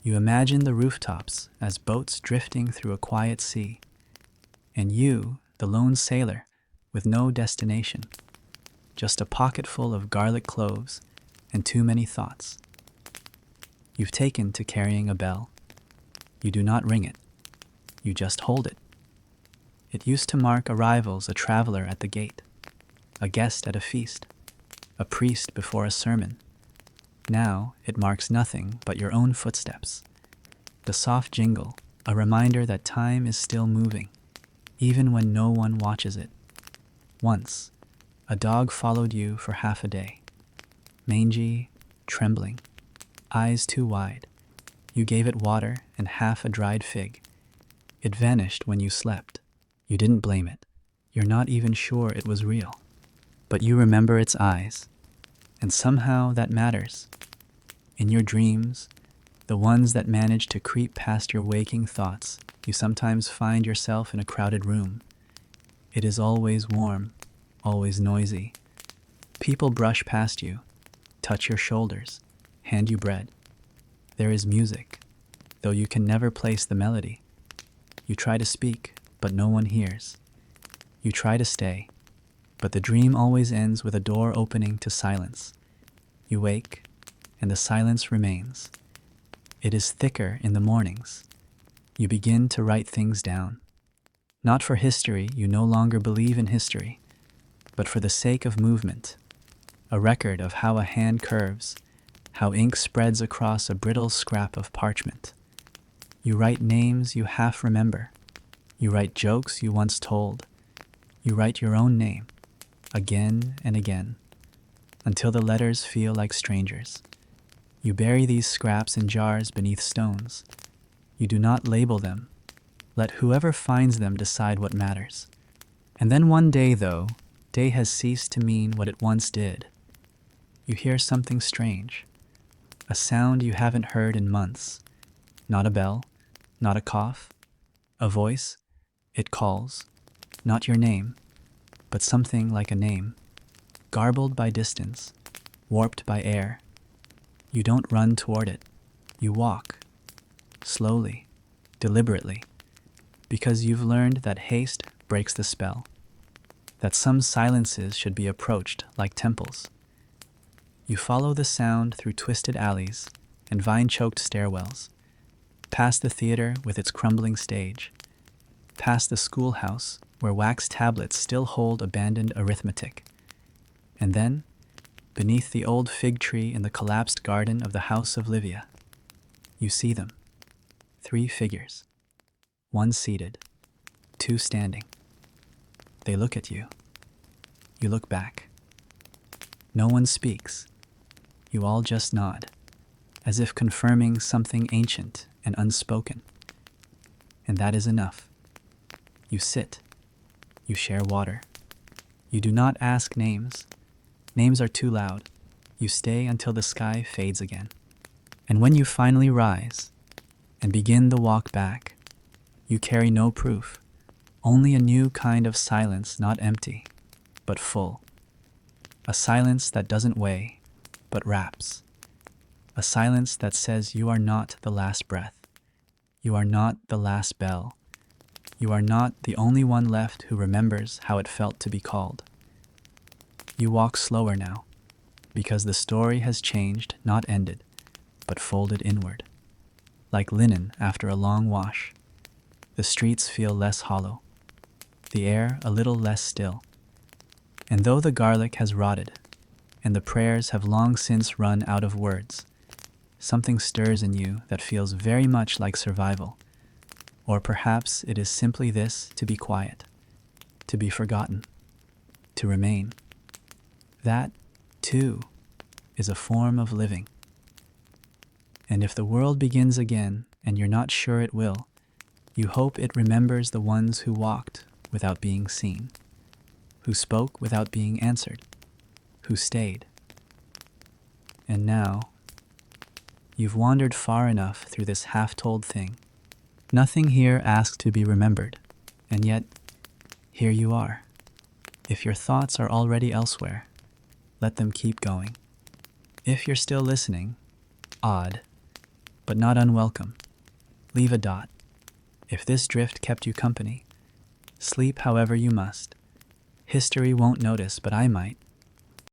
You imagine the rooftops as boats drifting through a quiet sea, and you, the lone sailor, with no destination, just a pocket full of garlic cloves and too many thoughts. You've taken to carrying a bell. You do not ring it. You just hold it. It used to mark arrivals, a traveler at the gate, a guest at a feast, a priest before a sermon. Now it marks nothing but your own footsteps. The soft jingle, a reminder that time is still moving, even when no one watches it. Once, a dog followed you for half a day. Mangy, trembling, eyes too wide. You gave it water and half a dried fig. It vanished when you slept. You didn't blame it. You're not even sure it was real. But you remember its eyes. And somehow that matters. In your dreams, the ones that manage to creep past your waking thoughts, you sometimes find yourself in a crowded room. It is always warm, always noisy. People brush past you, touch your shoulders, hand you bread. There is music, though you can never place the melody. You try to speak, but no one hears. You try to stay, but the dream always ends with a door opening to silence. You wake, and the silence remains. It is thicker in the mornings. You begin to write things down. Not for history, you no longer believe in history, but for the sake of movement. A record of how a hand curves, how ink spreads across a brittle scrap of parchment. You write names you half remember. You write jokes you once told. You write your own name, again and again, until the letters feel like strangers. You bury these scraps in jars beneath stones. You do not label them. Let whoever finds them decide what matters. And then one day, though, day has ceased to mean what it once did. You hear something strange, a sound you haven't heard in months. Not a bell, not a cough, a voice. It calls, not your name, but something like a name, garbled by distance, warped by air. You don't run toward it. You walk, slowly, deliberately, because you've learned that haste breaks the spell, that some silences should be approached like temples. You follow the sound through twisted alleys and vine-choked stairwells, past the theater with its crumbling stage, past the schoolhouse where wax tablets still hold abandoned arithmetic. And then, beneath the old fig tree in the collapsed garden of the house of Livia, you see them. 3 figures. 1 seated, 2 standing. They look at you. You look back. No one speaks. You all just nod, as if confirming something ancient and unspoken. And that is enough. You sit. You share water. You do not ask names. Names are too loud. You stay until the sky fades again. And when you finally rise and begin the walk back, you carry no proof, only a new kind of silence, not empty, but full. A silence that doesn't weigh, but wraps. A silence that says you are not the last breath. You are not the last bell. You are not the only one left who remembers how it felt to be called. You walk slower now, because the story has changed, not ended, but folded inward. Like linen after a long wash, the streets feel less hollow, the air a little less still. And though the garlic has rotted, and the prayers have long since run out of words, something stirs in you that feels very much like survival. Or perhaps it is simply this: to be quiet, to be forgotten, to remain. That, too, is a form of living. And if the world begins again, and you're not sure it will, you hope it remembers the ones who walked without being seen, who spoke without being answered, who stayed. And now, you've wandered far enough through this half-told thing. Nothing here asks to be remembered, and yet, here you are. If your thoughts are already elsewhere, let them keep going. If you're still listening, odd, but not unwelcome. Leave a dot. If this drift kept you company, sleep however you must. History won't notice, but I might.